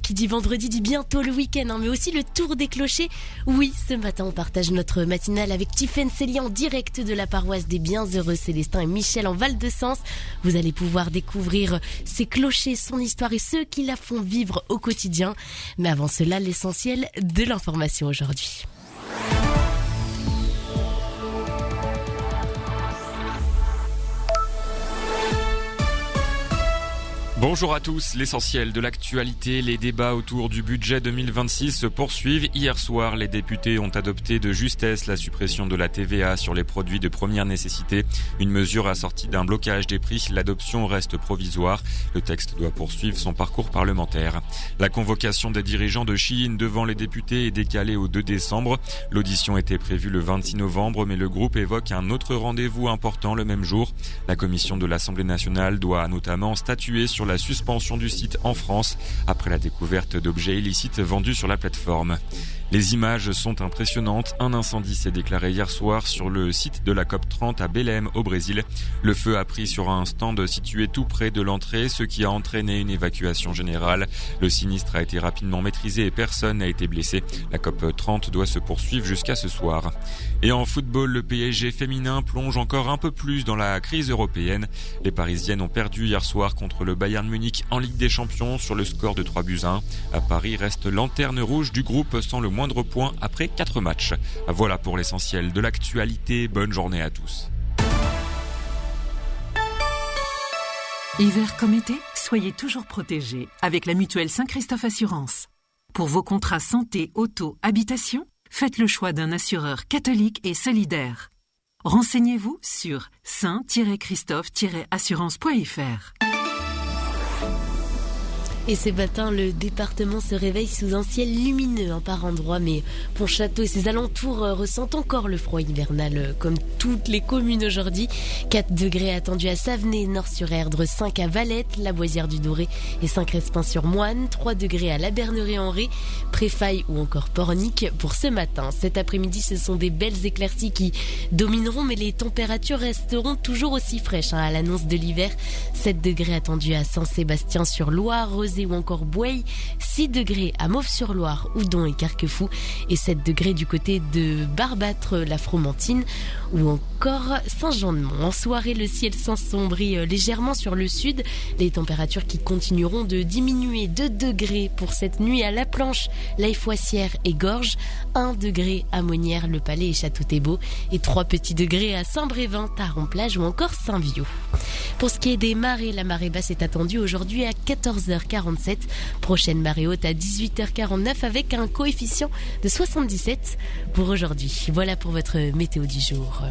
qui dit vendredi dit bientôt le week-end, mais aussi le tour des clochers. Oui, ce matin on partage notre matinale avec Tiffaine Cellier en direct de la paroisse des Bienheureux Célestins et Michel en Val-de-Sens. Vous allez pouvoir découvrir ces clochers, son histoire et ceux qui la font vivre au quotidien. Mais avant cela, l'essentiel de l'information aujourd'hui. Bonjour à tous, l'essentiel de l'actualité, les débats autour du budget 2026 se poursuivent. Hier soir, les députés ont adopté de justesse la suppression de la TVA sur les produits de première nécessité. Une mesure assortie d'un blocage des prix, l'adoption reste provisoire. Le texte doit poursuivre son parcours parlementaire. La convocation des dirigeants de Shein devant les députés est décalée au 2 décembre. L'audition était prévue le 26 novembre, mais le groupe évoque un autre rendez-vous important le même jour. La commission de l'Assemblée nationale doit notamment statuer sur la suspension du site en France après la découverte d'objets illicites vendus sur la plateforme. Les images sont impressionnantes. Un incendie s'est déclaré hier soir sur le site de la COP30 à Belém au Brésil. Le feu a pris sur un stand situé tout près de l'entrée, ce qui a entraîné une évacuation générale. Le sinistre a été rapidement maîtrisé et personne n'a été blessé. La COP30 doit se poursuivre jusqu'à ce soir. Et en football, le PSG féminin plonge encore un peu plus dans la crise européenne. Les Parisiennes ont perdu hier soir contre le Bayern Munich en Ligue des Champions sur le score de 3-1. À Paris reste lanterne rouge du groupe sans le moindre point après 4 matchs. Voilà pour l'essentiel de l'actualité. Bonne journée à tous. Hiver comme été, soyez toujours protégés avec la mutuelle Saint-Christophe Assurance. Pour vos contrats santé, auto, habitation, faites le choix d'un assureur catholique et solidaire. Renseignez-vous sur saint-christophe-assurance.fr. Et ce matin, le département se réveille sous un ciel lumineux par endroits, mais Pontchâteau et ses alentours ressentent encore le froid hivernal, comme toutes les communes aujourd'hui. 4 degrés attendus à Savenay, Nord-sur-Erdre, 5 à Valette, la Boisière-du-Doré et 5 Crespin-sur-Moine, 3 degrés à La Bernerie-en-Ré, Préfaille ou encore Pornic pour ce matin. Cet après-midi, ce sont des belles éclaircies qui domineront, mais les températures resteront toujours aussi fraîches à l'annonce de l'hiver. 7 degrés attendus à Saint-Sébastien-sur-Loire, ou encore Boueil, 6 degrés à Mauves-sur-Loire, Oudon et Carquefou et 7 degrés du côté de Barbâtre, la Fromentine ou encore Saint-Jean-de-Mont. En soirée, le ciel s'assombrit légèrement sur le sud, les températures qui continueront de diminuer. 2 degrés pour cette nuit à La Planche, L'Aille-Foissière et Gorges, 1 degré à Monnières, Le Palais et Château-Thébault et 3 petits degrés à Saint-Brévin, Taron-Plage ou encore Saint-Viaud. Pour ce qui est des marées, la marée basse est attendue aujourd'hui à 14h47. Prochaine marée haute à 18h49 avec un coefficient de 77 pour aujourd'hui. Voilà pour votre météo du jour.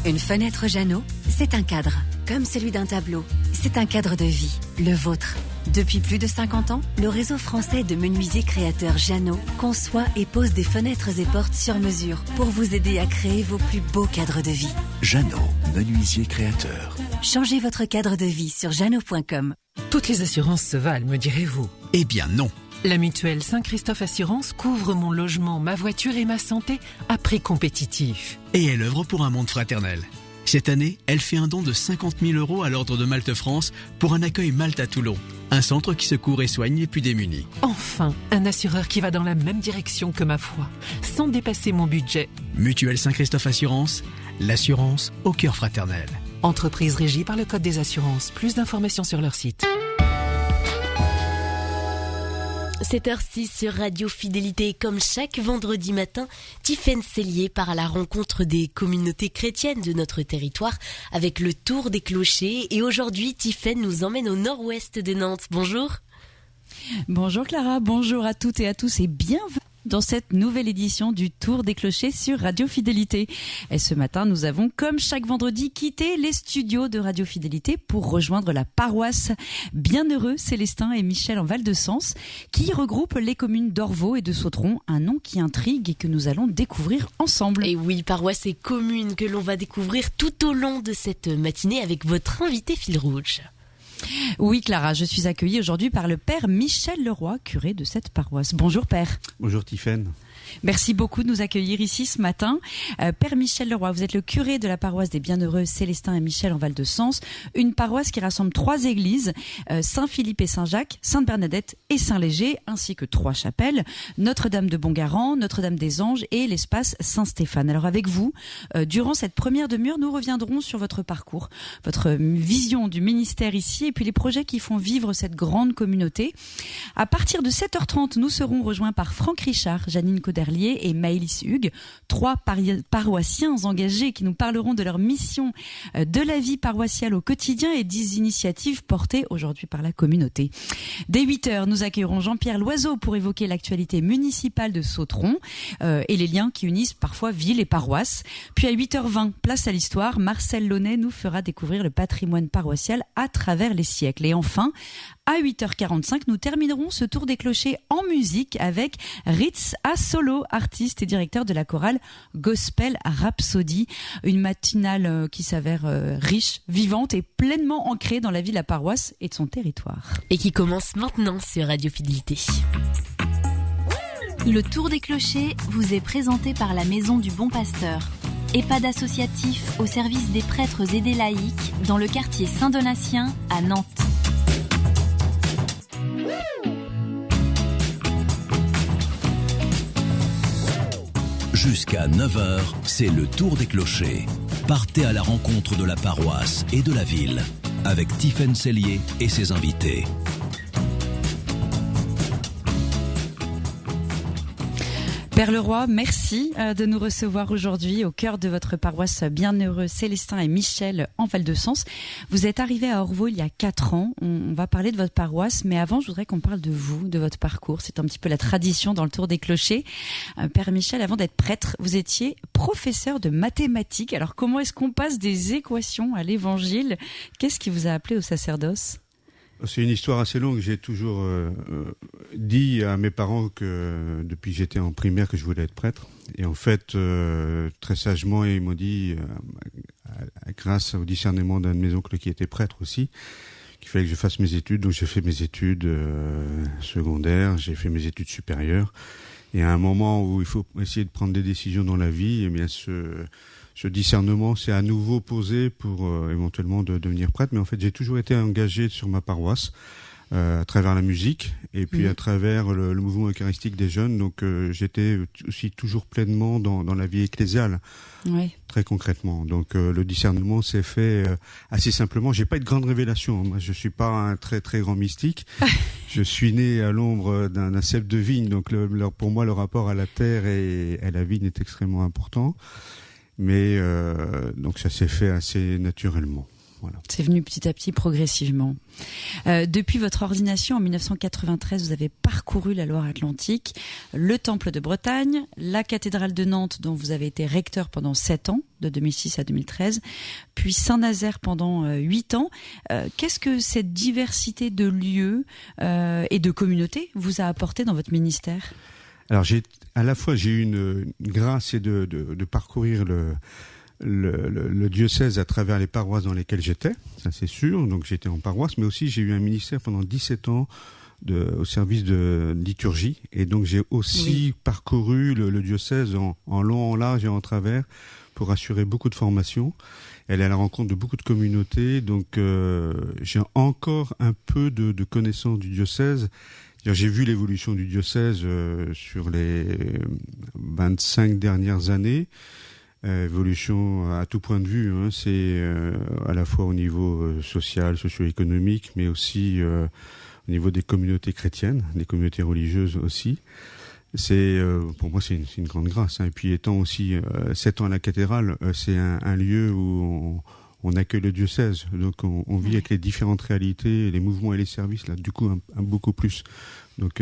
Une fenêtre Jeannot, c'est un cadre, comme celui d'un tableau. C'est un cadre de vie, le vôtre. Depuis plus de 50 ans, le réseau français de menuisiers créateurs Jeannot conçoit et pose des fenêtres et portes sur mesure pour vous aider à créer vos plus beaux cadres de vie. Jeannot, menuisier créateur. Changez votre cadre de vie sur jeannot.com. Toutes les assurances se valent, me direz-vous. Eh bien non. La mutuelle Saint-Christophe Assurance couvre mon logement, ma voiture et ma santé à prix compétitif. Et elle œuvre pour un monde fraternel. Cette année, elle fait un don de 50 000 € à l'Ordre de Malte France pour un accueil Malte à Toulon. Un centre qui secourt et soigne les plus démunis. Enfin, un assureur qui va dans la même direction que ma foi, sans dépasser mon budget. Mutuelle Saint-Christophe Assurance, l'assurance au cœur fraternel. Entreprise régie par le Code des assurances. Plus d'informations sur leur site. 7h06 sur Radio Fidélité. Comme chaque vendredi matin, Tiffaine Cellier part à la rencontre des communautés chrétiennes de notre territoire avec le tour des clochers. Et aujourd'hui, Tiffaine nous emmène au nord-ouest de Nantes. Bonjour. Bonjour Clara, bonjour à toutes et à tous et bienvenue dans cette nouvelle édition du Tour des Clochers sur Radio Fidélité. Et ce matin, nous avons, comme chaque vendredi, quitté les studios de Radio Fidélité pour rejoindre la paroisse Bienheureux Célestins et Michel en Val-de-Sens, qui regroupe les communes d'Orvaux et de Sautron, un nom qui intrigue et que nous allons découvrir ensemble. Et oui, paroisse et communes que l'on va découvrir tout au long de cette matinée avec votre invité fil rouge. Oui Clara, je suis accueillie aujourd'hui par le père Michel Leroy, curé de cette paroisse. Bonjour père. Bonjour Tiffaine. Merci beaucoup de nous accueillir ici ce matin. Père Michel Leroy, vous êtes le curé de la paroisse des Bienheureux Célestin et Michel en Val-de-Sens, une paroisse qui rassemble 3 églises, Saint-Philippe et Saint-Jacques, Sainte-Bernadette et Saint-Léger, ainsi que 3 chapelles, Notre-Dame de Bongarant, Notre-Dame des Anges et l'espace Saint-Stéphane. Alors avec vous, durant cette première demi-heure, nous reviendrons sur votre parcours, votre vision du ministère ici et puis les projets qui font vivre cette grande communauté. À partir de 7h30, nous serons rejoints par Franck Richard, Janine Coderlier et Maëlys Hugues, 3 paroissiens engagés qui nous parleront de leur mission, de la vie paroissiale au quotidien et des initiatives portées aujourd'hui par la communauté. Dès 8h, nous accueillerons Jean-Pierre Loiseau pour évoquer l'actualité municipale de Sautron et les liens qui unissent parfois ville et paroisse. Puis à 8h20, place à l'histoire, Marcel Launay nous fera découvrir le patrimoine paroissial à travers les siècles. Et enfin, à 8h45, nous terminerons ce tour des clochers en musique avec Ritz Assolo, artiste et directeur de la chorale Gospel Rhapsody. Une matinale qui s'avère riche, vivante et pleinement ancrée dans la vie de la paroisse et de son territoire. Et qui commence maintenant sur Radio Fidélité. Le Tour des clochers vous est présenté par la Maison du Bon Pasteur. EHPAD associatif au service des prêtres et des laïcs dans le quartier Saint-Donatien à Nantes. Jusqu'à 9h, c'est le Tour des clochers. Partez à la rencontre de la paroisse et de la ville avec Tiffaine Cellier et ses invités. Père Leroy, merci de nous recevoir aujourd'hui au cœur de votre paroisse Bienheureux Célestin et Michel en Val-de-Sens. Vous êtes arrivé à Orvault il y a 4 ans. On va parler de votre paroisse, mais avant, je voudrais qu'on parle de vous, de votre parcours. C'est un petit peu la tradition dans le Tour des clochers. Père Michel, avant d'être prêtre, vous étiez professeur de mathématiques. Alors, comment est-ce qu'on passe des équations à l'évangile ? Qu'est-ce qui vous a appelé au sacerdoce ? C'est une histoire assez longue. J'ai toujours dit à mes parents que depuis que j'étais en primaire que je voulais être prêtre. Et en fait, très sagement, ils m'ont dit, grâce au discernement d'un de mes oncles qui était prêtre aussi, qu'il fallait que je fasse mes études. Donc j'ai fait mes études secondaires, j'ai fait mes études supérieures. Et à un moment où il faut essayer de prendre des décisions dans la vie, eh bien ce discernement s'est à nouveau posé pour éventuellement de devenir prêtre. Mais en fait, j'ai toujours été engagé sur ma paroisse à travers la musique et puis à travers le mouvement eucharistique des jeunes. Donc j'étais aussi toujours pleinement dans la vie ecclésiale, très concrètement. Donc le discernement s'est fait assez simplement. J'ai pas eu de grande révélation. Moi, je suis pas un très très grand mystique. Je suis né à l'ombre d'un cep de vigne. Donc pour moi, le rapport à la terre et à la vigne est extrêmement important. Mais donc ça s'est fait assez naturellement. Voilà. C'est venu petit à petit, progressivement. Depuis votre ordination en 1993, vous avez parcouru la Loire-Atlantique, le Temple de Bretagne, la cathédrale de Nantes dont vous avez été recteur pendant 7 ans, de 2006 à 2013, puis Saint-Nazaire pendant 8 ans. Qu'est-ce que cette diversité de lieux et de communautés vous a apporté dans votre ministère ? Alors j'ai eu une grâce et de parcourir le diocèse à travers les paroisses dans lesquelles j'étais, ça c'est sûr, donc j'étais en paroisse, mais aussi j'ai eu un ministère pendant 17 ans au service de liturgie, et donc j'ai aussi parcouru le diocèse en long, en large et en travers pour assurer beaucoup de formations, aller à la rencontre de beaucoup de communautés, donc j'ai encore un peu de connaissance du diocèse. J'ai vu l'évolution du diocèse sur les 25 dernières années. Évolution à tout point de vue, hein. C'est à la fois au niveau social, socio-économique, mais aussi au niveau des communautés chrétiennes, des communautés religieuses aussi. C'est pour moi c'est une grande grâce, hein. Et puis étant aussi 7 ans à la cathédrale, c'est un lieu où on accueille le diocèse, donc on vit avec les différentes réalités, les mouvements et les services, là, du coup, un beaucoup plus. Donc,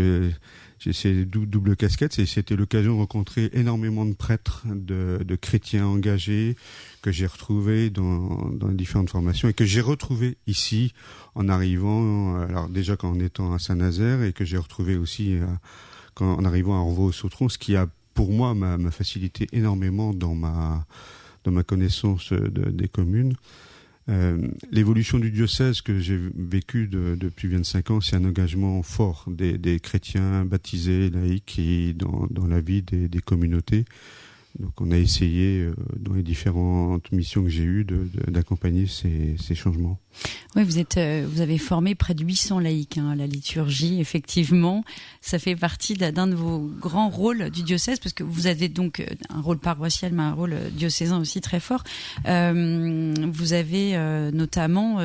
j'ai ces double casquettes, et c'était l'occasion de rencontrer énormément de prêtres, de chrétiens engagés, que j'ai retrouvés dans les différentes formations, et que j'ai retrouvés ici, en arrivant, alors déjà en étant à Saint-Nazaire, et que j'ai retrouvé aussi en arrivant à Orvault-Sautron, ce qui a, pour moi, m'a facilité énormément dans ma connaissance des communes. L'évolution du diocèse que j'ai vécu depuis 25 ans, c'est un engagement fort des chrétiens baptisés, laïcs, qui dans la vie des communautés. Donc on a essayé, dans les différentes missions que j'ai eues, d'accompagner ces changements. Oui, vous avez formé près de 800 laïcs à la liturgie, effectivement. Ça fait partie d'un de vos grands rôles du diocèse, parce que vous avez donc un rôle paroissial, mais un rôle diocésain aussi très fort. Vous avez notamment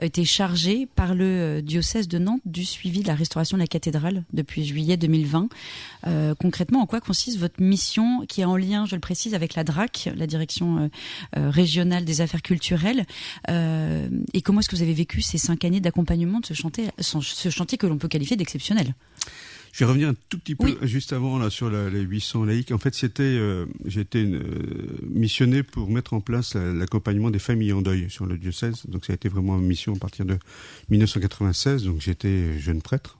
été chargé par le diocèse de Nantes du suivi de la restauration de la cathédrale depuis juillet 2020. Concrètement, en quoi consiste votre mission, qui est en lien, je le précise, avec la DRAC, la direction régionale des affaires culturelles, et comment est-ce que vous avez vécu ces 5 années d'accompagnement de ce chantier que l'on peut qualifier d'exceptionnel? Je vais revenir un tout petit peu juste avant là sur les 800 laïcs. En fait, j'ai été missionné pour mettre en place l'accompagnement des familles en deuil sur le diocèse. Donc ça a été vraiment une mission à partir de 1996. Donc j'étais jeune prêtre.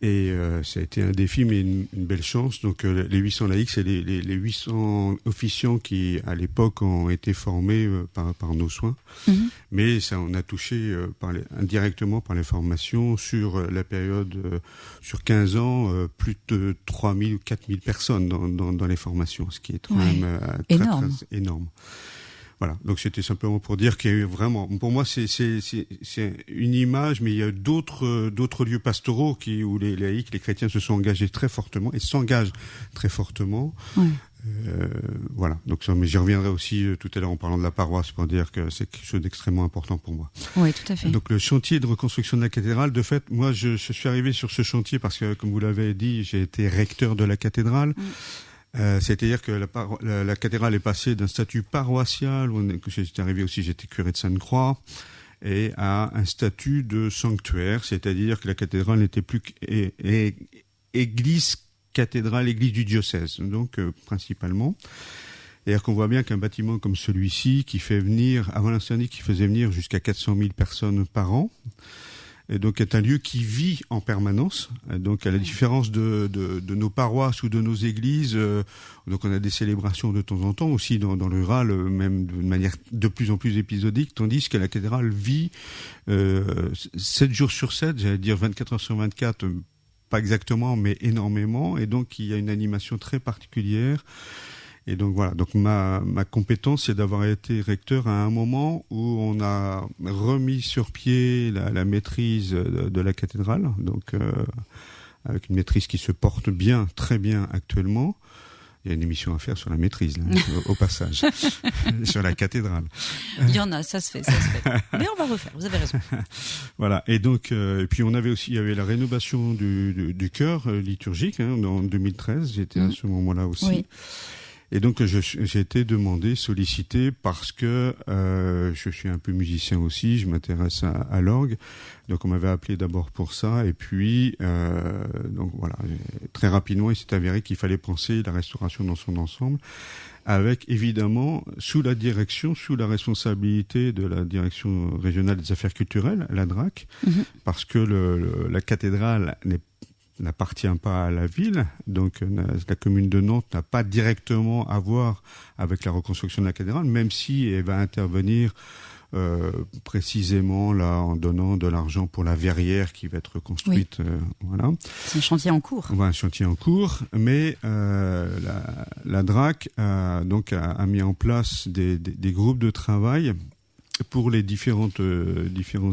Et ça a été un défi, mais une belle chance. Donc les 800 laïcs, c'est les 800 officiants qui, à l'époque, ont été formés par nos soins. Mm-hmm. Mais ça, on a touché indirectement par les formations sur la période, sur 15 ans, plus de 3000 ou 4000 personnes dans les formations, ce qui est quand même énorme. Très énorme. Voilà, donc c'était simplement pour dire qu'il y a eu vraiment, pour moi c'est une image, mais il y a d'autres lieux pastoraux où les laïcs, les chrétiens se sont engagés très fortement et s'engagent très fortement. Oui. Voilà, donc mais j'y reviendrai aussi tout à l'heure en parlant de la paroisse pour dire que c'est quelque chose d'extrêmement important pour moi. Oui, tout à fait. Donc le chantier de reconstruction de la cathédrale, de fait, moi je suis arrivé sur ce chantier parce que, comme vous l'avez dit, j'ai été recteur de la cathédrale. C'est-à-dire que la cathédrale est passée d'un statut paroissial, quand j'étais arrivé aussi, j'étais curé de Sainte-Croix, et à un statut de sanctuaire, c'est-à-dire que la cathédrale n'était plus église du diocèse, donc principalement. C'est-à-dire qu'on voit bien qu'un bâtiment comme celui-ci, qui fait venir, avant l'incendie, qui faisait venir jusqu'à 400 000 personnes par an, et donc est un lieu qui vit en permanence. Donc à la différence de nos paroisses ou de nos églises, donc on a des célébrations de temps en temps aussi dans le rural, même de manière de plus en plus épisodique, tandis que la cathédrale vit 7 jours sur 7, j'allais dire 24 heures sur 24, pas exactement, mais énormément, et donc il y a une animation très particulière. Et donc voilà, donc ma compétence, c'est d'avoir été recteur à un moment où on a remis sur pied la maîtrise de la cathédrale, donc avec une maîtrise qui se porte bien, très bien actuellement. Il y a une émission à faire sur la maîtrise, là, au passage, sur la cathédrale. Il y en a, ça se fait. Mais on va refaire, vous avez raison. Voilà, et donc, et puis il y avait la rénovation du chœur liturgique, en 2013, j'étais à ce moment-là aussi. Oui. Et donc j'ai été sollicité parce que je suis un peu musicien aussi, je m'intéresse à l'orgue. Donc on m'avait appelé d'abord pour ça, et puis donc voilà, très rapidement il s'est avéré qu'il fallait penser la restauration dans son ensemble, avec évidemment sous la responsabilité de la direction régionale des affaires culturelles, la DRAC, parce que la cathédrale n'appartient pas à la ville, donc la commune de Nantes n'a pas directement à voir avec la reconstruction de la cathédrale, même si elle va intervenir précisément là en donnant de l'argent pour la verrière qui va être reconstruite. Oui. Voilà. C'est un chantier en cours. Ouais, un chantier en cours, mais la DRAC a mis en place des groupes de travail pour les différents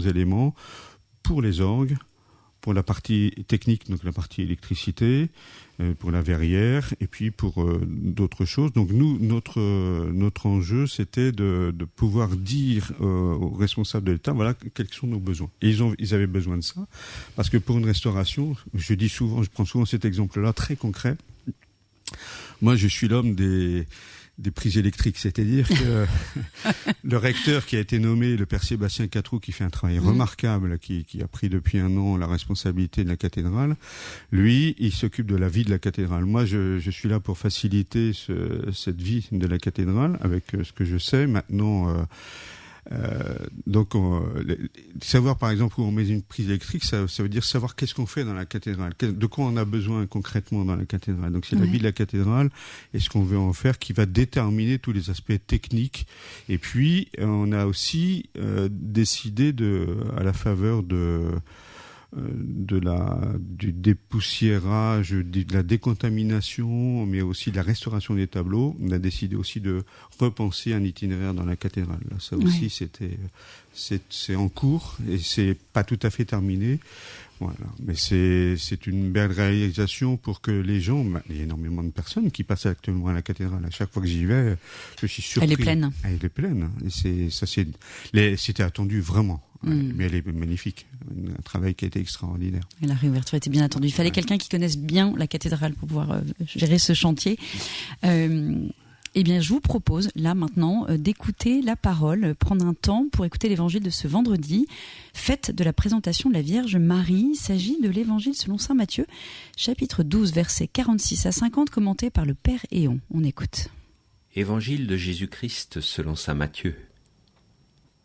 éléments, pour les orgues, pour la partie technique, donc la partie électricité, pour la verrière, et puis pour d'autres choses. Donc nous, notre enjeu, c'était de pouvoir dire aux responsables de l'État, voilà, quels sont nos besoins. Et ils avaient besoin de ça, parce que pour une restauration, je prends souvent cet exemple-là, très concret. Moi, je suis l'homme des prises électriques, c'est-à-dire que le recteur qui a été nommé, le père Sébastien Catroux, qui fait un travail remarquable, qui a pris depuis 1 an la responsabilité de la cathédrale, lui, il s'occupe de la vie de la cathédrale. Moi, je suis là pour faciliter cette vie de la cathédrale avec ce que je sais. Maintenant, Donc, savoir par exemple où on met une prise électrique, ça veut dire savoir qu'est-ce qu'on fait dans la cathédrale, de quoi on a besoin concrètement dans la cathédrale. Donc, c'est la vie de la cathédrale et ce qu'on veut en faire qui va déterminer tous les aspects techniques. Et puis, on a aussi décidé à la faveur du dépoussiérage, de la décontamination, mais aussi de la restauration des tableaux. On a décidé aussi de repenser un itinéraire dans la cathédrale. Là, ça aussi, c'est en cours et c'est pas tout à fait terminé. Voilà. Mais c'est une belle réalisation pour que les gens, il y a énormément de personnes qui passent actuellement à la cathédrale. À chaque fois que j'y vais, je suis surpris. Elle est pleine. Elle est pleine. Et c'était attendu vraiment. Mais elle est magnifique. Un travail qui a été extraordinaire. Et la réouverture était bien attendue. Il fallait quelqu'un qui connaisse bien la cathédrale pour pouvoir gérer ce chantier. Eh bien, je vous propose, là, maintenant, d'écouter la parole, prendre un temps pour écouter l'évangile de ce vendredi, fête de la présentation de la Vierge Marie. Il s'agit de l'évangile selon saint Matthieu, chapitre 12, versets 46 à 50, commenté par le Père Éon. On écoute. Évangile de Jésus-Christ selon saint Matthieu.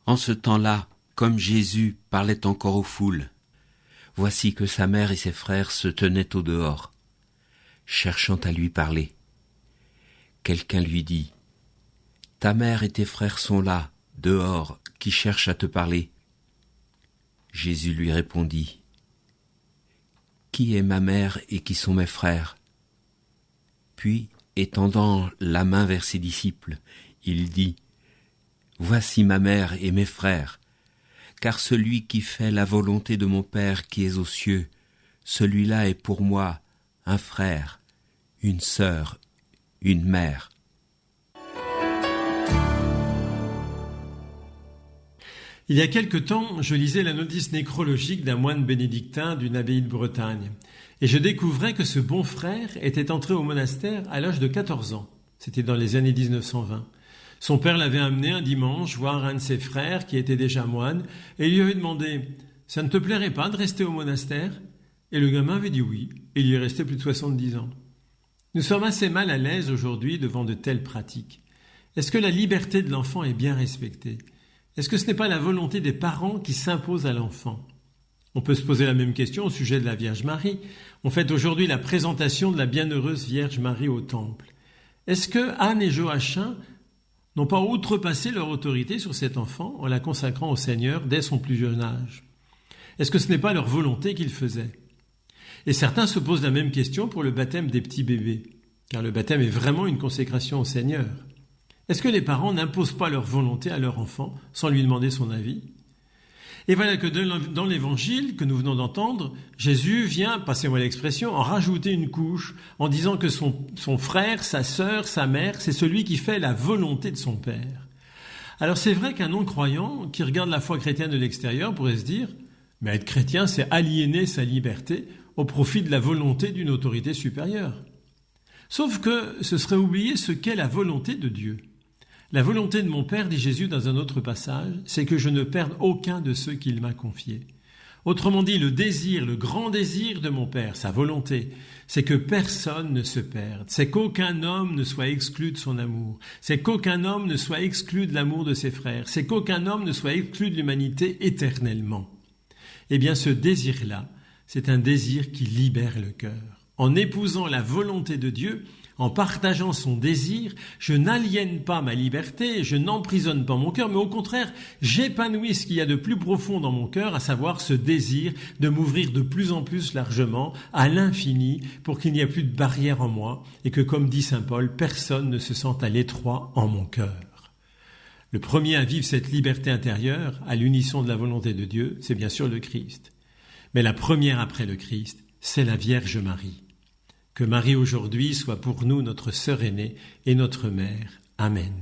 En ce temps-là, comme Jésus parlait encore aux foules, voici que sa mère et ses frères se tenaient au dehors, cherchant à lui parler. Quelqu'un lui dit : « Ta mère et tes frères sont là, dehors, qui cherchent à te parler. » Jésus lui répondit : « Qui est ma mère et qui sont mes frères ? » Puis, étendant la main vers ses disciples, il dit : « Voici ma mère et mes frères. Car celui qui fait la volonté de mon Père qui est aux cieux, celui-là est pour moi un frère, une sœur, une mère. » Il y a quelque temps, je lisais la notice nécrologique d'un moine bénédictin d'une abbaye de Bretagne, et je découvrais que ce bon frère était entré au monastère à l'âge de 14 ans. C'était dans les années 1920. Son père l'avait amené un dimanche voir un de ses frères qui était déjà moine, et il lui avait demandé « Ça ne te plairait pas de rester au monastère ?» Et le gamin avait dit oui, et il y est resté plus de 70 ans. Nous sommes assez mal à l'aise aujourd'hui devant de telles pratiques. Est-ce que la liberté de l'enfant est bien respectée ? Est-ce que ce n'est pas la volonté des parents qui s'impose à l'enfant ? On peut se poser la même question au sujet de la Vierge Marie. On fête aujourd'hui la présentation de la bienheureuse Vierge Marie au Temple. Est-ce que Anne et Joachim n'ont pas outrepassé leur autorité sur cet enfant en la consacrant au Seigneur dès son plus jeune âge ? Est-ce que ce n'est pas leur volonté qu'ils faisaient ? Et certains se posent la même question pour le baptême des petits bébés, car le baptême est vraiment une consécration au Seigneur. Est-ce que les parents n'imposent pas leur volonté à leur enfant sans lui demander son avis ? Et voilà que dans l'évangile que nous venons d'entendre, Jésus vient, passez-moi l'expression, en rajouter une couche, en disant que son frère, sa sœur, sa mère, c'est celui qui fait la volonté de son Père. Alors c'est vrai qu'un non-croyant qui regarde la foi chrétienne de l'extérieur pourrait se dire « Mais être chrétien, c'est aliéner sa liberté au profit de la volonté d'une autorité supérieure. » Sauf que ce serait oublier ce qu'est la volonté de Dieu. La volonté de mon Père, dit Jésus dans un autre passage, c'est que je ne perde aucun de ceux qu'il m'a confiés. Autrement dit, le désir, le grand désir de mon Père, sa volonté, c'est que personne ne se perde, c'est qu'aucun homme ne soit exclu de son amour, c'est qu'aucun homme ne soit exclu de l'amour de ses frères, c'est qu'aucun homme ne soit exclu de l'humanité éternellement. Eh bien, ce désir-là, c'est un désir qui libère le cœur. En épousant la volonté de Dieu, en partageant son désir, je n'aliène pas ma liberté, je n'emprisonne pas mon cœur, mais au contraire, j'épanouis ce qu'il y a de plus profond dans mon cœur, à savoir ce désir de m'ouvrir de plus en plus largement à l'infini pour qu'il n'y ait plus de barrière en moi et que, comme dit saint Paul, personne ne se sente à l'étroit en mon cœur. Le premier à vivre cette liberté intérieure, à l'unisson de la volonté de Dieu, c'est bien sûr le Christ. Mais la première après le Christ, c'est la Vierge Marie. Que Marie aujourd'hui soit pour nous notre sœur aînée et notre mère. Amen.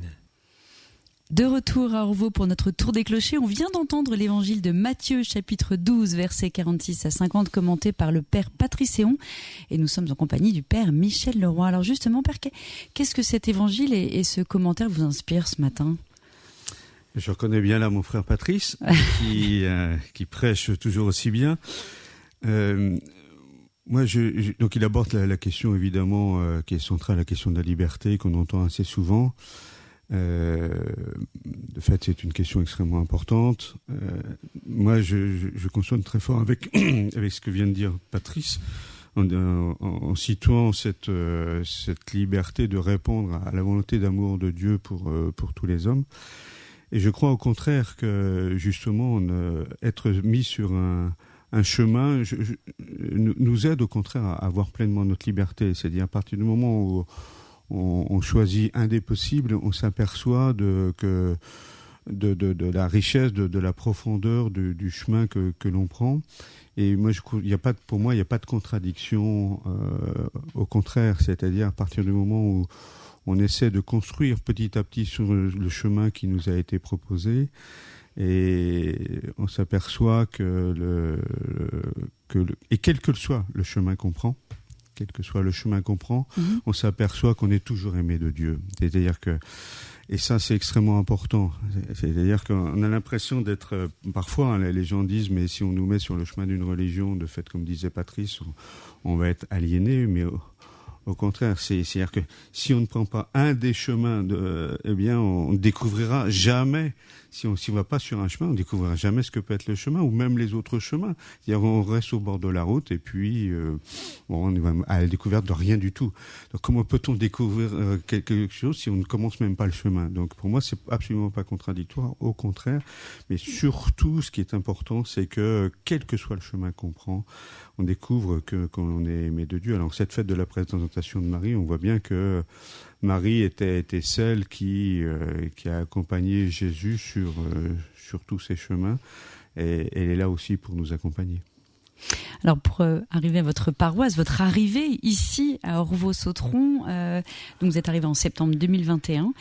De retour à Orvaux pour notre tour des clochers, on vient d'entendre l'évangile de Matthieu, chapitre 12, versets 46 à 50, commenté par le Père Patrice Éon, et nous sommes en compagnie du Père Michel Leroy. Alors justement, Père, qu'est-ce que cet évangile et ce commentaire vous inspirent ce matin ? Je reconnais bien là mon frère Patrice, qui prêche toujours aussi bien. Moi, donc il aborde la question évidemment qui est centrale, la question de la liberté qu'on entend assez souvent. De fait, c'est une question extrêmement importante. Moi, je consonne très fort avec ce que vient de dire Patrice, en situant cette liberté de répondre à la volonté d'amour de Dieu pour tous les hommes. Et je crois au contraire que justement être mis sur un chemin nous aide au contraire à avoir pleinement notre liberté. C'est-à-dire à partir du moment où on choisit un des possibles, on s'aperçoit de la richesse, de la profondeur du chemin que l'on prend. Et moi, pour moi, il n'y a pas de contradiction. Au contraire, c'est-à-dire à partir du moment où on essaie de construire petit à petit sur le chemin qui nous a été proposé, et on s'aperçoit et quel que soit le chemin qu'on prend, on s'aperçoit qu'on est toujours aimé de Dieu. C'est-à-dire que, et ça c'est extrêmement important, c'est-à-dire qu'on a l'impression d'être, parfois les gens disent, mais si on nous met sur le chemin d'une religion, de fait comme disait Patrice, on va être aliéné, mais au contraire, c'est-à-dire que si on ne prend pas un des chemins, eh bien, on ne découvrira jamais. Si on ne va pas sur un chemin, on ne découvrira jamais ce que peut être le chemin, ou même les autres chemins. C'est-à-dire on reste au bord de la route et puis on va à la découverte de rien du tout. Donc comment peut-on découvrir quelque chose si on ne commence même pas le chemin? Donc pour moi, c'est absolument pas contradictoire, au contraire. Mais surtout, ce qui est important, c'est que quel que soit le chemin qu'on prend, on découvre qu'on est aimé de Dieu. Alors cette fête de la présentation de Marie, on voit bien que Marie était celle qui a accompagné Jésus sur tous ses chemins, et elle est là aussi pour nous accompagner. Alors pour arriver à votre paroisse, votre arrivée ici à Orvaux-Sautron, donc vous êtes arrivé en septembre 2021,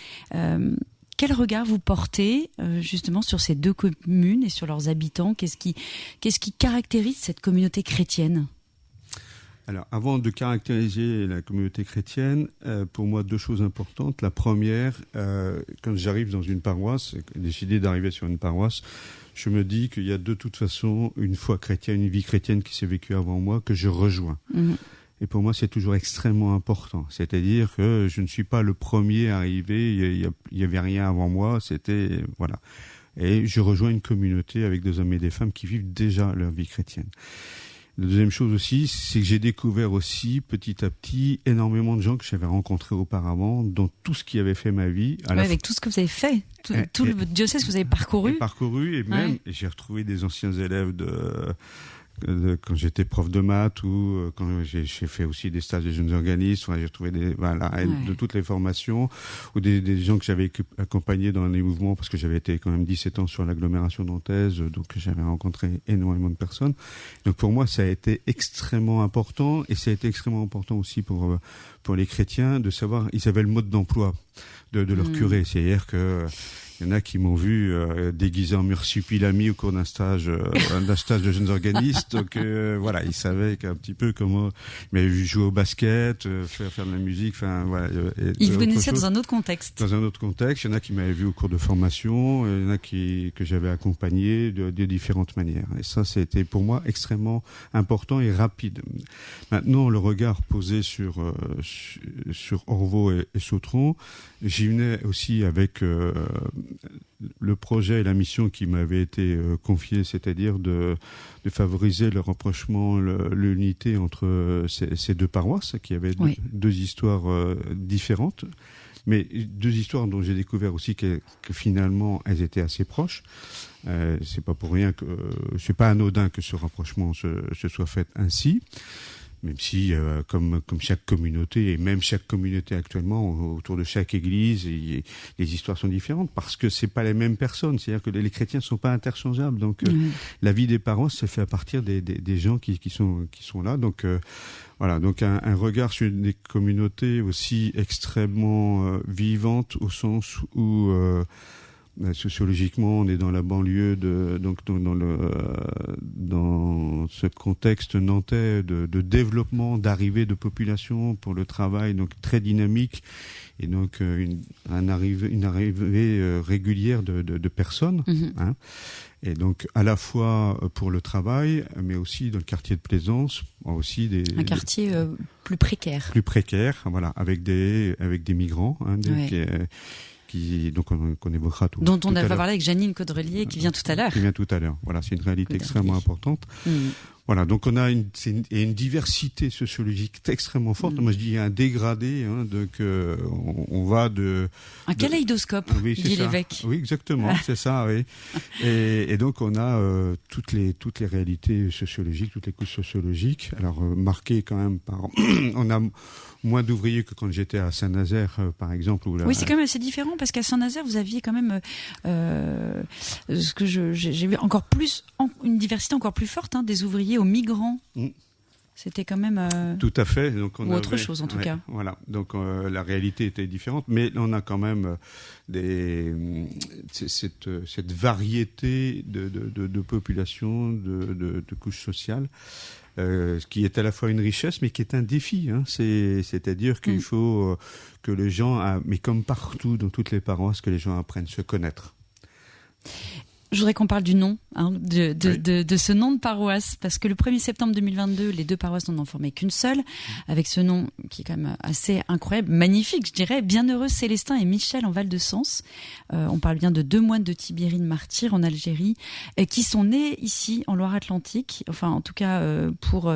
quel regard vous portez justement sur ces deux communes et sur leurs habitants? Qu'est-ce qui caractérise cette communauté chrétienne? Alors, avant de caractériser la communauté chrétienne, pour moi, deux choses importantes. La première, quand j'arrive dans une paroisse, décidé d'arriver sur une paroisse, je me dis qu'il y a de toute façon une foi chrétienne, une vie chrétienne qui s'est vécue avant moi, que je rejoins. Mmh. Et pour moi, c'est toujours extrêmement important. C'est-à-dire que je ne suis pas le premier arrivé, il y avait rien avant moi, c'était, voilà. Et je rejoins une communauté avec des hommes et des femmes qui vivent déjà leur vie chrétienne. La deuxième chose aussi, c'est que j'ai découvert aussi petit à petit énormément de gens que j'avais rencontrés auparavant dans tout ce qui avait fait ma vie. Avec tout ce que vous avez fait, tout le diocèse que vous avez parcouru. Et même, j'ai retrouvé des anciens élèves quand j'étais prof de maths, ou quand j'ai fait aussi des stages des jeunes organismes, j'ai retrouvé de toutes les formations, ou des gens que j'avais accompagnés dans les mouvements, parce que j'avais été quand même 17 ans sur l'agglomération nantaise, donc j'avais rencontré énormément de personnes. Donc pour moi, ça a été extrêmement important, et ça a été extrêmement important aussi pour les chrétiens de savoir, ils avaient le mode d'emploi de leur curé, c'est-à-dire que il y en a qui m'ont vu déguisé en Mursupilami au cours d'un stage de jeunes organistes. Donc voilà, ils savaient un petit peu comment. Ils m'avaient vu jouer au basket, faire de la musique. Enfin voilà. Ils vous connaissaient dans un autre contexte. Dans un autre contexte, il y en a qui m'avaient vu au cours de formation, il y en a que j'avais accompagné de différentes manières. Et ça, c'était pour moi extrêmement important et rapide. Maintenant, le regard posé sur Orvaux et Sautron, j'y venais aussi avec le projet et la mission qui m'avait été confiée, c'est-à-dire de favoriser le rapprochement, l'unité entre ces deux paroisses qui avaient deux histoires différentes, mais deux histoires dont j'ai découvert aussi que finalement elles étaient assez proches. C'est pas pour rien que c'est pas anodin que ce rapprochement se soit fait ainsi. Même si, comme chaque communauté, et même chaque communauté actuellement, autour de chaque église, les histoires sont différentes, parce que c'est pas les mêmes personnes. C'est-à-dire que les chrétiens sont pas interchangeables. Donc, la vie des parents se fait à partir des gens qui sont là. Donc, voilà. Donc, un regard sur des communautés aussi extrêmement vivantes, au sens où sociologiquement, on est dans la banlieue donc dans ce contexte nantais de développement, d'arrivée de population pour le travail, donc très dynamique, et donc une arrivée régulière de personnes. Hein. Et donc à la fois pour le travail, mais aussi dans le quartier de Plaisance, aussi un quartier plus précaire. Plus précaire, voilà, avec des migrants, hein, qu'on évoquera tout. Dont on va parler avec Janine Caudrelier qui vient tout à l'heure. Voilà, c'est une réalité extrêmement importante. Voilà, donc on a une diversité sociologique extrêmement forte. Moi, je dis un dégradé, donc on va de un kaléidoscope, dit l'évêque. Oui, exactement, c'est ça. Oui. Et donc on a toutes les réalités sociologiques, toutes les couches sociologiques. Alors marquées quand même par, on a moins d'ouvriers que quand j'étais à Saint-Nazaire, par exemple. Oui, c'est quand même assez différent parce qu'à Saint-Nazaire, vous aviez quand même ce que j'ai vu encore plus, une diversité encore plus forte, des ouvriers aux migrants. C'était quand même tout à fait. Donc on autre chose en tout cas. Voilà. Donc la réalité était différente, mais on a quand même cette variété de populations, de couches sociales. Ce qui est à la fois une richesse, mais qui est un défi. C'est-à-dire qu'il faut que les gens, mais comme partout dans toutes les paroisses, que les gens apprennent à se connaître. Je voudrais qu'on parle du nom, de ce nom de paroisse, parce que le 1er septembre 2022, les deux paroisses n'en ont formé qu'une seule, avec ce nom qui est quand même assez incroyable, magnifique, je dirais, Bienheureux Célestin et Michel en Val-de-Sens. On parle bien de deux moines de Tibérine martyrs en Algérie, qui sont nés ici en Loire-Atlantique. Enfin, en tout cas, pour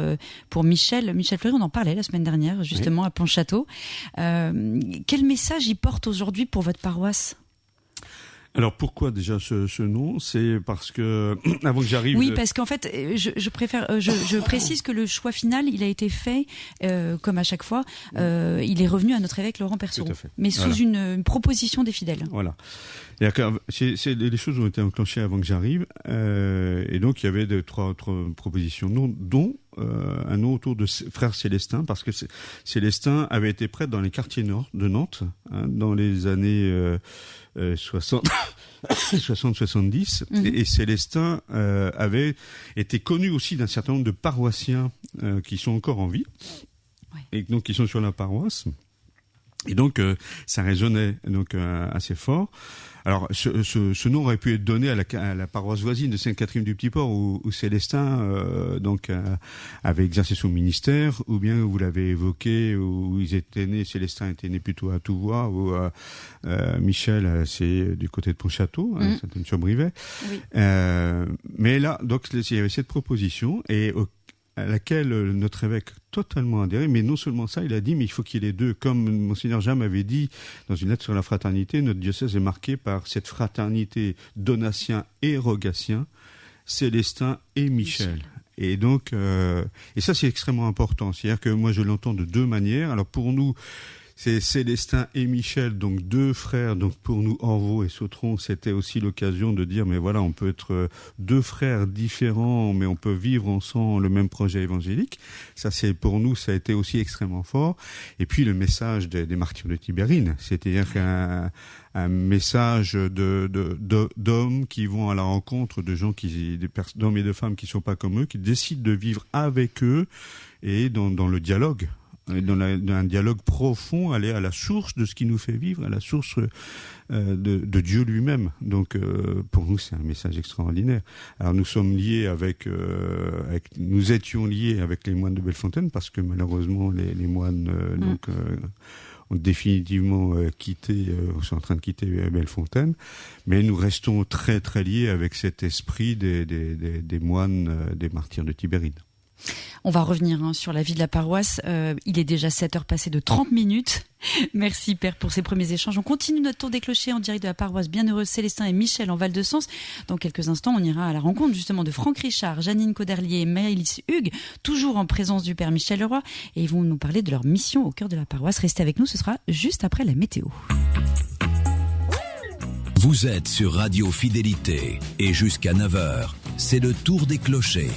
Michel Fleury, on en parlait la semaine dernière, justement, à Pontchâteau. Quel message il porte aujourd'hui pour votre paroisse ? Alors pourquoi déjà ce nom ? C'est parce que avant que j'arrive. Oui, parce qu'en fait, je précise que le choix final, il a été fait comme à chaque fois. Il est revenu à notre évêque Laurent Perceron, mais sous une proposition des fidèles. Voilà. Les choses ont été enclenchées avant que j'arrive, et donc il y avait trois propositions, dont un nom autour de Frère Célestin, parce que Célestin avait été prêtre dans les quartiers nord de Nantes, dans les années 60-70, et Célestin avait été connu aussi d'un certain nombre de paroissiens qui sont encore en vie, et donc qui sont sur la paroisse. Et donc ça résonnait donc assez fort. Alors ce nom aurait pu être donné à la paroisse voisine de Sainte-Catherine du Petit-Port où Célestin avait exercé son ministère, ou bien vous l'avez évoqué où ils étaient nés. Célestin était né plutôt à Touvois, ou Michel c'est du côté de Pontchâteau, Saint-Anne-sur-Brivet. Oui. Mais là donc il y avait cette proposition à laquelle notre évêque totalement adhéré, mais non seulement ça, il a dit, mais il faut qu'il y ait les deux. Comme Monseigneur Jam avait dit dans une lettre sur la fraternité, notre diocèse est marqué par cette fraternité donatien et rogatien, Célestin et Michel. Et donc, et ça c'est extrêmement important. C'est-à-dire que moi je l'entends de deux manières. Alors pour nous, c'est Célestin et Michel, donc deux frères. Donc pour nous, Orvaux et Sautron, c'était aussi l'occasion de dire, mais voilà, on peut être deux frères différents, mais on peut vivre ensemble le même projet évangélique. Ça, c'est pour nous, ça a été aussi extrêmement fort. Et puis le message des martyrs de Tibérine, c'est-à-dire un message d'hommes qui vont à la rencontre de gens d'hommes et de femmes qui sont pas comme eux, qui décident de vivre avec eux et dans le dialogue. Dans un dialogue profond, aller à la source de ce qui nous fait vivre, à la source de Dieu lui-même. Donc pour nous c'est un message extraordinaire. Alors nous sommes liés nous étions liés avec les moines de Bellefontaine, parce que malheureusement les moines ont définitivement sont en train de quitter Bellefontaine, mais nous restons très très liés avec cet esprit des moines des martyrs de Tibérine. On va revenir sur la vie de la paroisse. Il est déjà 7h passées de 30 minutes. Merci Père pour ces premiers échanges. On continue notre tour des clochers en direct de la paroisse Bienheureux Célestin et Michel en Val-de-Sens. Dans quelques instants, on ira à la rencontre justement de Franck Richard, Janine Caudrelier et Maëlys Hugues, toujours en présence du Père Michel Leroy, et ils vont nous parler de leur mission au cœur de la paroisse. Restez avec nous, ce sera juste après la météo. Vous êtes sur Radio Fidélité et jusqu'à 9h, c'est le tour des clochers.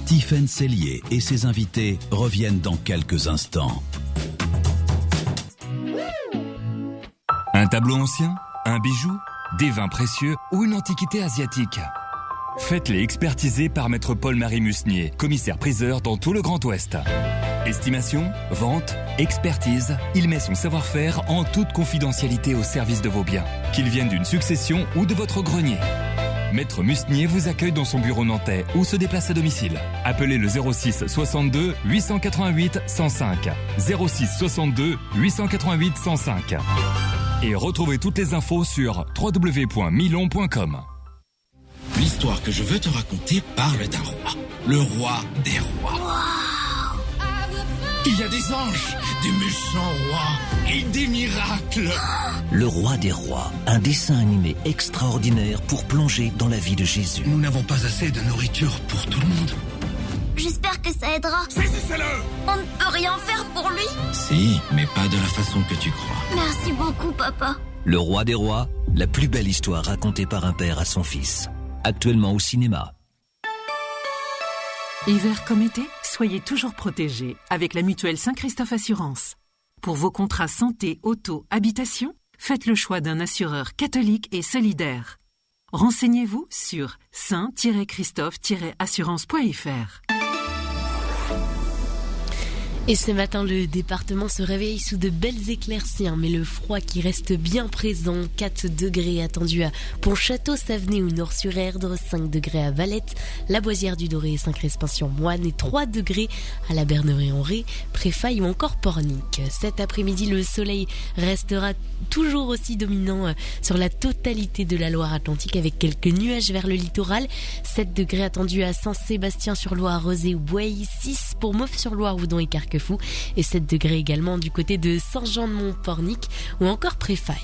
Tiffaine Sellier et ses invités reviennent dans quelques instants. Un tableau ancien, un bijou, des vins précieux ou une antiquité asiatique. Faites-les expertiser par maître Paul-Marie Musnier, commissaire-priseur dans tout le Grand Ouest. Estimation, vente, expertise, il met son savoir-faire en toute confidentialité au service de vos biens, qu'ils viennent d'une succession ou de votre grenier. Maître Musnier vous accueille dans son bureau nantais ou se déplace à domicile. Appelez le 06 62 888 105. 06 62 888 105. Et retrouvez toutes les infos sur www.milon.com. L'histoire que je veux te raconter parle d'un roi. Le roi des rois. Wow. Il y a des anges, des méchants rois et des miracles. Le roi des rois, un dessin animé extraordinaire pour plonger dans la vie de Jésus. Nous n'avons pas assez de nourriture pour tout le monde. J'espère que ça aidera. Saisissez-le! On ne peut rien faire pour lui? Si, mais pas de la façon que tu crois. Merci beaucoup, papa. Le roi des rois, la plus belle histoire racontée par un père à son fils. Actuellement au cinéma. Hiver comme été, soyez toujours protégés avec la mutuelle Saint-Christophe Assurance. Pour vos contrats santé, auto, habitation, faites le choix d'un assureur catholique et solidaire. Renseignez-vous sur saint-christophe-assurance.fr. Et ce matin, le département se réveille sous de belles éclaircies, mais le froid qui reste bien présent. 4 degrés attendus à Pontchâteau, Savenay ou Nord-sur-Erdre, 5 degrés à Valette, La Boisière-du-Doré et Saint-Crespin-sur-Moine et 3 degrés à la Bernerie-en-Ré, Préfaille ou encore Pornic. Cet après-midi, le soleil restera toujours aussi dominant sur la totalité de la Loire-Atlantique avec quelques nuages vers le littoral. 7 degrés attendus à Saint-Sébastien-sur-Loire, Rezé ou Bouailly, 6 pour Mauves-sur-Loire, Oudon et Carquefou et 7 degrés également du côté de Saint-Jean-de-Mont-Pornic ou encore Préfaille.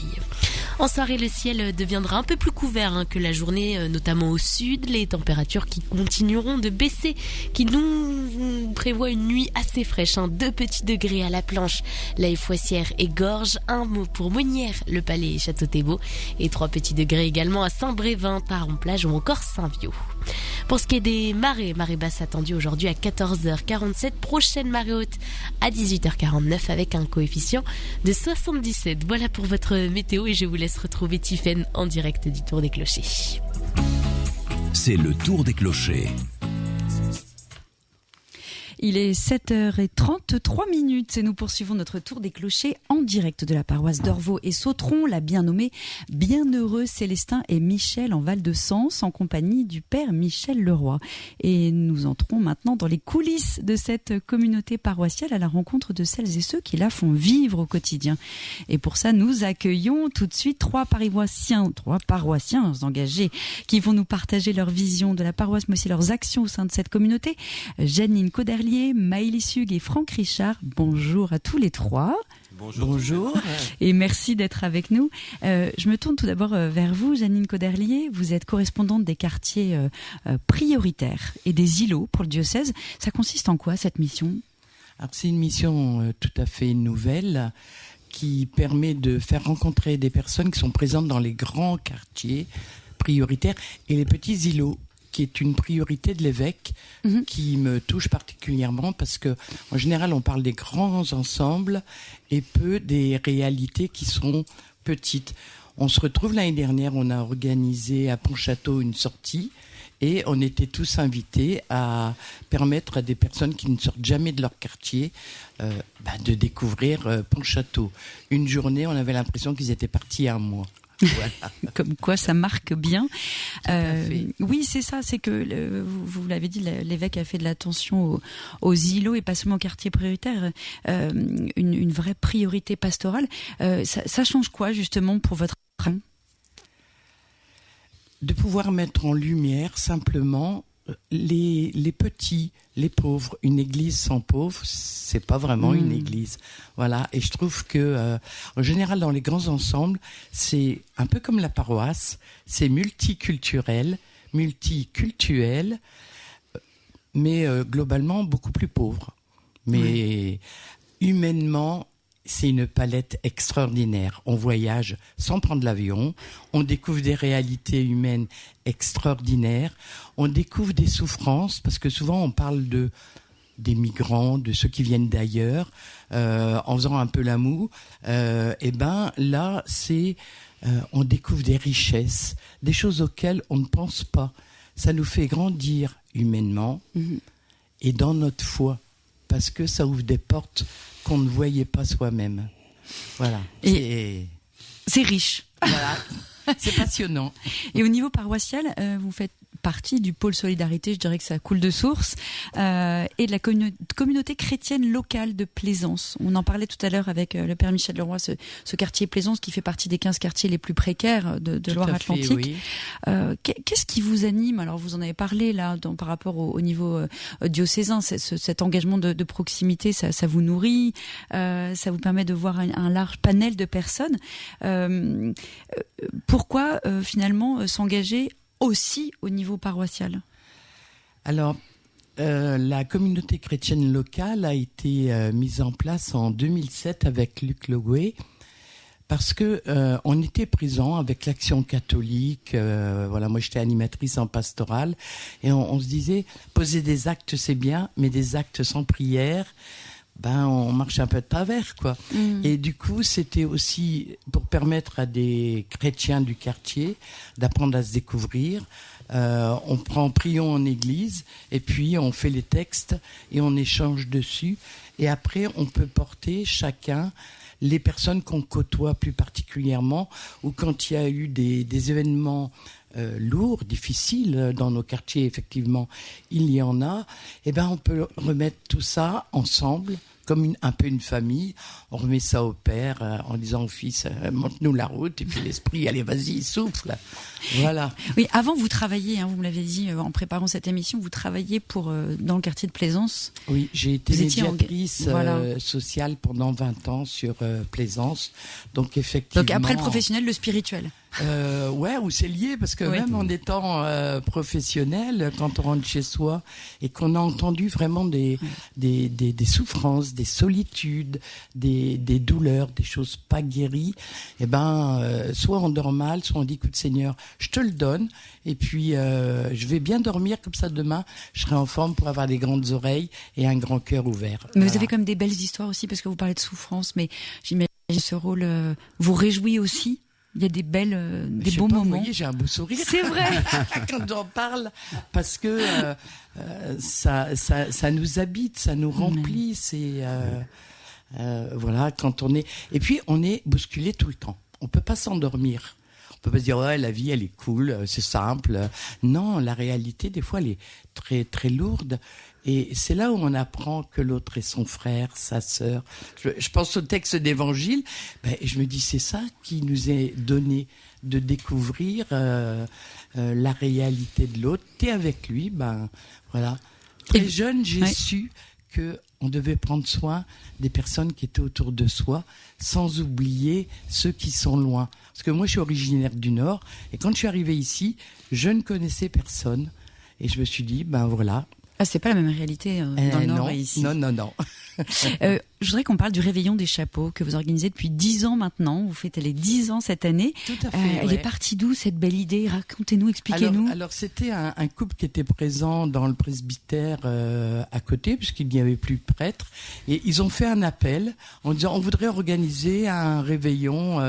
En soirée, le ciel deviendra un peu plus couvert que la journée, notamment au sud. Les températures qui continueront de baisser, qui nous prévoient une nuit assez fraîche. 2 petits degrés à la Planche, la Foissière et Gorges, 1 pour Monnières, le Palais et Château-Thébault et 3 petits degrés également à Saint-Brévin, Paron-Plage ou encore Saint-Viau. Pour ce qui est des marées basses attendues aujourd'hui à 14h47, prochaine marée haute à 18h49 avec un coefficient de 77. Voilà pour votre météo et je vous laisse retrouver Tiffaine en direct du Tour des Clochers. C'est le Tour des Clochers. Il est 7h33 et nous poursuivons notre tour des clochers en direct de la paroisse d'Orvaux et Sautron, la bien nommée Bienheureux Célestin et Michel en Val-de-Sens en compagnie du père Michel Leroy. Et nous entrons maintenant dans les coulisses de cette communauté paroissiale à la rencontre de celles et ceux qui la font vivre au quotidien. Et pour ça, nous accueillons tout de suite 3 paroissiens engagés qui vont nous partager leur vision de la paroisse mais aussi leurs actions au sein de cette communauté. Janine Cauderlier, Maëlys Hugues et Franck Richard, bonjour à tous les 3. Bonjour. Et merci d'être avec nous. Je me tourne tout d'abord vers vous, Janine Cauderlier. Vous êtes correspondante des quartiers prioritaires et des îlots pour le diocèse. Ça consiste en quoi cette mission ? Alors, c'est une mission tout à fait nouvelle qui permet de faire rencontrer des personnes qui sont présentes dans les grands quartiers prioritaires et les petits îlots, qui est une priorité de l'évêque qui me touche particulièrement parce que en général on parle des grands ensembles et peu des réalités qui sont petites. On se retrouve l'année dernière, on a organisé à Pontchâteau une sortie et on était tous invités à permettre à des personnes qui ne sortent jamais de leur quartier de découvrir Pontchâteau. Une journée, on avait l'impression qu'ils étaient partis un mois. Voilà. Comme quoi ça marque bien. Oui, c'est ça, c'est que vous l'avez dit, l'évêque a fait de l'attention aux îlots et pas seulement aux quartiers prioritaires, une vraie priorité pastorale. Ça change quoi justement pour votre train ? De pouvoir mettre en lumière simplement les petits, les pauvres. Une église sans pauvres, c'est pas vraiment une église. Voilà. Et je trouve que, en général, dans les grands ensembles, c'est un peu comme la paroisse. C'est multiculturel, multicultuel, mais globalement beaucoup plus pauvre. Mais humainement, c'est une palette extraordinaire. On voyage sans prendre l'avion, on découvre des réalités humaines extraordinaires, on découvre des souffrances, parce que souvent on parle des migrants, de ceux qui viennent d'ailleurs, en faisant un peu la moue. Et ben là, on découvre des richesses, des choses auxquelles on ne pense pas. Ça nous fait grandir humainement et dans notre foi, parce que ça ouvre des portes qu'on ne voyait pas soi-même. Voilà. Et c'est riche. Voilà. C'est passionnant. Et au niveau paroissial, vous faites partie du pôle solidarité, je dirais que ça coule de source, et de la communauté chrétienne locale de Plaisance. On en parlait tout à l'heure avec le père Michel Leroy, ce quartier Plaisance qui fait partie des 15 quartiers les plus précaires de Loire-Atlantique. Oui. Qu'est-ce qui vous anime? Alors vous en avez parlé là par rapport au niveau diocésain, cet engagement de proximité, ça vous nourrit, ça vous permet de voir un large panel de personnes. Pourquoi finalement s'engager aussi au niveau paroissial? Alors, la communauté chrétienne locale a été mise en place en 2007 avec Luc Legoué, parce que on était présent avec l'Action catholique. Voilà, moi j'étais animatrice en pastorale, et on se disait, poser des actes c'est bien, mais des actes sans prière, on marche un peu de travers, quoi. Et du coup, c'était aussi pour permettre à des chrétiens du quartier d'apprendre à se découvrir. On prend prions en église, et puis on fait les textes et on échange dessus. Et après, on peut porter chacun les personnes qu'on côtoie plus particulièrement, ou quand il y a eu des événements lourds, difficiles dans nos quartiers, effectivement, il y en a, on peut remettre tout ça ensemble, comme un peu une famille. On remet ça au père en disant au fils, montre-nous la route, et puis l'esprit, allez, vas-y, souffle. Voilà. Oui, avant vous travailliez, vous me l'avez dit en préparant cette émission, vous travailliez dans le quartier de Plaisance. Oui, j'ai été médiatrice sociale pendant 20 ans sur Plaisance. Donc effectivement. Donc après le professionnel, le spirituel. Ou c'est lié, parce que même en étant professionnel, quand on rentre chez soi et qu'on a entendu vraiment des souffrances, des solitudes, des douleurs, des choses pas guéries, soit on dort mal, soit on dit, écoute Seigneur, je te le donne, et puis je vais bien dormir, comme ça demain je serai en forme pour avoir des grandes oreilles et un grand cœur ouvert. Mais vous avez comme des belles histoires aussi, parce que vous parlez de souffrance, mais j'imagine ce rôle vous réjouit aussi. Il y a des beaux moments. Vous voyez, j'ai un beau sourire. C'est vrai. Quand j'en parle, parce que ça nous habite, ça nous remplit. C'est voilà, quand on est. Et puis on est bousculé tout le temps. On peut pas s'endormir. On peut pas se dire la vie elle est cool, c'est simple. Non, la réalité des fois elle est très très lourde. Et c'est là où on apprend que l'autre est son frère, sa sœur. Je pense au texte d'évangile, et je me dis, c'est ça qui nous est donné, de découvrir la réalité de l'autre. T'es avec lui, voilà. Très jeune, j'ai su qu'on devait prendre soin des personnes qui étaient autour de soi, sans oublier ceux qui sont loin. Parce que moi, je suis originaire du Nord, et quand je suis arrivée ici, je ne connaissais personne. Et je me suis dit, voilà. Ah, c'est pas la même réalité dans le Nord et ici. Non. Je voudrais qu'on parle du réveillon des chapeaux que vous organisez depuis 10 ans maintenant. Vous fêtez les 10 ans cette année. Tout à fait. Elle est partie d'où cette belle idée? Racontez-nous, expliquez-nous. Alors c'était un couple qui était présent dans le presbytère à côté, puisqu'il n'y avait plus de prêtre. Et ils ont fait un appel en disant, on voudrait organiser un réveillon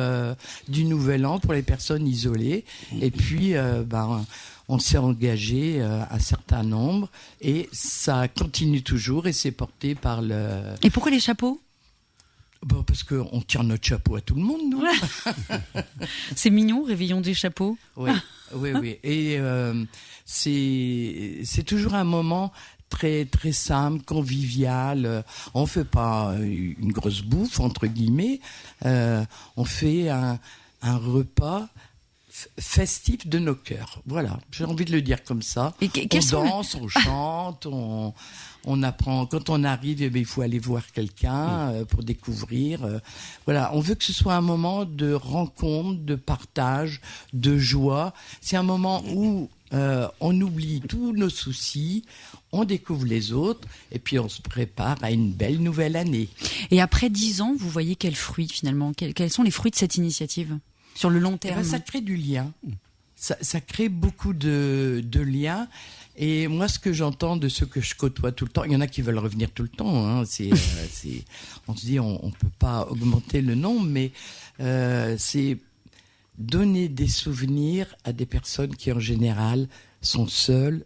du Nouvel An pour les personnes isolées. Et puis, on s'est engagé un certain nombre, et ça continue toujours, et c'est porté par le... Et pourquoi les chapeaux? Parce qu'on tire notre chapeau à tout le monde, nous. C'est mignon, réveillon des chapeaux. Oui. Et c'est toujours un moment très très simple, convivial. On fait pas une grosse bouffe, entre guillemets. On fait un repas festif de nos cœurs. Voilà, j'ai envie de le dire comme ça. Et on danse, on chante, on apprend. Quand on arrive, il faut aller voir quelqu'un pour découvrir. Voilà, on veut que ce soit un moment de rencontre, de partage, de joie. C'est un moment où on oublie tous nos soucis, on découvre les autres, et puis on se prépare à une belle nouvelle année. Et après 10 ans, vous voyez quels fruits finalement? Quels sont les fruits de cette initiative sur le long terme? Ça crée du lien. Ça crée beaucoup de liens. Et moi, ce que j'entends de ceux que je côtoie tout le temps, il y en a qui veulent revenir tout le temps. On se dit, on peut pas augmenter le nombre, mais c'est donner des souvenirs à des personnes qui, en général, sont seules,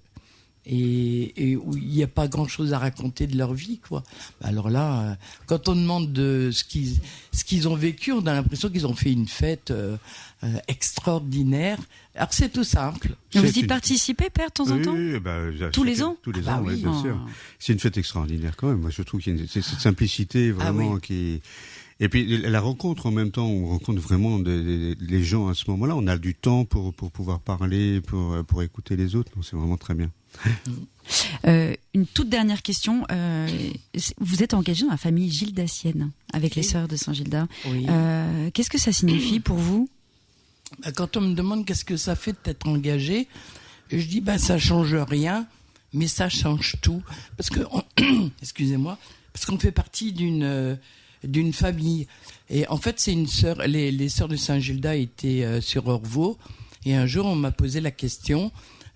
et où il n'y a pas grand-chose à raconter de leur vie, quoi. Alors là, quand on demande de ce qu'ils ont vécu, on a l'impression qu'ils ont fait une fête extraordinaire. Alors c'est tout simple. Vous y participez, Père, de temps en temps ? Oui, tous les ans ? Tous les ans, oui, bien sûr. C'est une fête extraordinaire quand même. Moi, je trouve qu'il y a cette simplicité vraiment qui... Et puis la rencontre en même temps, on rencontre vraiment les gens à ce moment-là. On a du temps pour pouvoir parler, pour écouter les autres. Donc c'est vraiment très bien. Une toute dernière question. Vous êtes engagé dans la famille gildassienne avec les sœurs de Saint-Gildas. Oui. Qu'est-ce que ça signifie pour vous ? Quand on me demande qu'est-ce que ça fait d'être engagé, je dis ça change rien, mais ça change tout. Parce que, excusez-moi, parce qu'on fait partie d'une famille. Et en fait, c'est une sœur, les sœurs de Saint-Gildas étaient sur Orvaux, et un jour on m'a posé la question,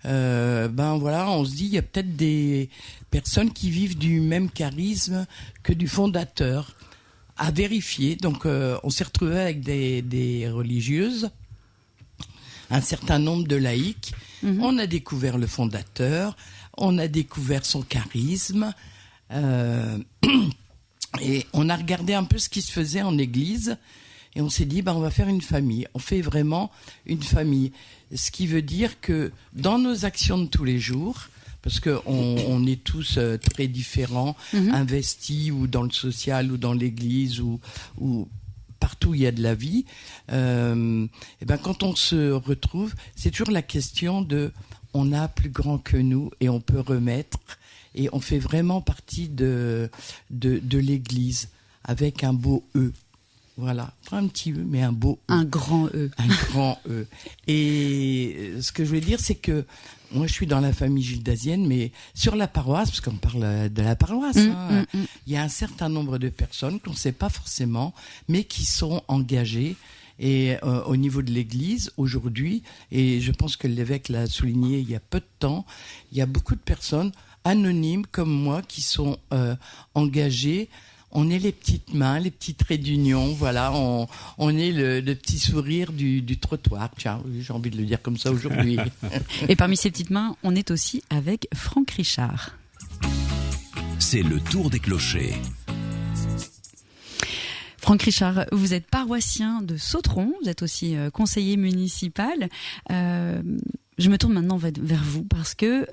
on se dit il y a peut-être des personnes qui vivent du même charisme que du fondateur, à vérifier. Donc on s'est retrouvé avec des religieuses, un certain nombre de laïcs. On a découvert le fondateur, on a découvert son charisme, et on a regardé un peu ce qui se faisait en église, et on s'est dit, on va faire une famille. On fait vraiment une famille. Ce qui veut dire que dans nos actions de tous les jours, parce que on est tous très différents, investis ou dans le social ou dans l'église ou partout où il y a de la vie, quand on se retrouve, c'est toujours la question de on a plus grand que nous et on peut remettre, et on fait vraiment partie de l'église avec un beau E. Voilà, pas un petit E, mais un beau E. Un grand E. Un grand E. Et ce que je veux dire, c'est que moi, je suis dans la famille gildasienne, mais sur la paroisse, parce qu'on parle de la paroisse, il y a un certain nombre de personnes qu'on ne sait pas forcément, mais qui sont engagées. Et au niveau de l'Église, aujourd'hui, et je pense que l'évêque l'a souligné il y a peu de temps, il y a beaucoup de personnes anonymes comme moi qui sont engagées. On est les petites mains, les petits traits d'union, voilà, on est le petit sourire du trottoir. Tiens, j'ai envie de le dire comme ça aujourd'hui. Et parmi ces petites mains, on est aussi avec Franck Richard. C'est le tour des clochers. Franck Richard, vous êtes paroissien de Sautron, vous êtes aussi conseiller municipal. Je me tourne maintenant vers vous parce que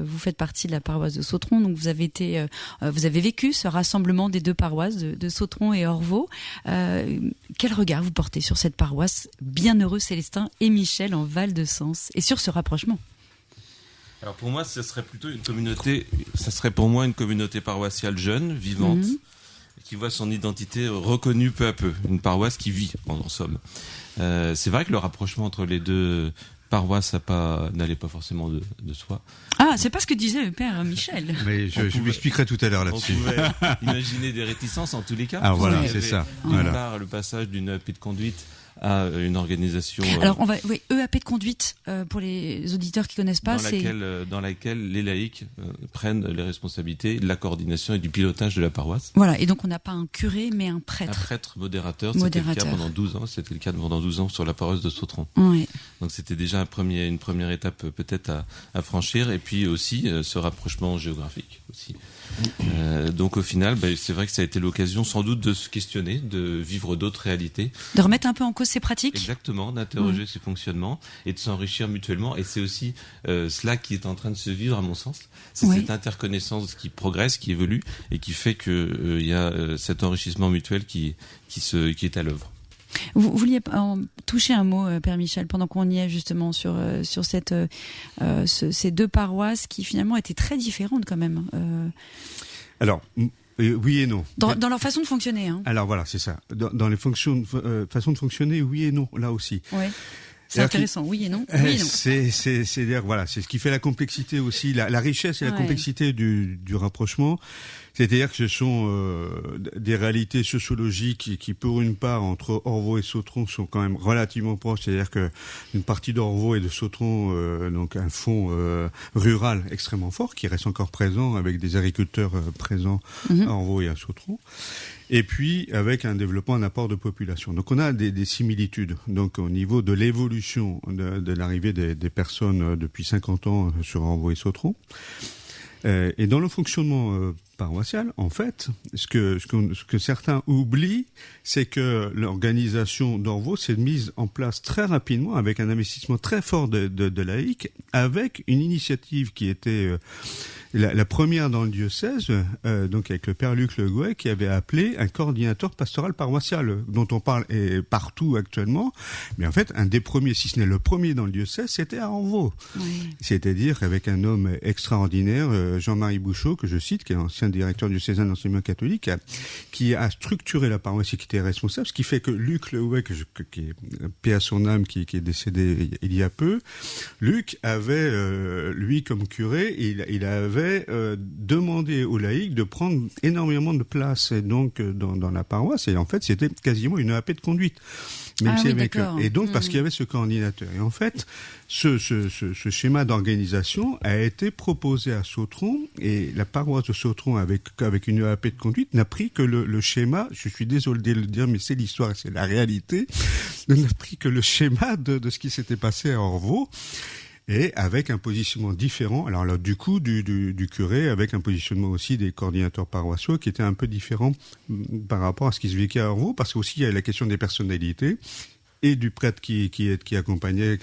vous faites partie de la paroisse de Sautron, donc vous avez vécu ce rassemblement des deux paroisses de Sautron et Orvaux. Quel regard vous portez sur cette paroisse Bienheureux Célestin et Michel en Val-de-Sens et sur ce rapprochement? Alors pour moi, ça serait plutôt une communauté paroissiale jeune, vivante, qui voit son identité reconnue peu à peu, une paroisse qui vit en somme. C'est vrai que le rapprochement entre les deux paroisses n'allait pas forcément de soi. Ah, c'est pas ce que disait le père Michel. Mais je vous expliquerai tout à l'heure là-dessus. On pouvait imaginer des réticences en tous les cas. Ah voilà, c'est ça. D'une part, le passage d'une EAP de conduite à une organisation. Alors EAP de conduite pour les auditeurs qui connaissent pas, dans laquelle les laïcs prennent les responsabilités de la coordination et du pilotage de la paroisse. Voilà, et donc on n'a pas un curé mais un prêtre. Un prêtre modérateur. C'était le cas pendant 12 ans. C'était le cas pendant 12 ans sur la paroisse de Sautron. Oui. Donc c'était déjà une première étape peut-être à franchir, et puis aussi ce rapprochement géographique aussi. Donc au final, c'est vrai que ça a été l'occasion sans doute de se questionner, de vivre d'autres réalités. De remettre un peu en cause ses pratiques. Exactement, d'interroger ses fonctionnements et de s'enrichir mutuellement. Et c'est aussi cela qui est en train de se vivre à mon sens. C'est cette interconnaissance qui progresse, qui évolue et qui fait qu'il y a cet enrichissement mutuel qui est à l'œuvre. Vous vouliez toucher un mot, Père Michel, pendant qu'on y est justement sur ces deux paroisses qui finalement étaient très différentes quand même. Alors, oui et non. Dans leur façon de fonctionner. Hein. Alors voilà, c'est ça. Dans les façons de fonctionner, oui et non, là aussi. Oui. C'est intéressant, oui et non. Oui et non. C'est ce qui fait la complexité aussi, la richesse et la complexité du rapprochement. C'est-à-dire que ce sont des réalités sociologiques qui, pour une part, entre Orvault et Sautron, sont quand même relativement proches. C'est-à-dire que une partie d'Orvault et de Sautron, donc un fond rural extrêmement fort, qui reste encore présent avec des agriculteurs présents à Orvault et à Sautron. Et puis avec un développement, un apport de population. Donc on a des similitudes. Donc au niveau de l'évolution de l'arrivée des personnes depuis 50 ans sur Orvault et Sautron. Et dans le fonctionnement paroissial, en fait, ce que certains oublient, c'est que l'organisation d'Orvault s'est mise en place très rapidement avec un investissement très fort de laïcs, avec une initiative qui était la première dans le diocèse, donc avec le père Luc Le Gouet, qui avait appelé un coordinateur pastoral paroissial, dont on parle partout actuellement. Mais en fait, un des premiers, si ce n'est le premier dans le diocèse, c'était à Orvault. Oui. C'est-à-dire avec un homme extraordinaire, Jean-Marie Bouchot, que je cite, qui est ancien directeur diocésain d'enseignement catholique, qui a structuré la paroisse et qui était responsable, ce qui fait que Luc Le Gouet, qui est paix à son âme, qui est décédé il y a peu, Luc avait, lui comme curé, il avait demandé aux laïcs de prendre énormément de place et donc dans la paroisse, et en fait c'était quasiment une EAP de conduite. Même si et donc parce qu'il y avait ce coordinateur. Et en fait, ce schéma d'organisation a été proposé à Sautron, et la paroisse de Sautron avec une EAP de conduite n'a pris que le schéma, je suis désolé de le dire, mais c'est l'histoire, c'est la réalité, n'a pris que le schéma de ce qui s'était passé à Orvault. Et avec un positionnement différent, alors là, du coup, du curé, avec un positionnement aussi des coordinateurs paroissiaux qui était un peu différent par rapport à ce qui se vécut à Orvault, parce qu'aussi il y a la question des personnalités et du prêtre qui accompagnait,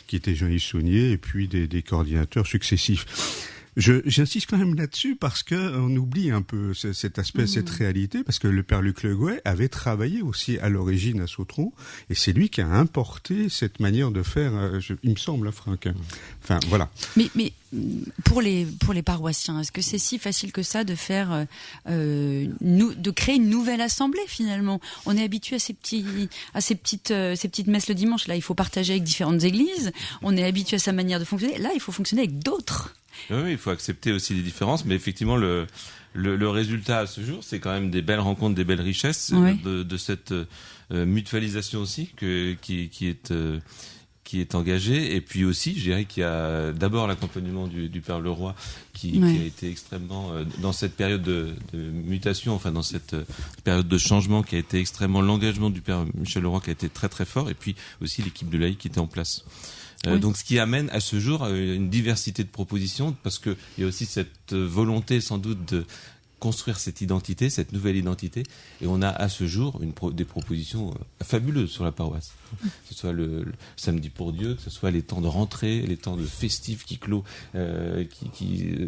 qui était Jean-Yves Saunier, et puis des coordinateurs successifs. J'insiste quand même là-dessus parce que on oublie un peu cet aspect, cette réalité, parce que le père Luc Le Gouet avait travaillé aussi à l'origine à Sautron, et c'est lui qui a importé cette manière de faire, il me semble, Franck. Enfin, voilà. Mais pour les paroissiens, est-ce que c'est si facile que ça de faire, de créer une nouvelle assemblée finalement? On est habitué à ces petites messes le dimanche. Là, il faut partager avec différentes églises. On est habitué à sa manière de fonctionner. Là, il faut fonctionner avec d'autres. Oui, il faut accepter aussi les différences, mais effectivement, le résultat à ce jour, c'est quand même des belles rencontres, des belles richesses, de cette mutualisation aussi qui est engagée. Et puis aussi, je dirais qu'il y a d'abord l'accompagnement du Père Leroy qui a été extrêmement, dans cette période de mutation, enfin dans cette période de changement, qui a été extrêmement, l'engagement du Père Michel Leroy qui a été très très fort, et puis aussi l'équipe de laïcs qui était en place. Donc ce qui amène à ce jour une diversité de propositions, parce qu'il y a aussi cette volonté sans doute de construire cette identité, cette nouvelle identité, et on a à ce jour des propositions fabuleuses sur la paroisse. Que ce soit le samedi pour Dieu, que ce soit les temps de rentrée, les temps de festifs qui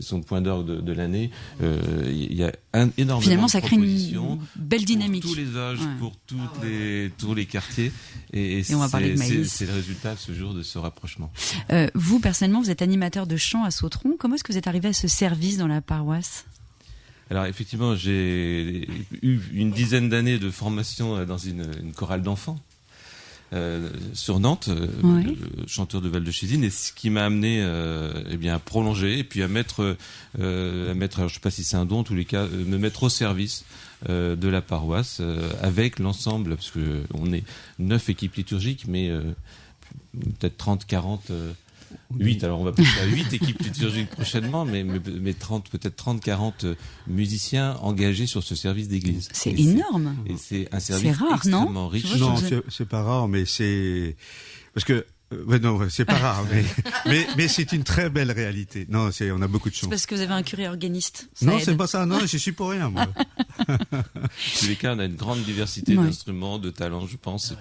sont le point d'orgue de l'année. Il y a énormément Finalement, ça de propositions. Crée une belle dynamique. Pour tous les âges, pour tous les quartiers. Et on va parler de maïs. C'est le résultat ce jour de ce rapprochement. Vous, personnellement, vous êtes animateur de chant à Sautron. Comment est-ce que vous êtes arrivé à ce service dans la paroisse ? Alors effectivement, j'ai eu une dizaine d'années de formation dans une chorale d'enfants sur Nantes, chanteur de Val-de-Chésine, et ce qui m'a amené à prolonger et puis à mettre, alors je sais pas si c'est un don, en tous les cas, me mettre au service de la paroisse avec l'ensemble, parce que on est 9 équipes liturgiques, mais peut-être 30, 40. 8, alors on va passer à 8 équipes liturgiques prochainement, mais 30, 40 musiciens engagés sur ce service d'église. C'est énorme. Et c'est un service rare, extrêmement riche. Non, c'est pas rare, mais c'est... Parce que... non, c'est pas rare, mais c'est une très belle réalité. Non, on a beaucoup de chance. C'est parce que vous avez un curé organiste. Non, c'est pas ça. Non, j'y suis pour rien, moi. En tous les cas, on a une grande diversité d'instruments, de talents, je pense.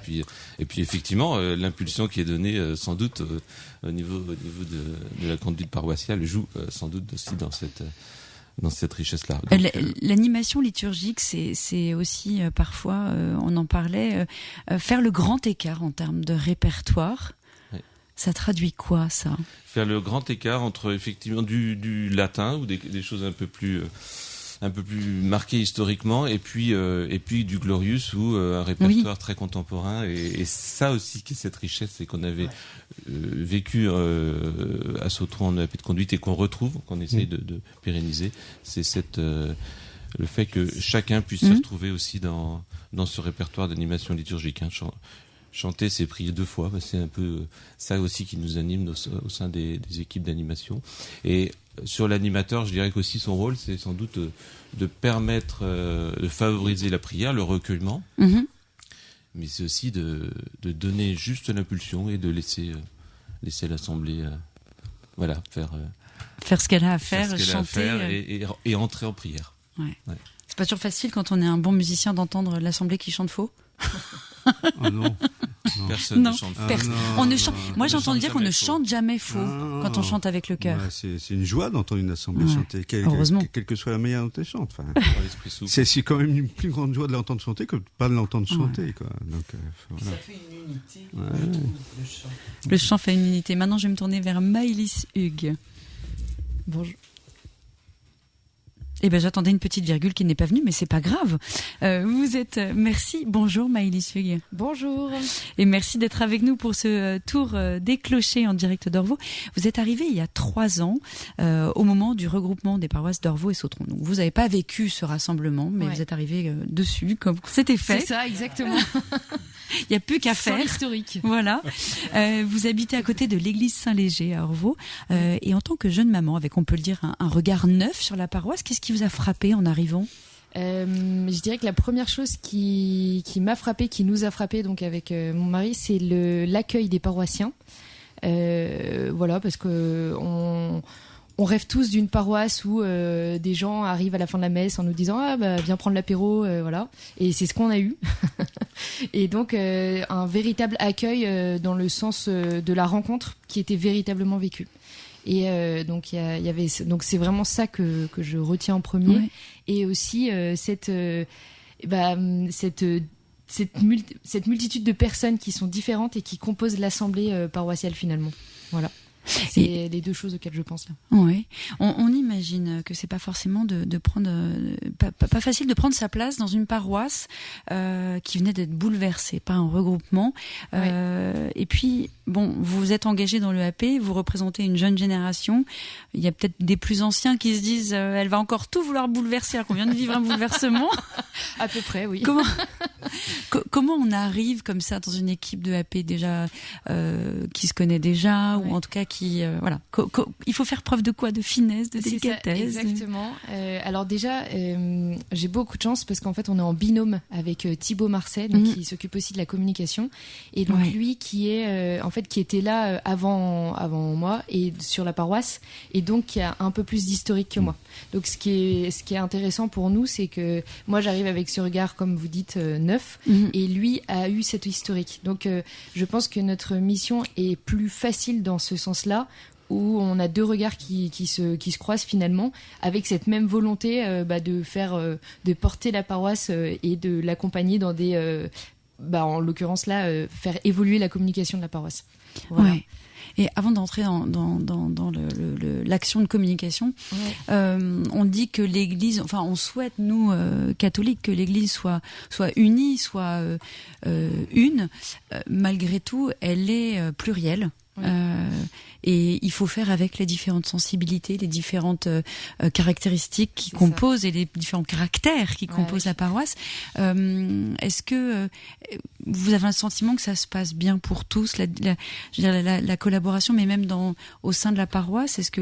Et puis effectivement, l'impulsion qui est donnée, sans doute, au niveau de la conduite paroissiale, joue sans doute aussi dans cette richesse-là. L'animation liturgique, c'est aussi parfois, on en parlait, faire le grand écart en termes de répertoire. Ça traduit quoi, ça ? Faire le grand écart entre effectivement du latin ou des choses un peu plus marquées historiquement, et puis du Glorious ou un répertoire très contemporain, et ça aussi qui est cette richesse, c'est qu'on avait vécu à Sautron en EAP de conduite et qu'on retrouve, qu'on essaye de pérenniser, c'est cette le fait que chacun puisse se retrouver aussi dans ce répertoire d'animation liturgique. Hein. Chanter, c'est prier 2 fois. C'est un peu ça aussi qui nous anime au sein des équipes d'animation. Et sur l'animateur, je dirais qu'aussi son rôle, c'est sans doute de permettre, de favoriser la prière, le recueillement. Mais c'est aussi de donner juste l'impulsion et de laisser l'assemblée faire ce qu'elle a à faire, chanter et entrer en prière. Ouais. C'est pas toujours facile quand on est un bon musicien d'entendre l'assemblée qui chante faux. Oh non. Personne ne chante faux. Moi, j'ai entendu dire qu'on ne chante jamais faux quand on chante avec le cœur. Ouais, c'est une joie d'entendre une assemblée chanter, heureusement. Quelle que soit la manière dont elle chante. Enfin, c'est quand même une plus grande joie de l'entendre chanter que de pas de l'entendre chanter. Quoi. Donc, voilà. Ça fait une unité. Le chant. Le chant fait une unité. Maintenant, je vais me tourner vers Maëlys Hugues. Bonjour. Eh ben, j'attendais une petite virgule qui n'est pas venue, mais c'est pas grave. Merci. Bonjour Maëlys Hugues. Bonjour. Et merci d'être avec nous pour ce tour des clochers en direct d'Orvaux. Vous êtes arrivé il y a 3 ans, au moment du regroupement des paroisses d'Orvaux et Sautron. Donc, vous n'avez pas vécu ce rassemblement, mais vous êtes arrivé dessus, comme c'était fait. C'est ça, exactement. Il n'y a plus qu'à faire. Sans l'historique. Voilà. Vous habitez à côté de l'église Saint-Léger à Orvaux. Et en tant que jeune maman, avec, on peut le dire, un regard neuf sur la paroisse, qu'est-ce qui vous a frappé en arrivant ? Je dirais que la première chose qui m'a frappé, qui nous a frappé donc avec mon mari, c'est l'accueil des paroissiens. Voilà, parce que on rêve tous d'une paroisse où des gens arrivent à la fin de la messe en nous disant viens prendre l'apéro, voilà. Et c'est ce qu'on a eu. Et donc un véritable accueil dans le sens de la rencontre qui était véritablement vécu. Et donc il y avait donc c'est vraiment ça que je retiens en premier. Ouais. Et aussi cette multitude de personnes qui sont différentes et qui composent l'assemblée paroissiale finalement. Voilà. C'est les 2 choses auxquelles je pense là. Oui, on imagine que c'est pas forcément de prendre pas facile de prendre sa place dans une paroisse qui venait d'être bouleversée par un regroupement. Et puis bon, vous êtes engagé dans le AP, vous représentez une jeune génération. Il y a peut-être des plus anciens qui se disent elle va encore tout vouloir bouleverser alors qu'on vient de vivre un bouleversement. À peu près, oui. Comment on arrive comme ça dans une équipe de AP déjà qui se connaît déjà ou en tout cas qui voilà, il faut faire preuve de quoi, de finesse, de délicatesse. Exactement. Alors déjà, j'ai beaucoup de chance parce qu'en fait, on est en binôme avec Thibaut Marseille, donc qui s'occupe aussi de la communication, et donc lui qui est qui était là avant moi et sur la paroisse, et donc qui a un peu plus d'historique que moi. Donc ce qui est intéressant pour nous, c'est que moi j'arrive avec ce regard, comme vous dites, neuf, et lui a eu cet historique. Donc je pense que notre mission est plus facile dans ce sens-là, où on a 2 regards qui se croisent finalement, avec cette même volonté de porter la paroisse et de l'accompagner dans des en l'occurrence là faire évoluer la communication de la paroisse. Voilà. Ouais. Et avant d'entrer dans l'action de communication, on dit que l'Église, enfin on souhaite nous catholiques que l'Église soit unie, soit une. Malgré tout, elle est plurielle. Et il faut faire avec les différentes sensibilités, les différentes caractéristiques qui composent et les différents caractères qui composent la paroisse. Est-ce que vous avez un sentiment que ça se passe bien pour tous, la collaboration, mais même au sein de la paroisse, est-ce que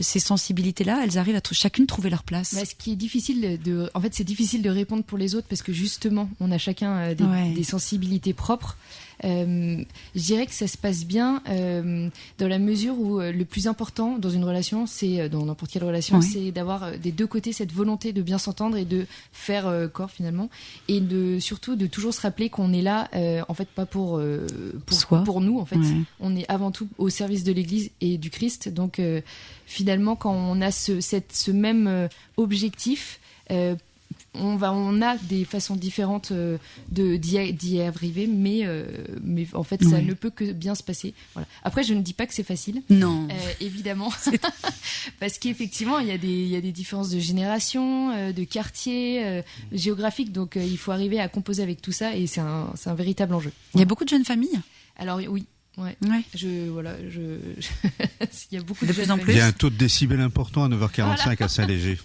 ces sensibilités-là, elles arrivent à chacune trouver leur place? Ce qui est difficile en fait, c'est difficile de répondre pour les autres parce que justement, on a chacun des sensibilités propres. Je dirais que ça se passe bien dans la mesure où le plus important dans une relation, c'est dans n'importe quelle relation, c'est d'avoir des 2 côtés cette volonté de bien s'entendre et de faire corps finalement, et surtout de toujours se rappeler qu'on est là en fait pas pour nous en fait. On est avant tout au service de l'Église et du Christ. Donc finalement, quand on a ce même objectif, on a des façons différentes d'y arriver, mais en fait ça ne peut que bien se passer. Voilà. Après, je ne dis pas que c'est facile. Non. Évidemment. Parce qu'effectivement, il y a des différences de génération, de quartier, géographique, donc il faut arriver à composer avec tout ça, et c'est un véritable enjeu. Il y a beaucoup de jeunes familles? Alors oui. Ouais. Il y a beaucoup de plus en plus. Il y a un taux de décibels important à 9h45 à Saint-Léger.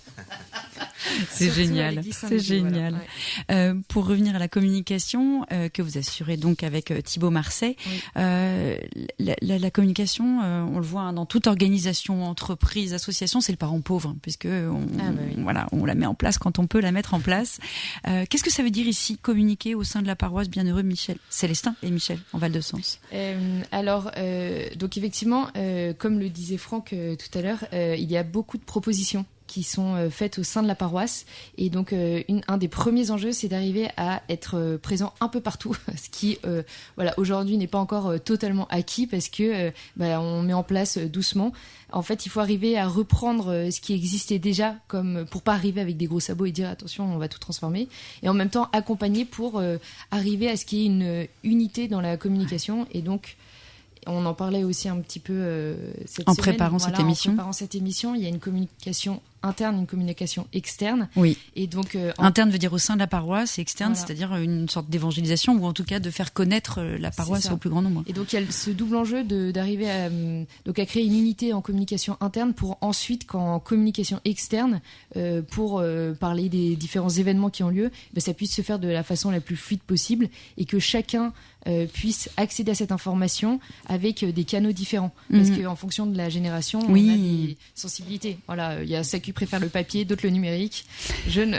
C'est génial, c'est génial. Voilà. Ouais. Pour revenir à la communication que vous assurez donc avec Thibaut Marseille, la communication, on le voit dans toute organisation, entreprise, association, c'est le parent pauvre, puisque on la met en place quand on peut la mettre en place. Qu'est-ce que ça veut dire ici, communiquer au sein de la paroisse Bienheureux Célestin et Michel en Val-de-Sens? Donc effectivement, comme le disait Franck tout à l'heure, il y a beaucoup de propositions qui sont faites au sein de la paroisse. Et donc, un des premiers enjeux, c'est d'arriver à être présent un peu partout, ce qui, aujourd'hui, n'est pas encore totalement acquis parce que on met en place doucement. En fait, il faut arriver à reprendre ce qui existait déjà, comme pour pas arriver avec des gros sabots et dire attention, on va tout transformer. Et en même temps, accompagner pour arriver à ce qu'il y ait une unité dans la communication. Et donc, on en parlait aussi un petit peu cette semaine. Préparant cette émission. En préparant cette émission, il y a une communication interne, une communication externe. Oui. Et donc interne veut dire au sein de la paroisse, et externe, c'est-à-dire une sorte d'évangélisation ou en tout cas de faire connaître la paroisse au plus grand nombre. Et donc il y a ce double enjeu d'arriver à créer une unité en communication interne pour ensuite, qu'en communication externe, pour parler des différents événements qui ont lieu, ça puisse se faire de la façon la plus fluide possible et que chacun puisse accéder à cette information avec des canaux différents. Parce qu'en fonction de la génération, on a des sensibilités. Voilà, il y a ceux qui préfèrent le papier, d'autres le numérique. Je ne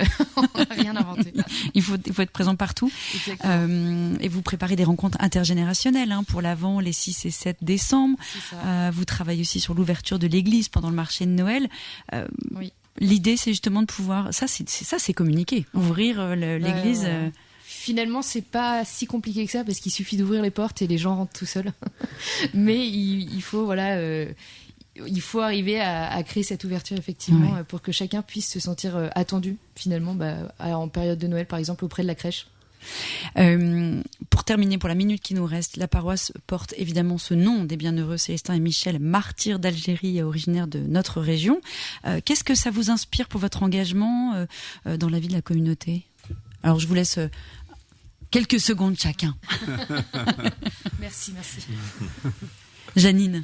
rien inventé. Il faut être présent partout. Et vous préparez des rencontres intergénérationnelles pour l'Avent, les 6 et 7 décembre. Vous travaillez aussi sur l'ouverture de l'église pendant le marché de Noël. L'idée, c'est justement de pouvoir... Ça, c'est communiquer. Ouvrir l'église... Finalement, c'est pas si compliqué que ça parce qu'il suffit d'ouvrir les portes et les gens rentrent tout seuls. Mais il faut arriver à créer cette ouverture effectivement pour que chacun puisse se sentir attendu finalement en période de Noël par exemple auprès de la crèche. Pour terminer, pour la minute qui nous reste, la paroisse porte évidemment ce nom des Bienheureux Célestin et Michel, martyrs d'Algérie, originaires de notre région. Qu'est-ce que ça vous inspire pour votre engagement dans la vie de la communauté ? Alors je vous laisse quelques secondes chacun. Merci. Janine.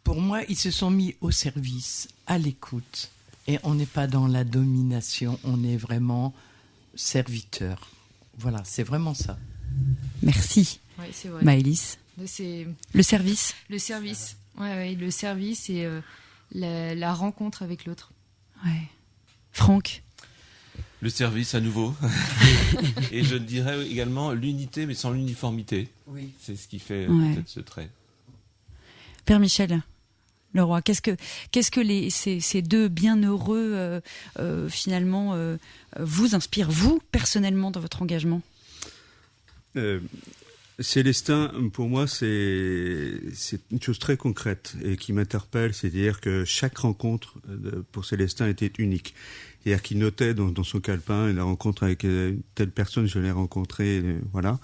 Pour moi, ils se sont mis au service, à l'écoute. Et on n'est pas dans la domination, on est vraiment serviteur. Voilà, c'est vraiment ça. Merci. Oui, c'est vrai. Maëlys. Le service. Le service. Ouais, le service et la rencontre avec l'autre. Ouais. Franck. Le service à nouveau. Et je dirais également l'unité, mais sans l'uniformité. Oui. C'est ce qui fait peut-être ce trait. Père Michel Leroy, qu'est-ce que ces deux bienheureux finalement vous inspirent, vous, personnellement, dans votre engagement ? Célestin, pour moi, c'est une chose très concrète et qui m'interpelle, c'est-à-dire que chaque rencontre pour Célestin était unique. C'est-à-dire qu'il notait dans son calepin la rencontre avec telle personne, je l'ai rencontrée, voilà.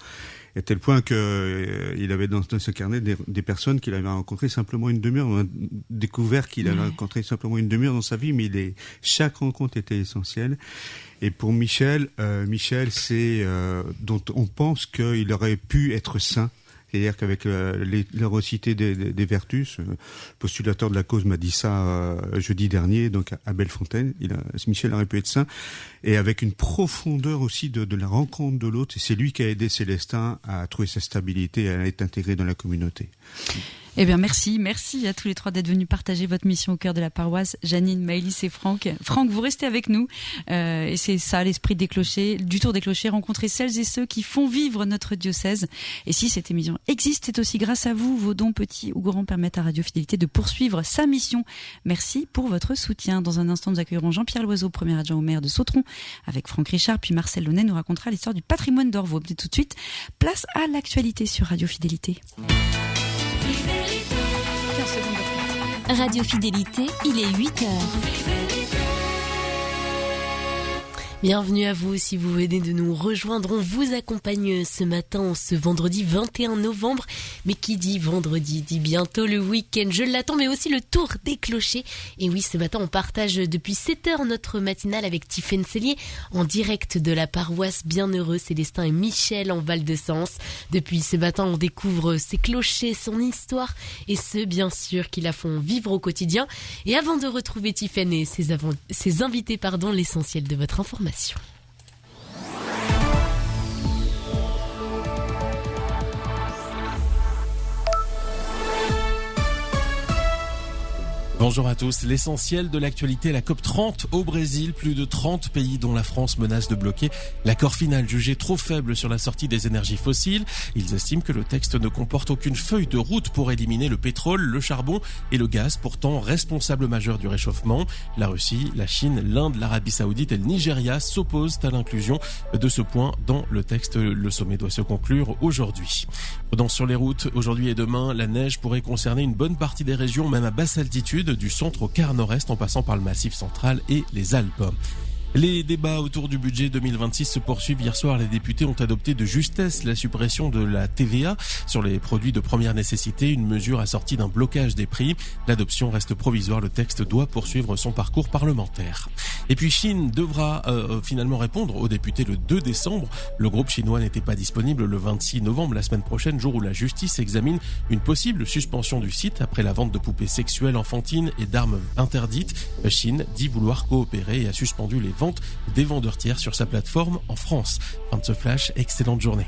Et à tel point que il avait dans ce carnet des personnes qu'il avait rencontrées simplement une demi-heure. On a découvert qu'il avait rencontré simplement une demi-heure dans sa vie, mais chaque rencontre était essentielle. Et pour Michel, c'est dont on pense qu'il aurait pu être saint. C'est-à-dire qu'avec l'hérocité des vertus, le postulateur de la cause m'a dit ça jeudi dernier, donc à Bellefontaine, Michel aurait pu être saint, et avec une profondeur aussi de la rencontre de l'autre, et c'est lui qui a aidé Célestin à trouver sa stabilité et à être intégré dans la communauté. Eh bien, merci à tous les trois d'être venus partager votre mission au cœur de la paroisse. Janine, Maëlys et Franck. Franck, vous restez avec nous. Et c'est ça, l'esprit des clochers, du Tour des Clochers, rencontrer celles et ceux qui font vivre notre diocèse. Et si cette émission existe, c'est aussi grâce à vous. Vos dons, petits ou grands, permettent à Radio Fidélité de poursuivre sa mission. Merci pour votre soutien. Dans un instant, nous accueillerons Jean-Pierre Loiseau, premier adjoint au maire de Sautron, avec Franck Richard, puis Marcel Launay nous racontera l'histoire du patrimoine d'Orvaux. Et tout de suite, place à l'actualité sur Radio Fidélité. Radio Fidélité, il est 8h. Bienvenue à vous si vous venez de nous rejoindre. On vous accompagne ce matin, ce vendredi 21 novembre. Mais qui dit vendredi dit bientôt le week-end. Je l'attends, mais aussi le tour des clochers. Et oui, ce matin, on partage depuis 7h notre matinale avec Tiffaine Cellier en direct de la paroisse Bienheureux Célestin et Michel en Val-de-Sens. Depuis ce matin, on découvre ces clochers, son histoire et ceux, bien sûr, qui la font vivre au quotidien. Et avant de retrouver Tiffaine et ses invités, l'essentiel de votre information. Bonjour à tous. L'essentiel de l'actualité, la COP30 au Brésil. Plus de 30 pays dont la France menacent de bloquer l'accord final jugé trop faible sur la sortie des énergies fossiles. Ils estiment que le texte ne comporte aucune feuille de route pour éliminer le pétrole, le charbon et le gaz, pourtant responsables majeurs du réchauffement. La Russie, la Chine, l'Inde, l'Arabie Saoudite et le Nigeria s'opposent à l'inclusion de ce point dans le texte. Le sommet doit se conclure aujourd'hui. Sur les routes, aujourd'hui et demain, la neige pourrait concerner une bonne partie des régions, même à basse altitude, du centre au quart nord-est en passant par le Massif central et les Alpes. Les débats autour du budget 2026 se poursuivent. Hier soir, les députés ont adopté de justesse la suppression de la TVA sur les produits de première nécessité, une mesure assortie d'un blocage des prix. L'adoption reste provisoire, le texte doit poursuivre son parcours parlementaire. Et puis Chine devra finalement répondre aux députés le 2 décembre. Le groupe chinois n'était pas disponible le 26 novembre, la semaine prochaine, jour où la justice examine une possible suspension du site après la vente de poupées sexuelles enfantines et d'armes interdites. Chine dit vouloir coopérer et a suspendu les vente des vendeurs tiers sur sa plateforme en France. Fin de ce flash, excellente journée.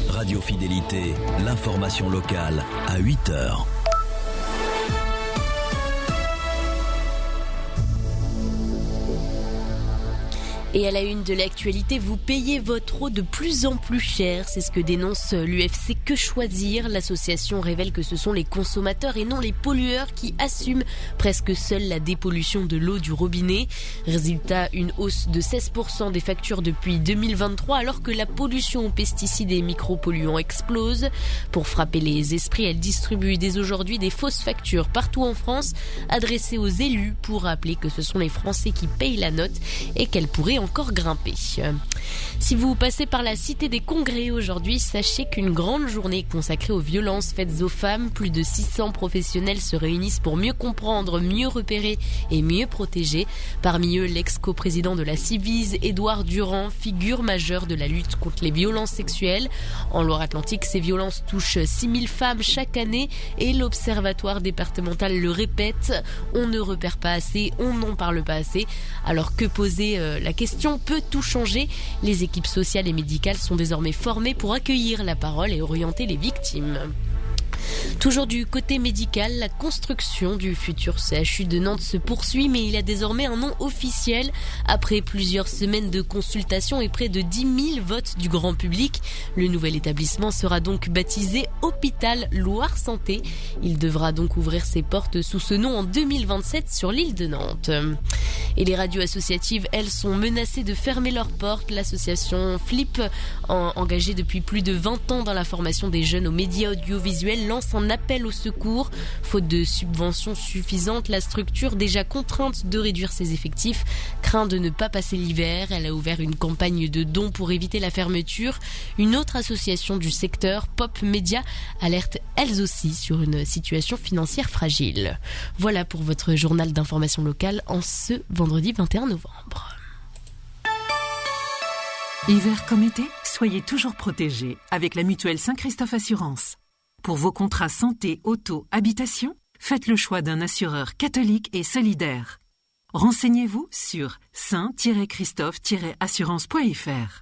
Radio Fidélité, l'information locale à 8h. Et à la une de l'actualité, vous payez votre eau de plus en plus cher. C'est ce que dénonce l'UFC Que Choisir. L'association révèle que ce sont les consommateurs et non les pollueurs qui assument presque seuls la dépollution de l'eau du robinet. Résultat, une hausse de 16% des factures depuis 2023 alors que la pollution aux pesticides et micropolluants explose. Pour frapper les esprits, elle distribue dès aujourd'hui des fausses factures partout en France adressées aux élus pour rappeler que ce sont les Français qui payent la note et qu'elle pourrait encore grimper. Si vous passez par la Cité des Congrès aujourd'hui, sachez qu'une grande journée est consacrée aux violences faites aux femmes. Plus de 600 professionnels se réunissent pour mieux comprendre, mieux repérer et mieux protéger. Parmi eux, l'ex-coprésident de la Civise, Édouard Durand, figure majeure de la lutte contre les violences sexuelles. En Loire-Atlantique, ces violences touchent 6000 femmes chaque année et l'Observatoire départemental le répète. On ne repère pas assez, on n'en parle pas assez. Alors que poser la question peut tout changer. Les équipes sociales et médicales sont désormais formées pour accueillir la parole et orienter les victimes. Toujours du côté médical, la construction du futur CHU de Nantes se poursuit, mais il a désormais un nom officiel. Après plusieurs semaines de consultation et près de 10 000 votes du grand public, le nouvel établissement sera donc baptisé Hôpital Loire Santé. Il devra donc ouvrir ses portes sous ce nom en 2027 sur l'île de Nantes. Et les radios associatives, elles, sont menacées de fermer leurs portes. L'association Flip, engagée depuis plus de 20 ans dans la formation des jeunes aux médias audiovisuels, lance un appel au secours. Faute de subventions suffisantes, la structure, déjà contrainte de réduire ses effectifs, craint de ne pas passer l'hiver. Elle a ouvert une campagne de dons pour éviter la fermeture. Une autre association du secteur, Pop Media, alerte elles aussi sur une situation financière fragile. Voilà pour votre journal d'information locale en ce vendredi 21 novembre. Hiver comme été, soyez toujours protégés avec la mutuelle Saint-Christophe Assurance. Pour vos contrats santé, auto, habitation, faites le choix d'un assureur catholique et solidaire. Renseignez-vous sur saint-christophe-assurance.fr.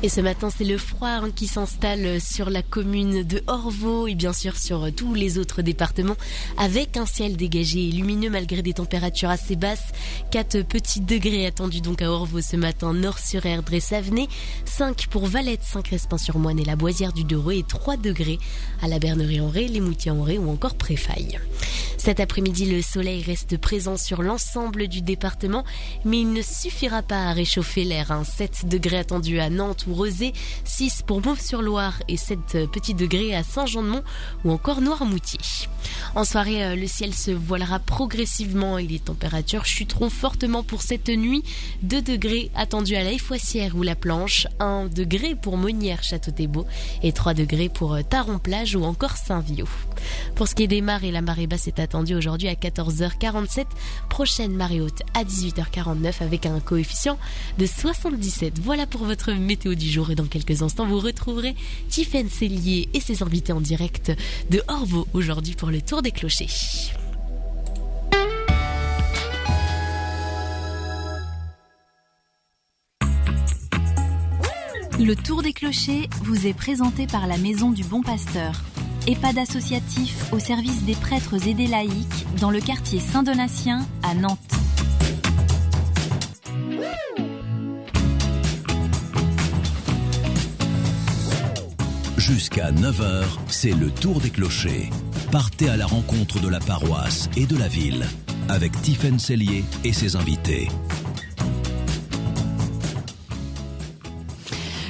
Et ce matin, c'est le froid qui s'installe sur la commune de Orvault et bien sûr sur tous les autres départements avec un ciel dégagé et lumineux malgré des températures assez basses. 4 petits degrés attendus donc à Orvault ce matin, Nord-sur-Erdre, Dressavenay, 5 pour Valette, Saint-Crespin-sur-Moine et la Boisière du Doreux et 3 degrés à la Bernerie-en-Ré, les Moutiers-en-Ré ou encore Préfaille. Cet après-midi, le soleil reste présent sur l'ensemble du département, mais il ne suffira pas à réchauffer l'air. 7 degrés attendus à Nantes ou Rezé, 6 pour Mauves-sur-Loire et 7 petits degrés à Saint-Jean-de-Mont ou encore Noirmoutier. En soirée, le ciel se voilera progressivement et les températures chuteront fortement pour cette nuit. 2 degrés attendus à La Foissière ou La Planche, 1 degré pour Monnières-Château-Thiebaut et 3 degrés pour Taron-Plage ou encore Saint-Viaud. Pour ce qui est des marées, la marée basse est attendue aujourd'hui à 14h47, prochaine marée haute à 18h49 avec un coefficient de 77. Voilà pour votre météo du jour et dans quelques instants vous retrouverez Tiffaine Cellier et ses invités en direct de Orvaux aujourd'hui pour le Tour des Clochers. Le Tour des Clochers vous est présenté par la Maison du Bon Pasteur. EHPAD associatif au service des prêtres et des laïcs dans le quartier Saint-Donatien à Nantes. Jusqu'à 9h, c'est le Tour des Clochers. Partez à la rencontre de la paroisse et de la ville avec Tiffaine Cellier et ses invités.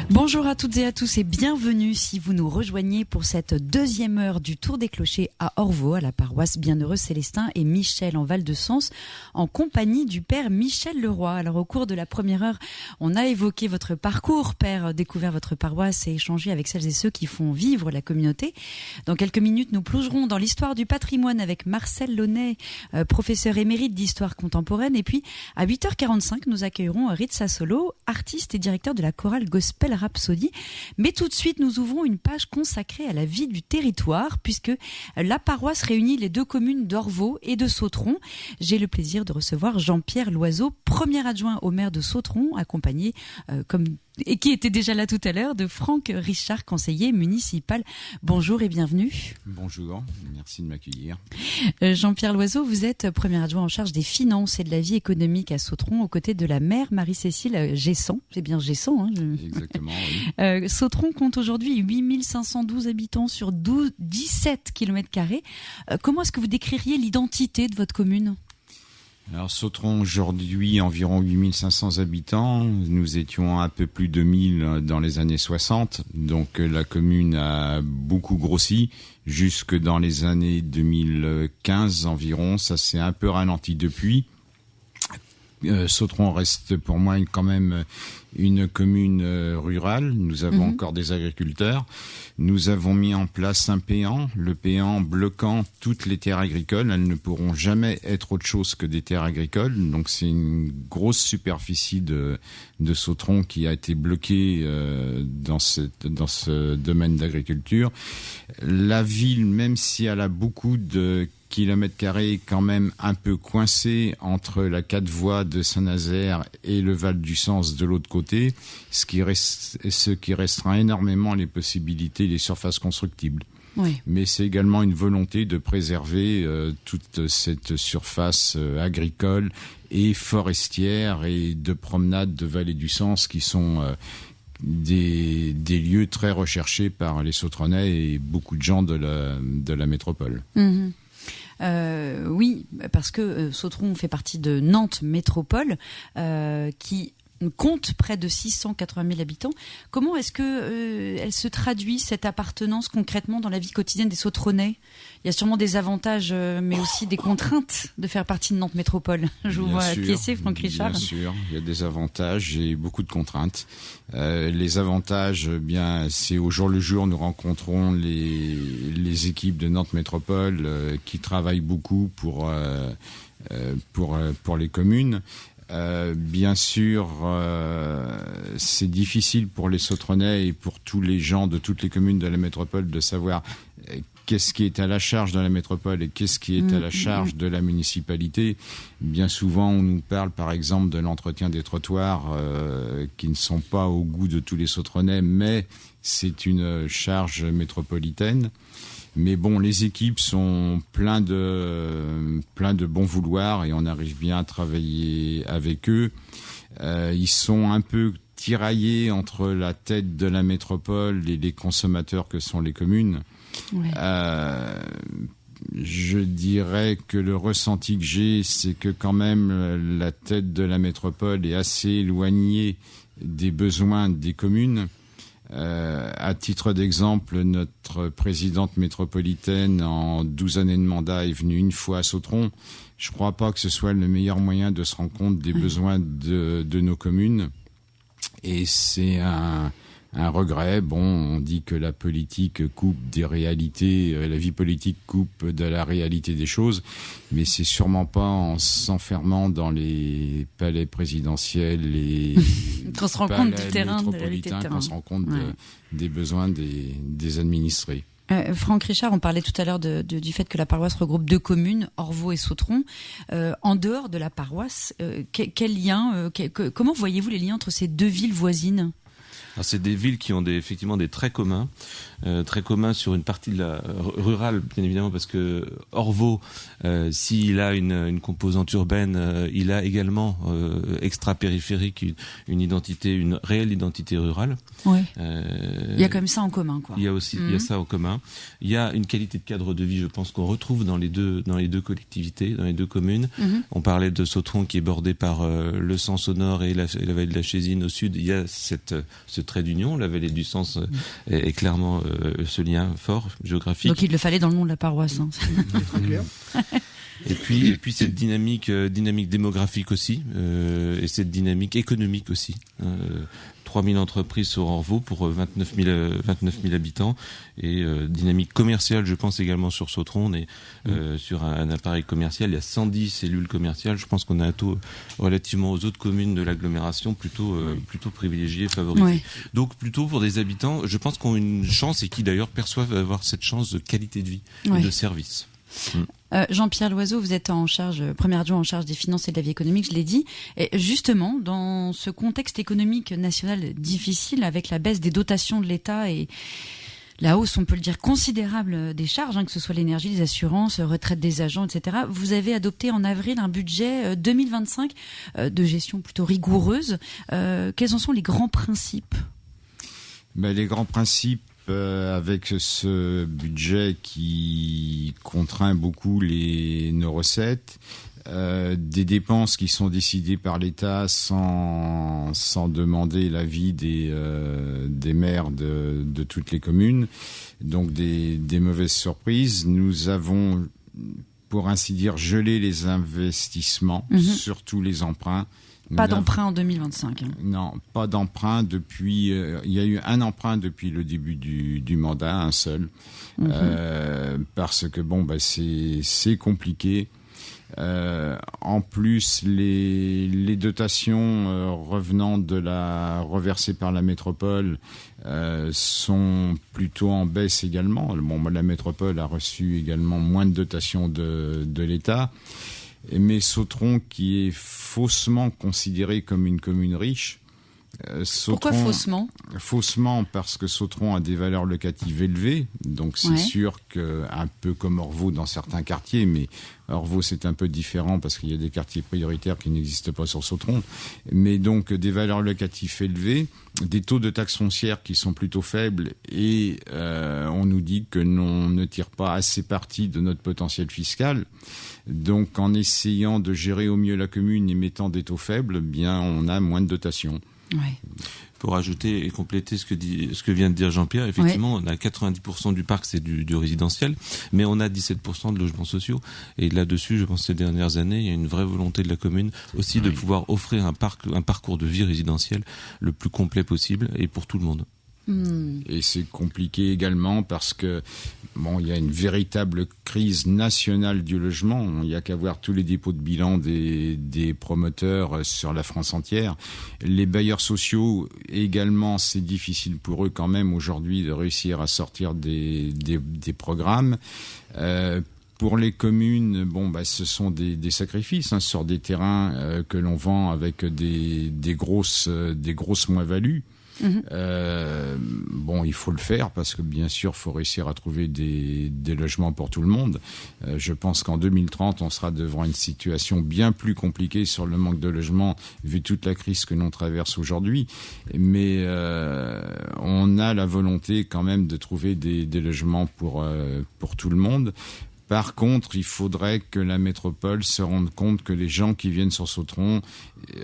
Bonjour à toutes et à tous et bienvenue si vous nous rejoignez pour cette deuxième heure du Tour des Clochers à Orvaux, à la paroisse Bienheureux Célestin et Michel en Val-de-Sens, en compagnie du père Michel Leroy. Alors au cours de la première heure, on a évoqué votre parcours, père, découvert votre paroisse et échangé avec celles et ceux qui font vivre la communauté. Dans quelques minutes, nous plongerons dans l'histoire du patrimoine avec Marcel Launay, professeur émérite d'histoire contemporaine. Et puis à 8h45, nous accueillerons Ritza Solo, artiste et directeur de la chorale gospel Rhapsodie. Mais tout de suite, nous ouvrons une page consacrée à la vie du territoire puisque la paroisse réunit les deux communes d'Orvaux et de Sautron. J'ai le plaisir de recevoir Jean-Pierre Loiseau, premier adjoint au maire de Sautron, accompagné et qui était déjà là tout à l'heure, de Franck Richard, conseiller municipal. Bonjour et bienvenue. Bonjour, merci de m'accueillir. Jean-Pierre Loiseau, vous êtes premier adjoint en charge des finances et de la vie économique à Sautron, aux côtés de la maire Marie-Cécile Gessan. C'est bien Gessan, hein Exactement, oui. Sautron compte aujourd'hui 8512 habitants sur 17 km². Comment est-ce que vous décririez l'identité de votre commune ? Alors Sautron aujourd'hui environ 8500 habitants, nous étions un peu plus de 1000 dans les années 60, donc la commune a beaucoup grossi, jusque dans les années 2015 environ, ça s'est un peu ralenti depuis. Sautron reste pour moi quand même une commune rurale, nous avons encore des agriculteurs, nous avons mis en place un péan, le péan bloquant toutes les terres agricoles, elles ne pourront jamais être autre chose que des terres agricoles, donc c'est une grosse superficie de Sautron qui a été bloquée dans ce domaine d'agriculture. La ville, même si elle a beaucoup de kilomètres carrés, est quand même un peu coincée entre la 4 voies de Saint-Nazaire et le Val du Sens de l'autre côté, ce qui restreint énormément les possibilités, les surfaces constructibles. Oui. Mais c'est également une volonté de préserver toute cette surface agricole et forestière et de promenade de Vallée du Sens qui sont des lieux très recherchés par les Sautronnais et beaucoup de gens de la métropole. Mmh. Oui, parce que Sautron fait partie de Nantes Métropole, qui compte près de 680 000 habitants. Comment est-ce que elle se traduit, cette appartenance, concrètement dans la vie quotidienne des Sautronnais ? Il y a sûrement des avantages, mais aussi des contraintes de faire partie de Nantes Métropole. Je vous vois acquiescer, Franck Richard. Bien sûr, il y a des avantages et beaucoup de contraintes. Les avantages, c'est au jour le jour, nous rencontrons les équipes de Nantes Métropole qui travaillent beaucoup pour les communes. Bien sûr, c'est difficile pour les Sautronnais et pour tous les gens de toutes les communes de la métropole de savoir qu'est-ce qui est à la charge de la métropole et qu'est-ce qui est à la charge de la municipalité. Bien souvent, on nous parle par exemple de l'entretien des trottoirs qui ne sont pas au goût de tous les Sautronnais, mais c'est une charge métropolitaine. Mais bon, les équipes sont plein de bon vouloir et on arrive bien à travailler avec eux. Ils sont un peu tiraillés entre la tête de la métropole et les consommateurs que sont les communes. Ouais. je dirais que le ressenti que j'ai, c'est que quand même la tête de la métropole est assez éloignée des besoins des communes. À titre d'exemple, notre présidente métropolitaine en 12 années de mandat est venue une fois à Sautron. Je ne crois pas que ce soit le meilleur moyen de se rendre compte des besoins de nos communes. Et c'est un regret. Bon, on dit que la politique coupe des réalités, la vie politique coupe de la réalité des choses, mais c'est sûrement pas en s'enfermant dans les palais présidentiels et qu'on se rend compte du terrain, de la réalité de terrain. Qu'on se rend compte des besoins des administrés. Franck Richard, on parlait tout à l'heure du fait que la paroisse regroupe 2 communes, Orvaux et Sautron. En dehors de la paroisse, quel lien, comment voyez-vous les liens entre ces 2 villes voisines ? Alors, c'est des villes qui ont effectivement des traits communs sur une partie de la rurale, bien évidemment, parce que Orvaux, s'il a une composante urbaine, il a également extra-périphérique une réelle identité rurale. Oui. Il y a comme ça en commun, quoi. Il y a aussi il y a ça en commun. Il y a une qualité de cadre de vie, je pense, qu'on retrouve dans les deux collectivités, dans les 2 communes. On parlait de Sautron qui est bordé par le Sens au nord et la vallée de la Chésine au sud. Il y a ce trait d'union. La vallée du Sens est clairement ce lien fort géographique. Donc il le fallait dans le nom de la paroisse. Hein. Très clair. Et puis cette dynamique démographique aussi, et cette dynamique économique aussi. 3000 entreprises sur Orvaux pour 29 000 habitants, et dynamique commerciale, je pense également sur Sautron. On est sur un appareil commercial, il y a 110 cellules commerciales. Je pense qu'on a un taux relativement aux autres communes de l'agglomération plutôt privilégié, favorisé. Ouais. Donc plutôt pour des habitants, je pense, qui ont une chance et qui d'ailleurs perçoivent avoir cette chance de qualité de vie et de service. Jean-Pierre Loiseau, vous êtes premier adjoint en charge des finances et de la vie économique, je l'ai dit. Et justement, dans ce contexte économique national difficile, avec la baisse des dotations de l'État et la hausse, on peut le dire, considérable des charges, que ce soit l'énergie, les assurances, retraite des agents, etc. Vous avez adopté en avril un budget 2025 de gestion plutôt rigoureuse. Quels en sont les grands principes ? Les grands principes, avec ce budget qui contraint beaucoup nos recettes, des dépenses qui sont décidées par l'État sans demander l'avis des maires de toutes les communes, donc des mauvaises surprises. Nous avons, pour ainsi dire, gelé les investissements, surtout les emprunts. Pas d'emprunt en 2025. Non, pas d'emprunt depuis. Il y a eu un emprunt depuis le début du mandat, un seul, parce que c'est compliqué. En plus, les dotations revenant reversées par la métropole sont plutôt en baisse également. La métropole a reçu également moins de dotations de l'État. Mais Sautron, qui est faussement considéré comme une commune riche. Pourquoi faussement ? Faussement parce que Sautron a des valeurs locatives élevées, donc c'est sûr qu'un peu comme Orvaux dans certains quartiers, mais Orvaux c'est un peu différent parce qu'il y a des quartiers prioritaires qui n'existent pas sur Sautron, mais donc des valeurs locatives élevées, des taux de taxes foncières qui sont plutôt faibles, et on nous dit que l'on ne tire pas assez parti de notre potentiel fiscal. Donc en essayant de gérer au mieux la commune et mettant des taux faibles, bien on a moins de dotations. Ouais. Pour ajouter et compléter ce que vient de dire Jean-Pierre, effectivement, on a 90% du parc, c'est du résidentiel, mais on a 17% de logements sociaux. Et là-dessus, je pense que ces dernières années, il y a une vraie volonté de la commune aussi de pouvoir offrir un parcours de vie résidentiel le plus complet possible et pour tout le monde. Et c'est compliqué également parce que il y a une véritable crise nationale du logement. Il n'y a qu'à voir tous les dépôts de bilan des promoteurs sur la France entière. Les bailleurs sociaux également, c'est difficile pour eux quand même aujourd'hui de réussir à sortir des programmes. Pour les communes, ce sont des sacrifices sur des terrains que l'on vend avec des grosses moins-values. Il faut le faire parce que bien sûr, il faut réussir à trouver des logements pour tout le monde. Je pense qu'en 2030, on sera devant une situation bien plus compliquée sur le manque de logements vu toute la crise que l'on traverse aujourd'hui. Mais on a la volonté quand même de trouver des logements pour tout le monde. Par contre, il faudrait que la métropole se rende compte que les gens qui viennent sur Sautron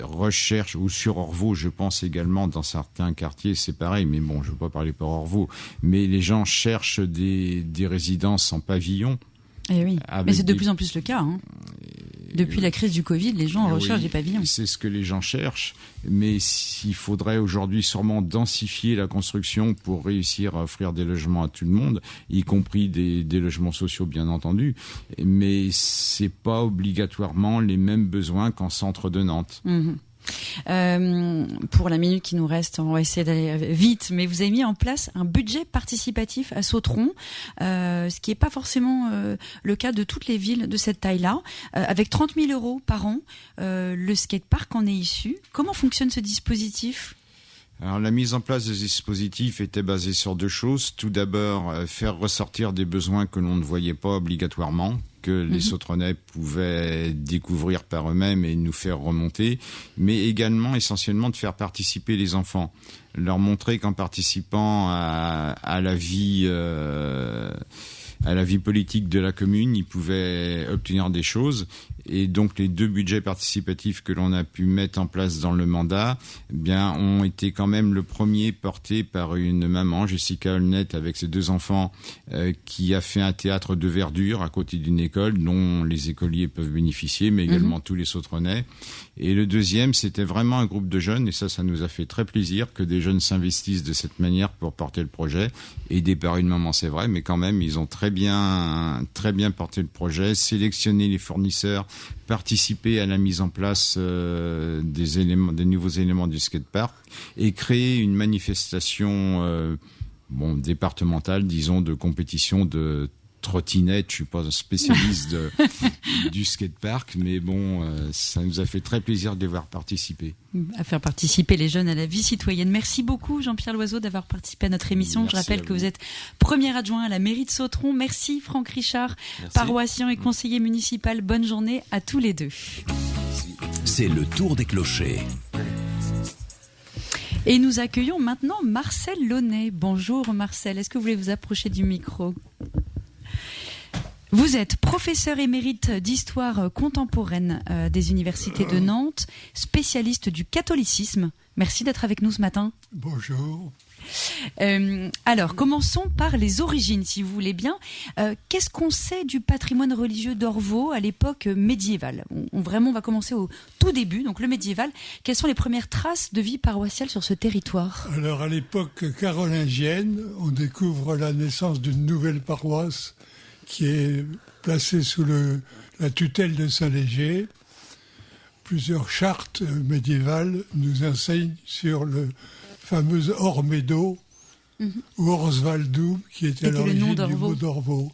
recherchent, ou sur Orvaux, je pense également, dans certains quartiers, c'est pareil, mais bon, je ne veux pas parler pour Orvaux, mais les gens cherchent des résidences en pavillon. Eh oui, mais c'est de plus en plus le cas. Hein. Depuis la crise du Covid, les gens recherchent des pavillons. C'est ce que les gens cherchent, mais il faudrait aujourd'hui sûrement densifier la construction pour réussir à offrir des logements à tout le monde, y compris des logements sociaux bien entendu, mais c'est pas obligatoirement les mêmes besoins qu'en centre de Nantes. Mmh. Pour la minute qui nous reste, on va essayer d'aller vite, mais vous avez mis en place un budget participatif à Sautron, ce qui n'est pas forcément le cas de toutes les villes de cette taille-là, avec 30 000 € par an. Le skatepark en est issu. Comment fonctionne ce dispositif ? Alors, la mise en place de ce dispositif était basée sur 2 choses. Tout d'abord, faire ressortir des besoins que l'on ne voyait pas obligatoirement, que les Sautronais pouvaient découvrir par eux-mêmes et nous faire remonter, mais également, essentiellement, de faire participer les enfants. Leur montrer qu'en participant à la vie politique de la commune, ils pouvaient obtenir des choses. Et donc les 2 budgets participatifs que l'on a pu mettre en place dans le mandat, ont été quand même le premier porté par une maman, Jessica Holnet, avec ses 2 enfants, qui a fait un théâtre de verdure à côté d'une école dont les écoliers peuvent bénéficier, mais également tous les Sautronais. Et le deuxième, c'était vraiment un groupe de jeunes, et ça nous a fait très plaisir que des jeunes s'investissent de cette manière pour porter le projet, aidés par une maman, c'est vrai, mais quand même, ils ont très bien porté le projet, sélectionné les fournisseurs, participer à la mise en place des nouveaux éléments du skatepark et créer une manifestation départementale, disons, de compétition de trottinette. Je suis pas un spécialiste du skatepark, mais bon, ça nous a fait très plaisir de les voir participer. À faire participer les jeunes à la vie citoyenne. Merci beaucoup Jean-Pierre Loiseau d'avoir participé à notre émission. Merci. Je rappelle que vous êtes premier adjoint à la mairie de Sautron. Merci Franck Richard, paroissien et conseiller municipal. Bonne journée à tous les 2. C'est le tour des clochers. Et nous accueillons maintenant Marcel Launay. Bonjour Marcel, est-ce que vous voulez vous approcher du micro ? Vous êtes professeur émérite d'histoire contemporaine des universités de Nantes, spécialiste du catholicisme. Merci d'être avec nous ce matin. Bonjour. Alors, commençons par les origines, si vous voulez bien. Qu'est-ce qu'on sait du patrimoine religieux d'Orvaux à l'époque médiévale ? On va commencer au tout début, donc le médiéval. Quelles sont les premières traces de vie paroissiale sur ce territoire ? Alors, à l'époque carolingienne, on découvre la naissance d'une nouvelle paroisse qui est placée sous la tutelle de Saint-Léger. Plusieurs chartes médiévales nous enseignent sur le fameux Ormédo, ou Orsvaldum, qui était à l'origine du mot d'Orvaux.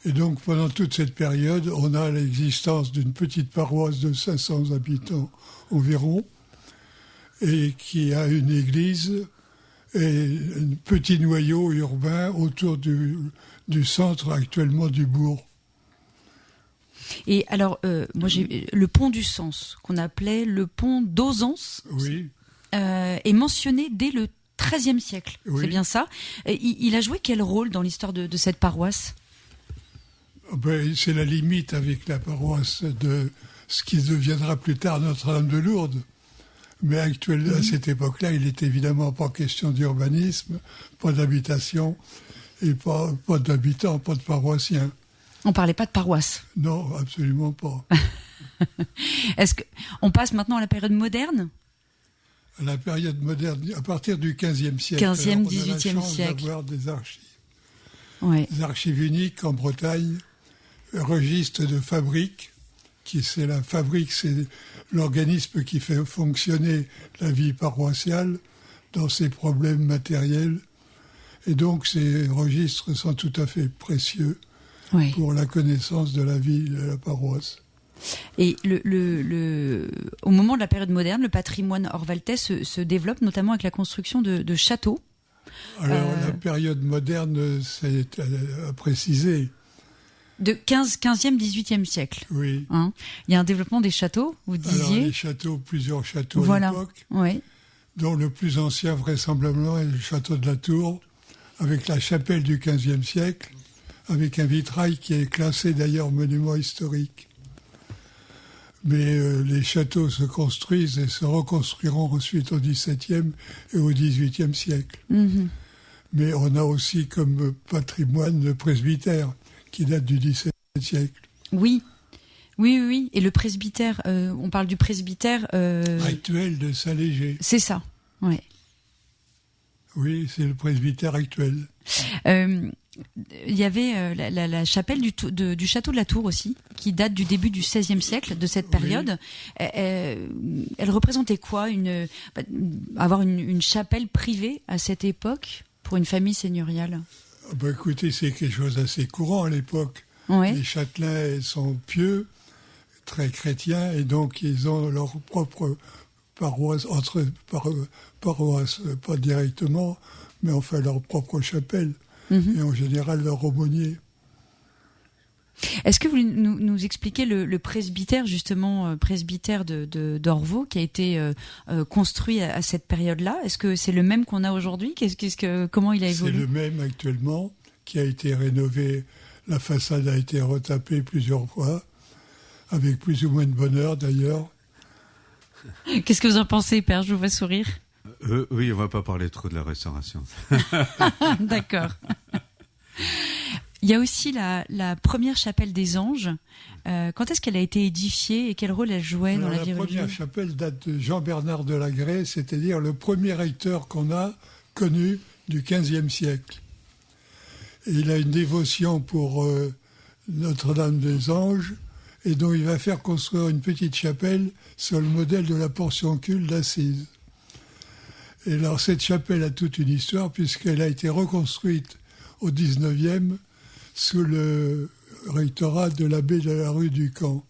Et donc, pendant toute cette période, on a l'existence d'une petite paroisse de 500 habitants environ, et qui a une église et un petit noyau urbain autour du centre actuellement du bourg. Et alors, moi j'ai le pont du Sens, qu'on appelait le pont d'Auzance, est mentionné dès le XIIIe siècle. Oui. C'est bien ça. Il a joué quel rôle dans l'histoire de cette paroisse ? C'est la limite avec la paroisse de ce qui deviendra plus tard Notre-Dame de Lourdes. Mais à cette époque-là, il n'était évidemment pas question d'urbanisme, pas d'habitation, et pas d'habitants, pas de paroissiens. On ne parlait pas de paroisse ? Non, absolument pas. Est-ce qu'on passe maintenant à la période moderne ? À la période moderne, à partir du XVe siècle. XVe, XVIIIe siècle. On a la chance d'avoir des archives. Ouais. Des archives uniques en Bretagne, registre de fabrique, c'est l'organisme qui fait fonctionner la vie paroissiale dans ses problèmes matériels. Et donc ces registres sont tout à fait précieux pour la connaissance de la vie de la paroisse. Et au moment de la période moderne, le patrimoine orvaltais se développe notamment avec la construction de châteaux. Alors la période moderne, c'est à préciser. De 15e, 18e siècle. Oui. Il y a un développement des châteaux, vous disiez. Alors les châteaux, plusieurs châteaux à l'époque, dont le plus ancien vraisemblablement est le château de la Tour, avec la chapelle du XVe siècle, avec un vitrail qui est classé d'ailleurs monument historique. Mais les châteaux se construisent et se reconstruiront ensuite au XVIIe et au XVIIIe siècle. Mmh. Mais on a aussi comme patrimoine le presbytère, qui date du XVIIe siècle. Oui. Et le presbytère, on parle du presbytère... actuel de Saint-Léger. C'est ça, oui. Oui, c'est le presbytère actuel. Il y avait la chapelle du château de la Tour aussi, qui date du début du XVIe siècle, de cette période. Oui. Elle représentait quoi? Avoir une chapelle privée à cette époque pour une famille seigneuriale? Écoutez, c'est quelque chose d'assez courant à l'époque. Ouais. Les châtelains sont pieux, très chrétiens, et donc ils ont leur propre paroisse, paroisse, pas directement, mais enfin leur propre chapelle. Et en général leur aumônier. Est-ce que vous voulez nous expliquer le presbytère, justement, presbytère d'Orvaux, qui a été construit à cette période-là? Est-ce que c'est le même qu'on a aujourd'hui? Comment il a évolué? C'est le même actuellement, qui a été rénové. La façade a été retapée plusieurs fois, avec plus ou moins de bonheur d'ailleurs. Qu'est-ce que vous en pensez, Père? Je vous vois sourire. Oui, on ne va pas parler trop de la restauration. D'accord. Il y a aussi la première chapelle des Anges. Quand est-ce qu'elle a été édifiée et quel rôle elle jouait dans la vie religieuse? La première chapelle date de Jean-Bernard de la Grée, c'est-à-dire le premier recteur qu'on a connu du XVe siècle. Et il a une dévotion pour Notre-Dame des Anges, et donc il va faire construire une petite chapelle sur le modèle de la portioncule d'Assise. Et alors cette chapelle a toute une histoire puisqu'elle a été reconstruite au XIXe sous le rectorat de l'abbé de la rue du Camp.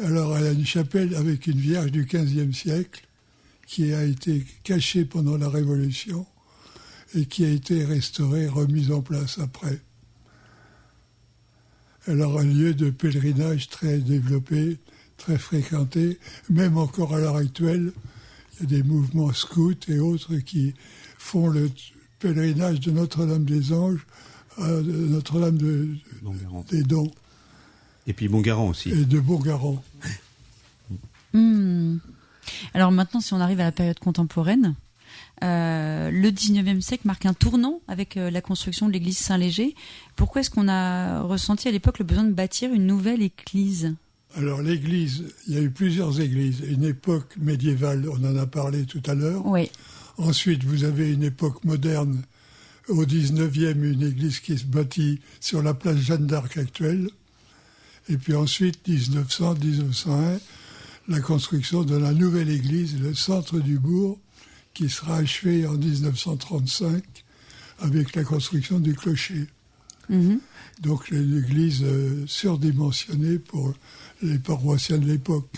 Alors elle a une chapelle avec une vierge du XVe siècle qui a été cachée pendant la Révolution et qui a été restaurée, remise en place après. Alors un lieu de pèlerinage très développé, très fréquenté, même encore à l'heure actuelle. Il y a des mouvements scouts et autres qui font le pèlerinage de Notre-Dame des Anges à Notre-Dame des Dons. Et puis Montgarant aussi. Et de Montgarant. Alors maintenant, si on arrive à la période contemporaine, le 19e siècle marque un tournant avec la construction de l'église Saint-Léger. Pourquoi est-ce qu'on a ressenti à l'époque le besoin de bâtir une nouvelle église ? Alors l'église, il y a eu plusieurs églises. Une époque médiévale, on en a parlé tout à l'heure. Oui. Ensuite, vous avez une époque moderne. Au 19e, une église qui se bâtit sur la place Jeanne d'Arc actuelle. Et puis ensuite, 1900-1901, la construction de la nouvelle église, le centre du bourg, qui sera achevée en 1935 avec la construction du clocher. Donc l'église surdimensionnée pour les paroissiens de l'époque.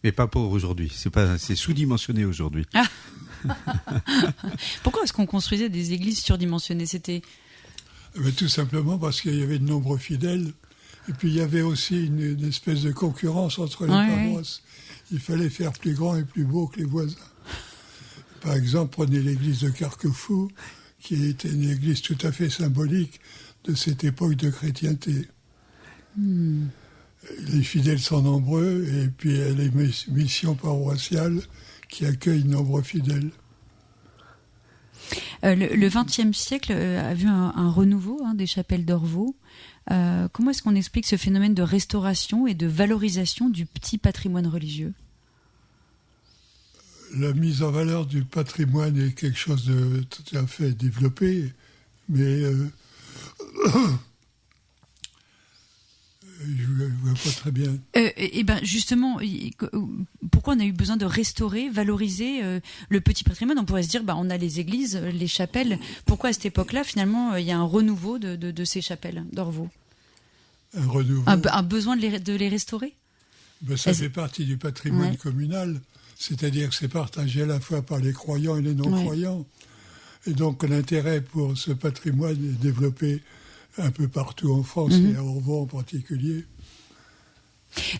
Mais pas pour aujourd'hui. C'est sous-dimensionné aujourd'hui. Ah. Pourquoi est-ce qu'on construisait des églises surdimensionnées? Tout simplement parce qu'il y avait de nombreux fidèles. Et puis il y avait aussi une espèce de concurrence entre les paroisses. Il fallait faire plus grand et plus beau que les voisins. Par exemple, prenez l'église de Carquefou, qui était une église tout à fait symbolique de cette époque de chrétienté. Les fidèles sont nombreux, et puis il y a les missions paroissiales qui accueillent de nombreux fidèles. Le XXe siècle a vu un renouveau des chapelles d'Orvaux. Comment est-ce qu'on explique ce phénomène de restauration et de valorisation du petit patrimoine religieux? La mise en valeur du patrimoine est quelque chose de tout à fait développé, mais je ne vois pas très bien. Justement, pourquoi on a eu besoin de restaurer, valoriser le petit patrimoine? On pourrait se dire, on a les églises, les chapelles. Pourquoi à cette époque-là, finalement, il y a un renouveau de ces chapelles d'Orvaux? Un renouveau. Un besoin de les restaurer? Ça fait partie du patrimoine communal. C'est-à-dire que c'est partagé à la fois par les croyants et les non-croyants. Et donc l'intérêt pour ce patrimoine est développé un peu partout en France et à Orvaux en particulier.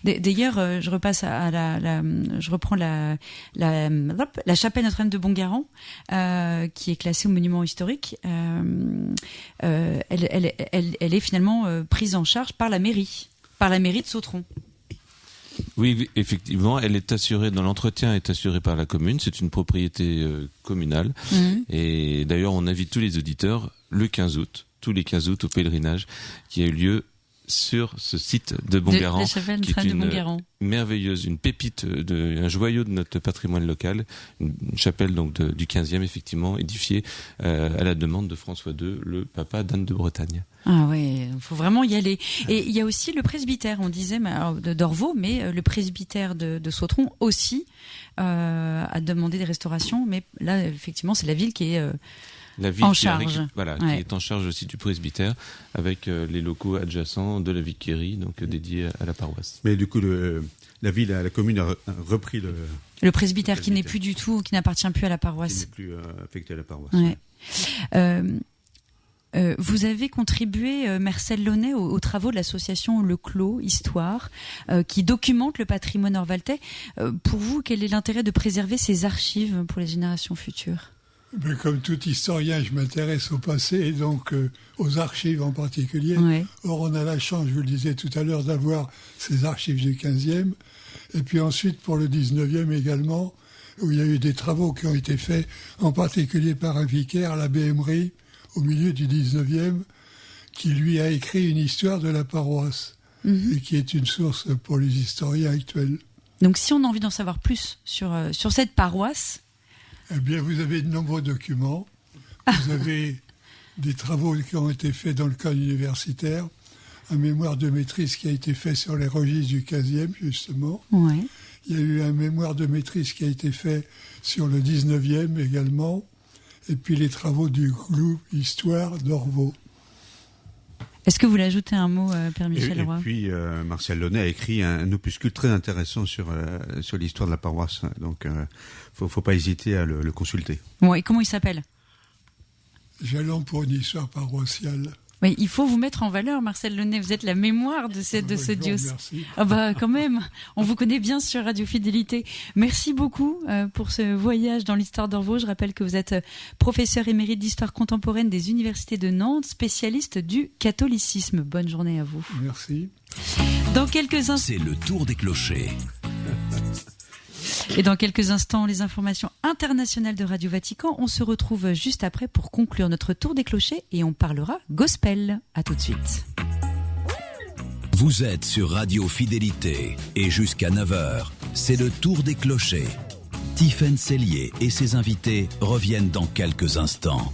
D'ailleurs, je reprends la chapelle Notre-Dame de Montgarant, qui est classée au monument historique. est finalement prise en charge par la mairie de Sautron. Oui, effectivement, elle est assurée, dans l'entretien est assuré par la commune, c'est une propriété communale. Et d'ailleurs, on invite tous les auditeurs le 15 août, tous les 15 août au pèlerinage qui a eu lieu sur ce site de Bongarant, qui est une merveilleuse, une pépite, un joyau de notre patrimoine local, une chapelle donc du 15e effectivement, édifiée à la demande de François II, le papa d'Anne de Bretagne. Ah ouais, il faut vraiment y aller. Et il y a aussi le presbytère, on disait d'Orvaux, mais le presbytère de Sautron aussi a demandé des restaurations, mais là effectivement c'est la ville qui est la ville en qui charge. Qui est en charge aussi du presbytère, avec les locaux adjacents de la Viquerie, donc dédiés à la paroisse. Mais du coup, la commune a repris le presbytère qui n'est plus du tout, qui n'appartient plus à la paroisse. Qui n'est plus affecté à la paroisse. Ouais. Vous avez contribué, Marcel Launay, aux travaux de l'association Le Clos Histoire, qui documente le patrimoine orvaltais. Pour vous, quel est l'intérêt de préserver ces archives pour les générations futures ? Mais comme tout historien, je m'intéresse au passé et donc aux archives en particulier. Ouais. Or, on a la chance, je vous le disais tout à l'heure, d'avoir ces archives du 15e. Et puis ensuite, pour le 19e également, où il y a eu des travaux qui ont été faits, en particulier par un vicaire, l'abbé Emery, au milieu du 19e, qui lui a écrit une histoire de la paroisse, et qui est une source pour les historiens actuels. Donc si on a envie d'en savoir plus sur cette paroisse... Eh bien, vous avez de nombreux documents. Vous avez des travaux qui ont été faits dans le cadre universitaire, un mémoire de maîtrise qui a été fait sur les registres du 15e, justement. Ouais. Il y a eu un mémoire de maîtrise qui a été fait sur le 19e également, et puis les travaux du groupe Histoire d'Orvaux. Est-ce que vous voulez ajouter un mot, Père Michel Roy ? Et puis, Marcel Launay a écrit un opuscule très intéressant sur l'histoire de la paroisse. Donc, faut pas hésiter à le consulter. Bon, et comment il s'appelle ? Jalons pour une histoire paroissiale. Oui, il faut vous mettre en valeur, Marcel Launay. Vous êtes la mémoire de ce diocèse. Ah bah quand même, on vous connaît bien sur Radio Fidélité. Merci beaucoup pour ce voyage dans l'histoire d'Orvaux. Je rappelle que vous êtes professeur émérite d'histoire contemporaine des universités de Nantes, spécialiste du catholicisme. Bonne journée à vous. Merci. Dans quelques instants, c'est le tour des clochers. Et dans quelques instants, les informations internationales de Radio Vatican. On se retrouve juste après pour conclure notre tour des clochers et on parlera gospel. À tout de suite. Vous êtes sur Radio Fidélité et jusqu'à 9h, c'est le tour des clochers. Tiffaine Cellier et ses invités reviennent dans quelques instants.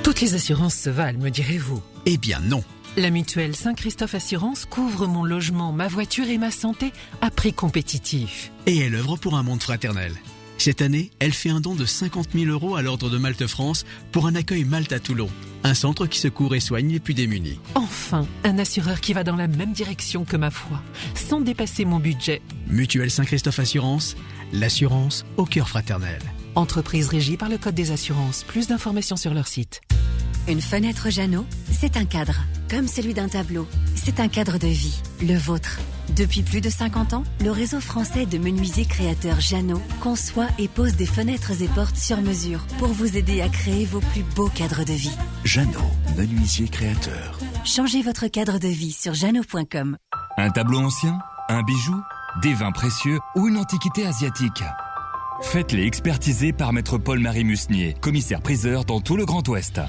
Toutes les assurances se valent, me direz-vous? Eh bien non. La mutuelle Saint-Christophe Assurance couvre mon logement, ma voiture et ma santé à prix compétitif. Et elle œuvre pour un monde fraternel. Cette année, elle fait un don de 50 000 € à l'Ordre de Malte France pour un accueil Malte à Toulon, un centre qui secourt et soigne les plus démunis. Enfin, un assureur qui va dans la même direction que ma foi, sans dépasser mon budget. Mutuelle Saint-Christophe Assurance, l'assurance au cœur fraternel. Entreprise régie par le Code des assurances. Plus d'informations sur leur site. Une fenêtre Jeannot, c'est un cadre, comme celui d'un tableau. C'est un cadre de vie, le vôtre. Depuis plus de 50 ans, le réseau français de menuisiers créateurs Jeannot conçoit et pose des fenêtres et portes sur mesure pour vous aider à créer vos plus beaux cadres de vie. Jeannot, menuisier créateur. Changez votre cadre de vie sur jeannot.com. Un tableau ancien, un bijou, des vins précieux ou une antiquité asiatique. Faites-les expertiser par maître Paul-Marie Musnier, commissaire-priseur dans tout le Grand Ouest.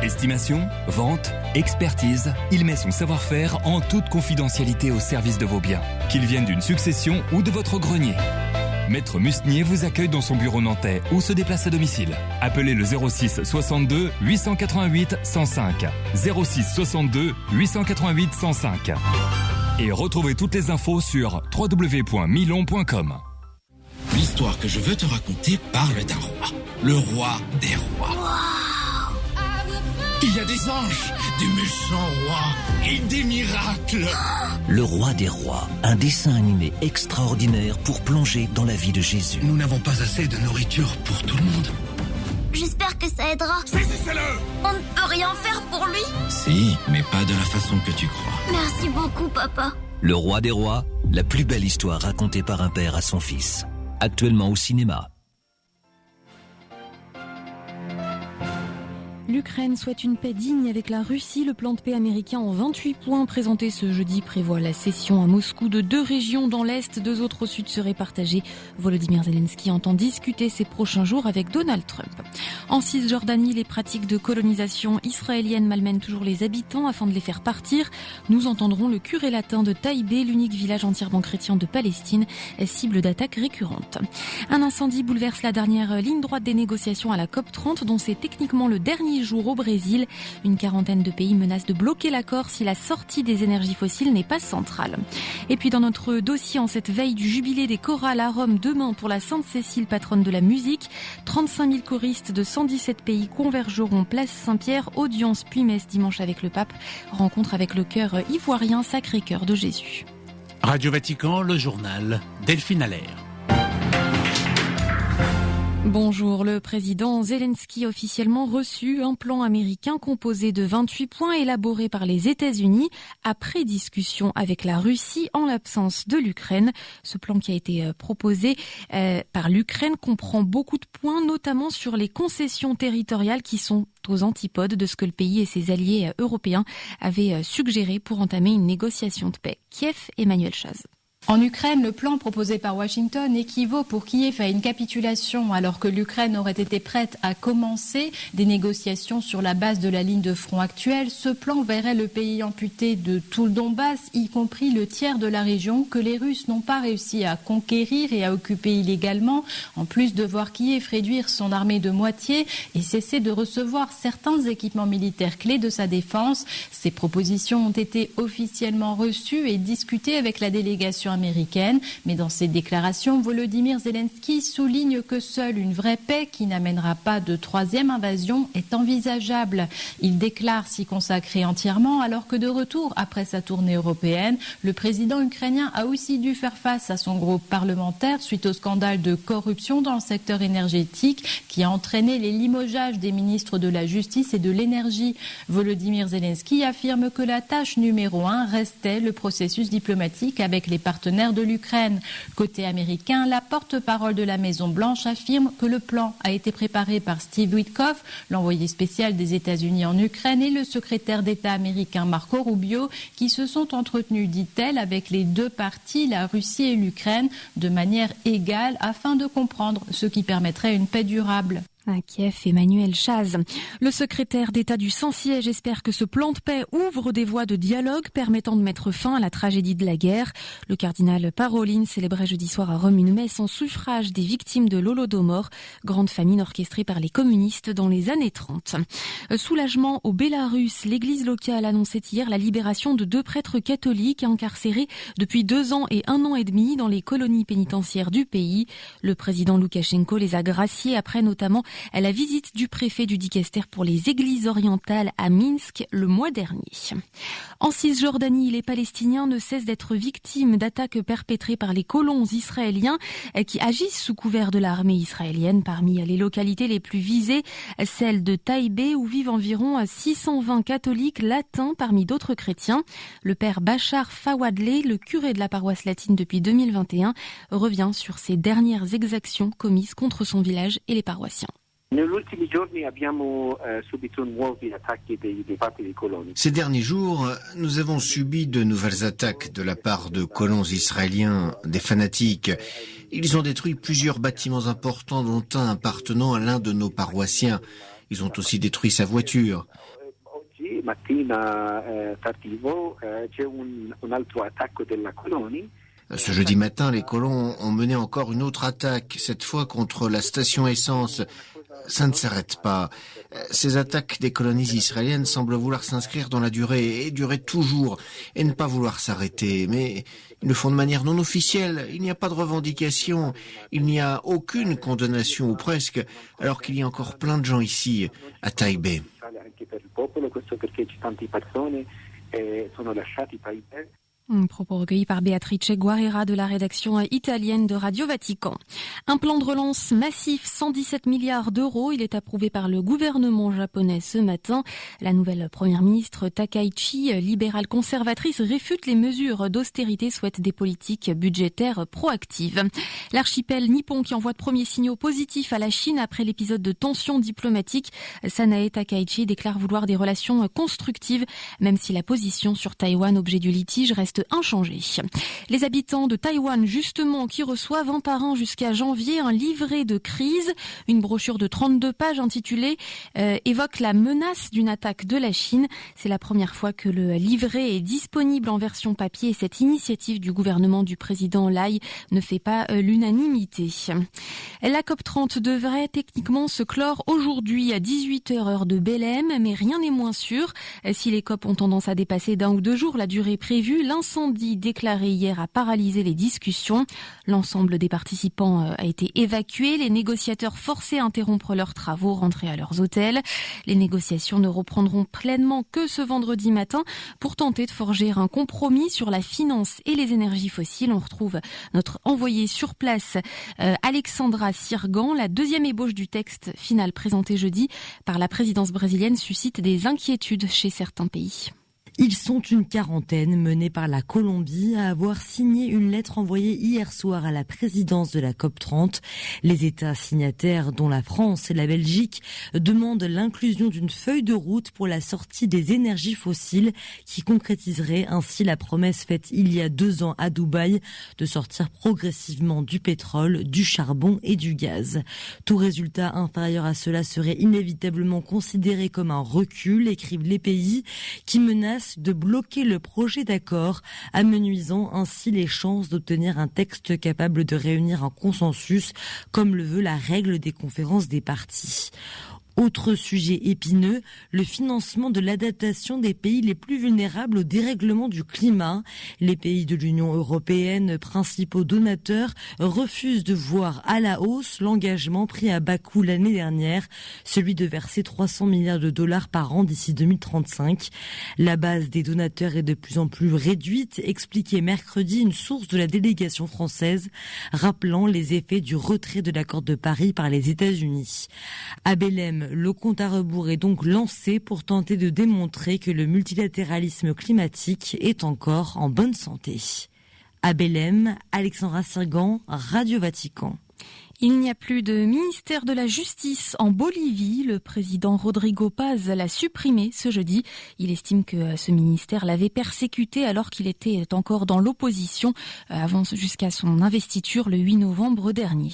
Estimation, vente, expertise, il met son savoir-faire en toute confidentialité au service de vos biens, qu'ils viennent d'une succession ou de votre grenier. Maître Musnier vous accueille dans son bureau nantais ou se déplace à domicile. Appelez le 06 62 888 105. 06 62 888 105. Et retrouvez toutes les infos sur www.milon.com. L'histoire que je veux te raconter parle d'un roi. Le roi des rois. Wow. Il y a des anges, des méchants rois et des miracles. Le roi des rois, un dessin animé extraordinaire pour plonger dans la vie de Jésus. Nous n'avons pas assez de nourriture pour tout le monde. J'espère que ça aidera. Saisissez-le! On ne peut rien faire pour lui? Si, mais pas de la façon que tu crois. Merci beaucoup, papa. Le roi des rois, la plus belle histoire racontée par un père à son fils. Actuellement au cinéma. L'Ukraine souhaite une paix digne avec la Russie. Le plan de paix américain en 28 points présenté ce jeudi prévoit la cession à Moscou de 2 régions dans l'Est, 2 autres au Sud seraient partagées. Volodymyr Zelensky entend discuter ces prochains jours avec Donald Trump. En Cisjordanie, les pratiques de colonisation israélienne malmènent toujours les habitants afin de les faire partir. Nous entendrons le curé latin de Taïbé, l'unique village entièrement chrétien de Palestine, cible d'attaques récurrentes. Un incendie bouleverse la dernière ligne droite des négociations à la COP30, dont c'est techniquement le dernier jour au Brésil. Une quarantaine de pays menacent de bloquer l'accord si la sortie des énergies fossiles n'est pas centrale. Et puis dans notre dossier, en cette veille du jubilé des chorales à Rome, demain pour la Sainte-Cécile, patronne de la musique, 35 000 choristes de 117 pays convergeront place Saint-Pierre, audience puis messe dimanche avec le pape, rencontre avec le chœur ivoirien Sacré-Cœur de Jésus. Radio Vatican, le journal Delphine Allaire. Bonjour, le président Zelensky a officiellement reçu un plan américain composé de 28 points élaboré par les États-Unis après discussion avec la Russie en l'absence de l'Ukraine. Ce plan qui a été proposé par l'Ukraine comprend beaucoup de points, notamment sur les concessions territoriales qui sont aux antipodes de ce que le pays et ses alliés européens avaient suggéré pour entamer une négociation de paix. Kiev, Emmanuel Chaz. En Ukraine, le plan proposé par Washington équivaut pour Kiev à une capitulation, alors que l'Ukraine aurait été prête à commencer des négociations sur la base de la ligne de front actuelle. Ce plan verrait le pays amputé de tout le Donbass, y compris le tiers de la région que les Russes n'ont pas réussi à conquérir et à occuper illégalement, en plus de voir Kiev réduire son armée de moitié et cesser de recevoir certains équipements militaires clés de sa défense. Ces propositions ont été officiellement reçues et discutées avec la délégation américaine, mais dans ses déclarations, Volodymyr Zelensky souligne que seule une vraie paix qui n'amènera pas de troisième invasion est envisageable. Il déclare s'y consacrer entièrement, alors que de retour après sa tournée européenne, le président ukrainien a aussi dû faire face à son groupe parlementaire suite au scandale de corruption dans le secteur énergétique qui a entraîné les limogeages des ministres de la Justice et de l'Énergie. Volodymyr Zelensky affirme que la tâche numéro 1 restait le processus diplomatique avec les partenaires de l'Ukraine. Côté américain, la porte-parole de la Maison-Blanche affirme que le plan a été préparé par Steve Witkoff, l'envoyé spécial des États-Unis en Ukraine, et le secrétaire d'État américain Marco Rubio, qui se sont entretenus, dit-elle, avec les deux parties, la Russie et l'Ukraine, de manière égale afin de comprendre ce qui permettrait une paix durable. À Kiev, Emmanuel Chaz. Le secrétaire d'État du Saint-Siège espère que ce plan de paix ouvre des voies de dialogue permettant de mettre fin à la tragédie de la guerre. Le cardinal Parolin célébrait jeudi soir à Rome une messe en suffrage des victimes de l'Holodomor, grande famine orchestrée par les communistes dans les années 30. Soulagement au Bélarus, l'église locale annonçait hier la libération de 2 prêtres catholiques incarcérés depuis 2 ans et 1 an et demi dans les colonies pénitentiaires du pays. Le président Loukachenko les a graciés après notamment à la visite du préfet du Dicaster pour les églises orientales à Minsk le mois dernier. En Cisjordanie, les Palestiniens ne cessent d'être victimes d'attaques perpétrées par les colons israéliens qui agissent sous couvert de l'armée israélienne. Parmi les localités les plus visées, celle de Taïbé où vivent environ 620 catholiques latins parmi d'autres chrétiens. Le père Bachar Fawadleh, le curé de la paroisse latine depuis 2021, revient sur ces dernières exactions commises contre son village et les paroissiens. Ces derniers jours, nous avons subi de nouvelles attaques de la part de colons israéliens, des fanatiques. Ils ont détruit plusieurs bâtiments importants, dont un appartenant à l'un de nos paroissiens. Ils ont aussi détruit sa voiture. Ce jeudi matin, les colons ont mené encore une autre attaque, cette fois contre la station essence. Ça ne s'arrête pas. Ces attaques des colonies israéliennes semblent vouloir s'inscrire dans la durée et durer toujours et ne pas vouloir s'arrêter. Mais ils le font de manière non officielle. Il n'y a pas de revendication. Il n'y a aucune condamnation ou presque, alors qu'il y a encore plein de gens ici, à Taïbé. Un propos recueilli par Beatrice Guerrera de la rédaction italienne de Radio Vatican. Un plan de relance massif, 117 milliards d'euros. Il est approuvé par le gouvernement japonais ce matin. La nouvelle première ministre Takaichi, libérale conservatrice, réfute les mesures d'austérité, souhaite des politiques budgétaires proactives. L'archipel nippon qui envoie de premiers signaux positifs à la Chine après l'épisode de tensions diplomatiques. Sanae Takaichi déclare vouloir des relations constructives, même si la position sur Taïwan, objet du litige, reste inchangée. Les habitants de Taïwan, justement, qui reçoivent un par un jusqu'à janvier un livret de crise. Une brochure de 32 pages intitulée évoque la menace d'une attaque de la Chine. C'est la première fois que le livret est disponible en version papier et cette initiative du gouvernement du président Lai ne fait pas l'unanimité. La COP30 devrait techniquement se clore aujourd'hui à 18h heure de Belém, mais rien n'est moins sûr. Si les COP ont tendance à dépasser d'1 ou 2 jours la durée prévue, l'incendie déclaré hier a paralysé les discussions. L'ensemble des participants a été évacué. Les négociateurs forcés à interrompre leurs travaux, rentrés à leurs hôtels. Les négociations ne reprendront pleinement que ce vendredi matin pour tenter de forger un compromis sur la finance et les énergies fossiles. On retrouve notre envoyé sur place, Alexandra Sirgan. La deuxième ébauche du texte final présenté jeudi par la présidence brésilienne suscite des inquiétudes chez certains pays. Ils sont une quarantaine, menés par la Colombie, à avoir signé une lettre envoyée hier soir à la présidence de la COP30. Les États signataires, dont la France et la Belgique, demandent l'inclusion d'une feuille de route pour la sortie des énergies fossiles, qui concrétiserait ainsi la promesse faite il y a 2 ans à Dubaï de sortir progressivement du pétrole, du charbon et du gaz. Tout résultat inférieur à cela serait inévitablement considéré comme un recul, écrivent les pays, qui menacent de bloquer le projet d'accord, amenuisant ainsi les chances d'obtenir un texte capable de réunir un consensus, comme le veut la règle des conférences des parties. Autre sujet épineux, le financement de l'adaptation des pays les plus vulnérables au dérèglement du climat. Les pays de l'Union européenne, principaux donateurs, refusent de voir à la hausse l'engagement pris à Bakou l'année dernière, celui de verser 300 milliards de dollars par an d'ici 2035. La base des donateurs est de plus en plus réduite, expliquait mercredi une source de la délégation française, rappelant les effets du retrait de l'accord de Paris par les États-Unis. À Belém, le compte à rebours est donc lancé pour tenter de démontrer que le multilatéralisme climatique est encore en bonne santé. À Belém, Alexandra Sirgan, Radio Vatican. Il n'y a plus de ministère de la Justice en Bolivie. Le président Rodrigo Paz l'a supprimé ce jeudi. Il estime que ce ministère l'avait persécuté alors qu'il était encore dans l'opposition avant jusqu'à son investiture le 8 novembre dernier.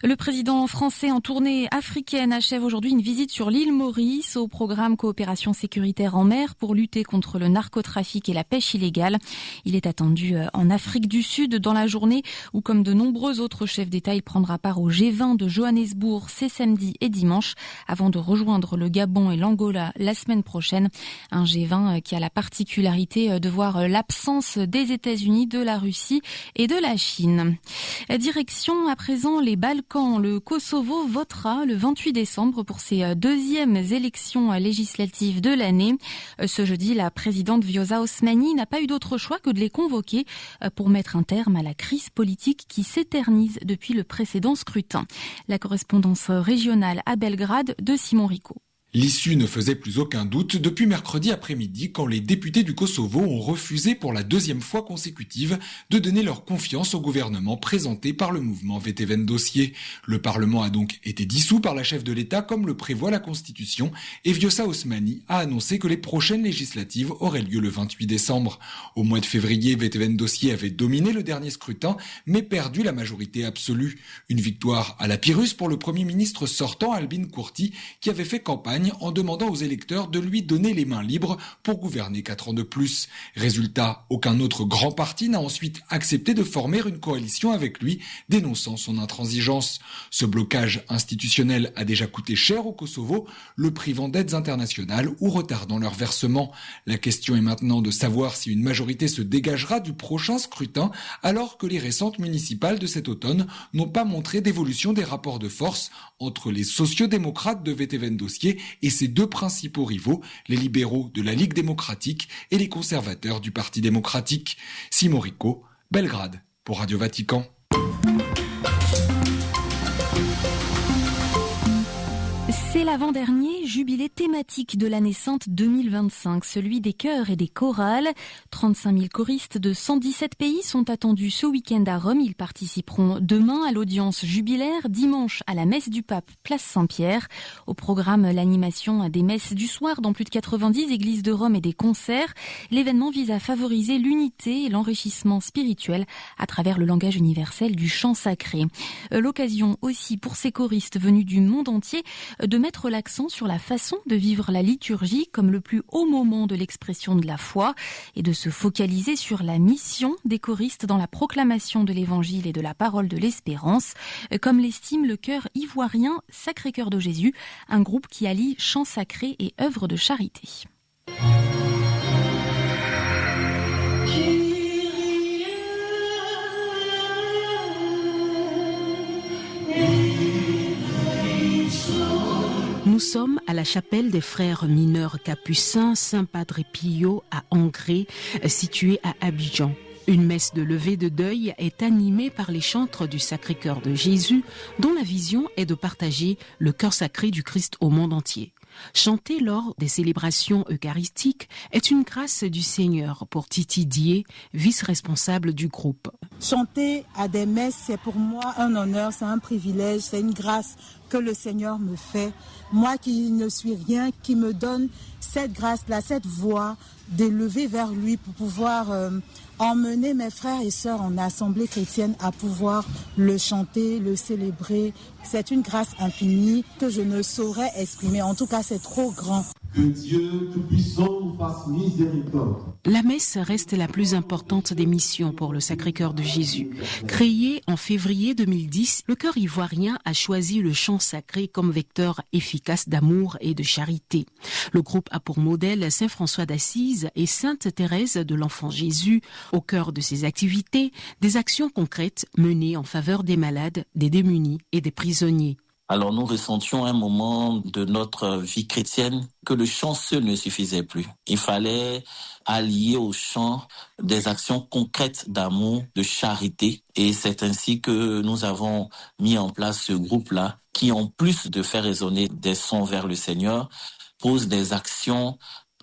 Le président français en tournée africaine achève aujourd'hui une visite sur l'île Maurice au programme Coopération sécuritaire en mer pour lutter contre le narcotrafic et la pêche illégale. Il est attendu en Afrique du Sud dans la journée où, comme de nombreux autres chefs d'État, il prendra part au G20 de Johannesburg ces samedi et dimanche avant de rejoindre le Gabon et l'Angola la semaine prochaine. Un G20 qui a la particularité de voir l'absence des États-Unis, de la Russie et de la Chine. Direction à présent les Balkans. Le Kosovo votera le 28 décembre pour ses deuxièmes élections législatives de l'année. Ce jeudi, la présidente Vjosa Osmani n'a pas eu d'autre choix que de les convoquer pour mettre un terme à la crise politique qui s'éternise depuis le précédent scrutin. La correspondance régionale à Belgrade de Simon Rico. L'issue ne faisait plus aucun doute depuis mercredi après-midi quand les députés du Kosovo ont refusé pour la 2e fois consécutive de donner leur confiance au gouvernement présenté par le mouvement VTVN Dossier. Le Parlement a donc été dissous par la chef de l'État comme le prévoit la Constitution et Vjosa Osmani a annoncé que les prochaines législatives auraient lieu le 28 décembre. Au mois de février, VTVN Dossier avait dominé le dernier scrutin mais perdu la majorité absolue. Une victoire à la Pyrrhus pour le Premier ministre sortant Albin Kurti qui avait fait campagne en demandant aux électeurs de lui donner les mains libres pour gouverner 4 ans de plus. Résultat, aucun autre grand parti n'a ensuite accepté de former une coalition avec lui, dénonçant son intransigeance. Ce blocage institutionnel a déjà coûté cher au Kosovo, le privant d'aides internationales ou retardant leur versement. La question est maintenant de savoir si une majorité se dégagera du prochain scrutin, alors que les récentes municipales de cet automne n'ont pas montré d'évolution des rapports de force entre les sociodémocrates de VTVN Dossier et ses deux principaux rivaux, les libéraux de la Ligue démocratique et les conservateurs du Parti démocratique. Simon Rico, Belgrade, pour Radio Vatican. C'est l'avant-dernier jubilé thématique de l'année sainte 2025, celui des chœurs et des chorales. 35 000 choristes de 117 pays sont attendus ce week-end à Rome. Ils participeront demain à l'audience jubilaire, dimanche à la messe du pape, place Saint-Pierre. Au programme, l'animation des messes du soir dans plus de 90 églises de Rome et des concerts. L'événement vise à favoriser l'unité et l'enrichissement spirituel à travers le langage universel du chant sacré. L'occasion aussi pour ces choristes venus du monde entier de mettre l'accent sur la façon de vivre la liturgie comme le plus haut moment de l'expression de la foi et de se focaliser sur la mission des choristes dans la proclamation de l'évangile et de la parole de l'espérance, comme l'estime le chœur ivoirien Sacré-Cœur de Jésus, un groupe qui allie chant sacré et œuvre de charité. Nous sommes à la chapelle des frères mineurs capucins Saint-Padre Pio à Angré, située à Abidjan. Une messe de levée de deuil est animée par les chantres du Sacré-Cœur de Jésus, dont la vision est de partager le cœur sacré du Christ au monde entier. Chanter lors des célébrations eucharistiques est une grâce du Seigneur pour Titi Dié, vice-responsable du groupe. Chanter à des messes, c'est pour moi un honneur, c'est un privilège, c'est une grâce que le Seigneur me fait. Moi qui ne suis rien, qui me donne cette grâce-là, cette voix d'élever vers lui pour pouvoir emmener mes frères et sœurs en assemblée chrétienne à pouvoir le chanter, le célébrer. C'est une grâce infinie que je ne saurais exprimer. En tout cas, c'est trop grand. Que Dieu Tout-Puissant nous fasse miséricorde. La messe reste la plus importante des missions pour le Sacré-Cœur de Jésus. Créé en février 2010, le chœur ivoirien a choisi le chant sacré comme vecteur efficace d'amour et de charité. Le groupe a pour modèle Saint François d'Assise et Sainte Thérèse de l'Enfant Jésus. Au cœur de ses activités, des actions concrètes menées en faveur des malades, des démunis et des prisonniers. Alors nous ressentions un moment de notre vie chrétienne que le chant seul ne suffisait plus. Il fallait allier au chant des actions concrètes d'amour, de charité. Et c'est ainsi que nous avons mis en place ce groupe-là qui, en plus de faire résonner des sons vers le Seigneur, pose des actions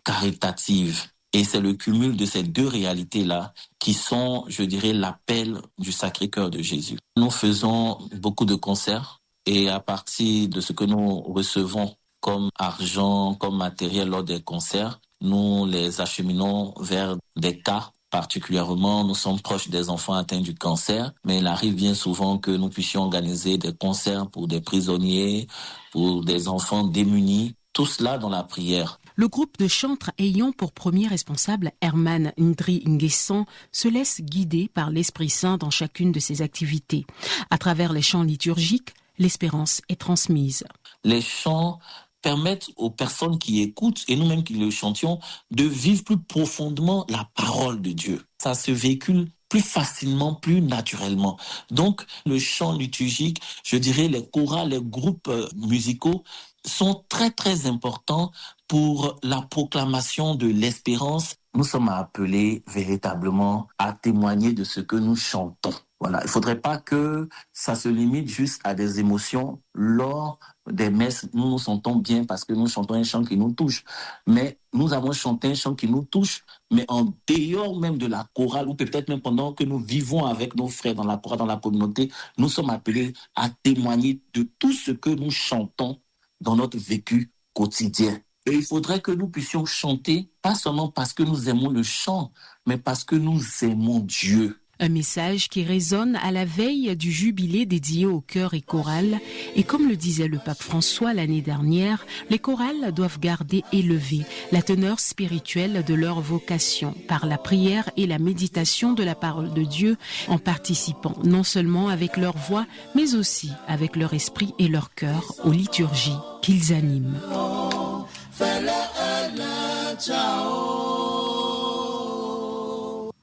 caritatives. Et c'est le cumul de ces deux réalités-là qui sont, je dirais, l'appel du Sacré-Cœur de Jésus. Nous faisons beaucoup de concerts. Et à partir de ce que nous recevons comme argent, comme matériel lors des concerts, nous les acheminons vers des cas particulièrement. Nous sommes proches des enfants atteints du cancer, mais il arrive bien souvent que nous puissions organiser des concerts pour des prisonniers, pour des enfants démunis, tout cela dans la prière. Le groupe de chantres ayant pour premier responsable Herman Ndri Nguessan se laisse guider par l'Esprit Saint dans chacune de ses activités. À travers les chants liturgiques, l'espérance est transmise. Les chants permettent aux personnes qui écoutent, et nous-mêmes qui le chantions, de vivre plus profondément la parole de Dieu. Ça se véhicule plus facilement, plus naturellement. Donc, le chant liturgique, je dirais les chorales, les groupes musicaux sont très, très importants pour la proclamation de l'espérance. Nous sommes appelés véritablement à témoigner de ce que nous chantons. Voilà, il ne faudrait pas que ça se limite juste à des émotions. Lors des messes, nous nous sentons bien parce que nous chantons un chant qui nous touche. Mais nous avons chanté un chant qui nous touche, mais en dehors même de la chorale, ou peut-être même pendant que nous vivons avec nos frères dans la chorale, dans la communauté, nous sommes appelés à témoigner de tout ce que nous chantons dans notre vécu quotidien. Et il faudrait que nous puissions chanter, pas seulement parce que nous aimons le chant, mais parce que nous aimons Dieu. Un message qui résonne à la veille du jubilé dédié aux chœurs et chorales. Et comme le disait le pape François l'année dernière, les chorales doivent garder élevée la teneur spirituelle de leur vocation par la prière et la méditation de la parole de Dieu, en participant non seulement avec leur voix, mais aussi avec leur esprit et leur cœur aux liturgies qu'ils animent.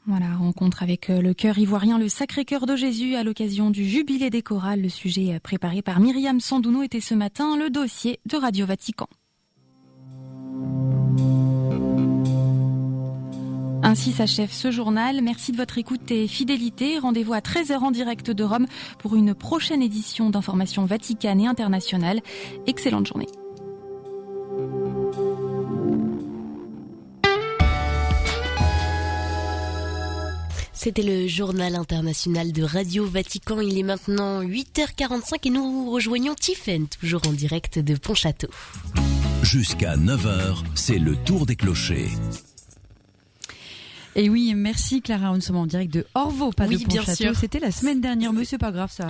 Voilà, rencontre avec le chœur ivoirien, le Sacré-Cœur de Jésus à l'occasion du Jubilé des chorales. Le sujet préparé par Myriam Sandouno était ce matin le dossier de Radio Vatican. Ainsi s'achève ce journal. Merci de votre écoute et fidélité. Rendez-vous à 13h en direct de Rome pour une prochaine édition d'Information Vaticane et Internationale. Excellente journée. C'était le journal international de Radio Vatican. Il est maintenant 8h45 et nous rejoignons Tiffaine, toujours en direct de Pontchâteau. Jusqu'à 9h, c'est le tour des clochers. Et oui, merci Clara, nous sommes en direct de Orvaux, pas de Pontchâteau. Bien sûr. C'était la semaine dernière, mais c'est pas grave, ça.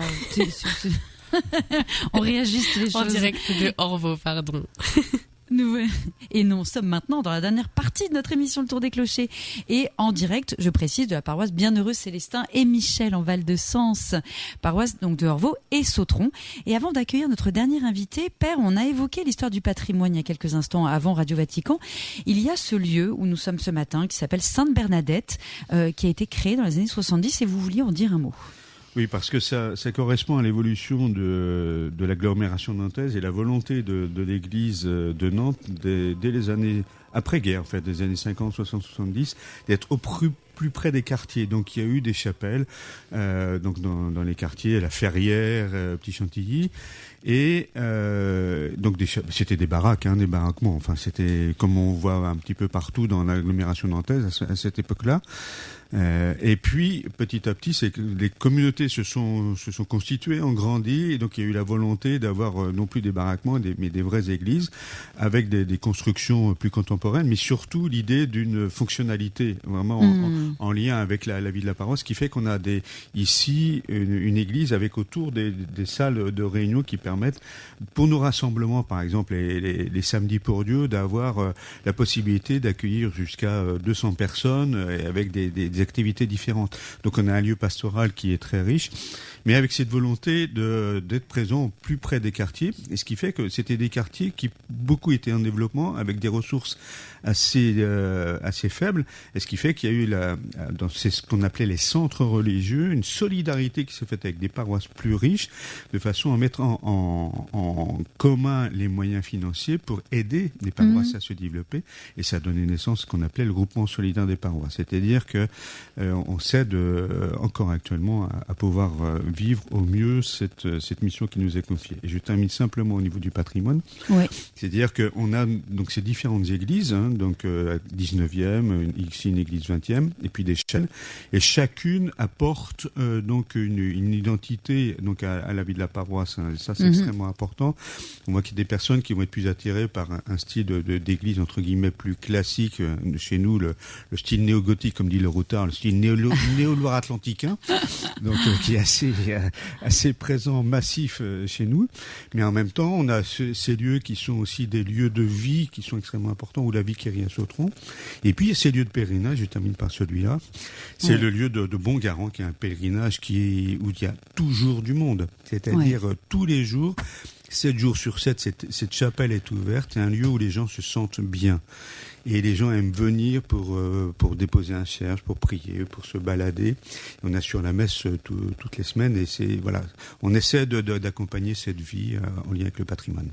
On réajuste les choses. En direct de Orvaux, pardon. Et nous sommes maintenant dans la dernière partie de notre émission Le Tour des Clochers et en direct, je précise, de la paroisse Bienheureux Célestin et Michel en Val-de-Sens, paroisse donc de Orvaux et Sautron. Et avant d'accueillir notre dernier invité, Père, on a évoqué l'histoire du patrimoine il y a quelques instants avant Radio Vatican. Il y a ce lieu où nous sommes ce matin qui s'appelle Sainte-Bernadette, qui a été créé dans les années 70 et vous vouliez en dire un mot. Oui, parce que ça correspond à l'évolution de l'agglomération nantaise et la volonté de l'église de Nantes dès les années après-guerre, en fait, des années 50, 60, 70, d'être au plus près des quartiers. Donc il y a eu des chapelles donc dans les quartiers, la Ferrière, Petit Chantilly. Et donc c'était des baraques, des baraquements. Enfin, c'était comme on voit un petit peu partout dans l'agglomération nantaise à cette époque-là. Et puis petit à petit, c'est que les communautés se sont constituées, ont grandi, et donc il y a eu la volonté d'avoir non plus des baraquements, mais des vraies églises avec des constructions plus contemporaines, mais surtout l'idée d'une fonctionnalité vraiment en lien avec la vie de la paroisse, qui fait qu'on a ici une église avec autour des salles de réunion qui permettent, pour nos rassemblements par exemple les samedis pour Dieu, d'avoir la possibilité d'accueillir jusqu'à 200 personnes avec des activités différentes. Donc on a un lieu pastoral qui est très riche, mais avec cette volonté d'être présent plus près des quartiers, et ce qui fait que c'était des quartiers qui beaucoup étaient en développement avec des ressources assez faibles, et ce qui fait qu'il y a eu dans ce qu'on appelait les centres religieux, une solidarité qui s'est faite avec des paroisses plus riches, de façon à mettre en commun les moyens financiers pour aider les paroisses à se développer, et ça a donné naissance à ce qu'on appelait le groupement solidaire des paroisses. C'est-à-dire que on s'aide encore actuellement à pouvoir vivre au mieux cette mission qui nous est confiée. Et je termine simplement au niveau du patrimoine. Ouais. C'est-à-dire qu'on a donc ces différentes églises, donc 19e, ici une église 20e, et puis des chaînes, et chacune apporte donc une identité donc à la vie de la paroisse. Et ça, c'est extrêmement important. On voit qu'il y a des personnes qui vont être plus attirées par un style d'église entre guillemets plus classique. Chez nous, le style néo-gothique, comme dit le Routard, le style néo-loire-atlanticain, donc qui est assez présent, massif chez nous. Mais en même temps, on a ces lieux qui sont aussi des lieux de vie qui sont extrêmement importants, où la vie qui rit à Sautron. Et puis il y a ces lieux de pèlerinage, je termine par celui-là. C'est le lieu de Bongarant, qui est un pèlerinage où il y a toujours du monde. C'est-à-dire tous les jours, 7 jours sur 7, cette chapelle est ouverte. C'est un lieu où les gens se sentent bien. Et les gens aiment venir pour déposer un cierge, pour prier, pour se balader. On assure la messe toutes les semaines, et on essaie d'accompagner cette vie en lien avec le patrimoine.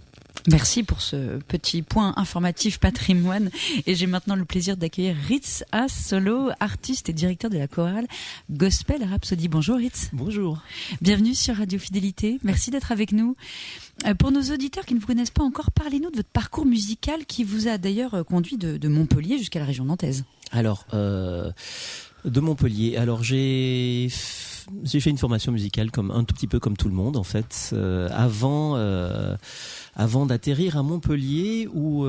Merci pour ce petit point informatif patrimoine. Et j'ai maintenant le plaisir d'accueillir Ritz Assolo, artiste et directeur de la chorale Gospel Rhapsody. Bonjour Ritz. Bonjour. Bienvenue sur Radio Fidélité. Merci d'être avec nous. Pour nos auditeurs qui ne vous connaissent pas encore, parlez-nous de votre parcours musical qui vous a d'ailleurs conduit de Montpellier jusqu'à la région nantaise. Alors, de Montpellier. Alors, j'ai fait une formation musicale un tout petit peu comme tout le monde en fait, avant d'atterrir à Montpellier, où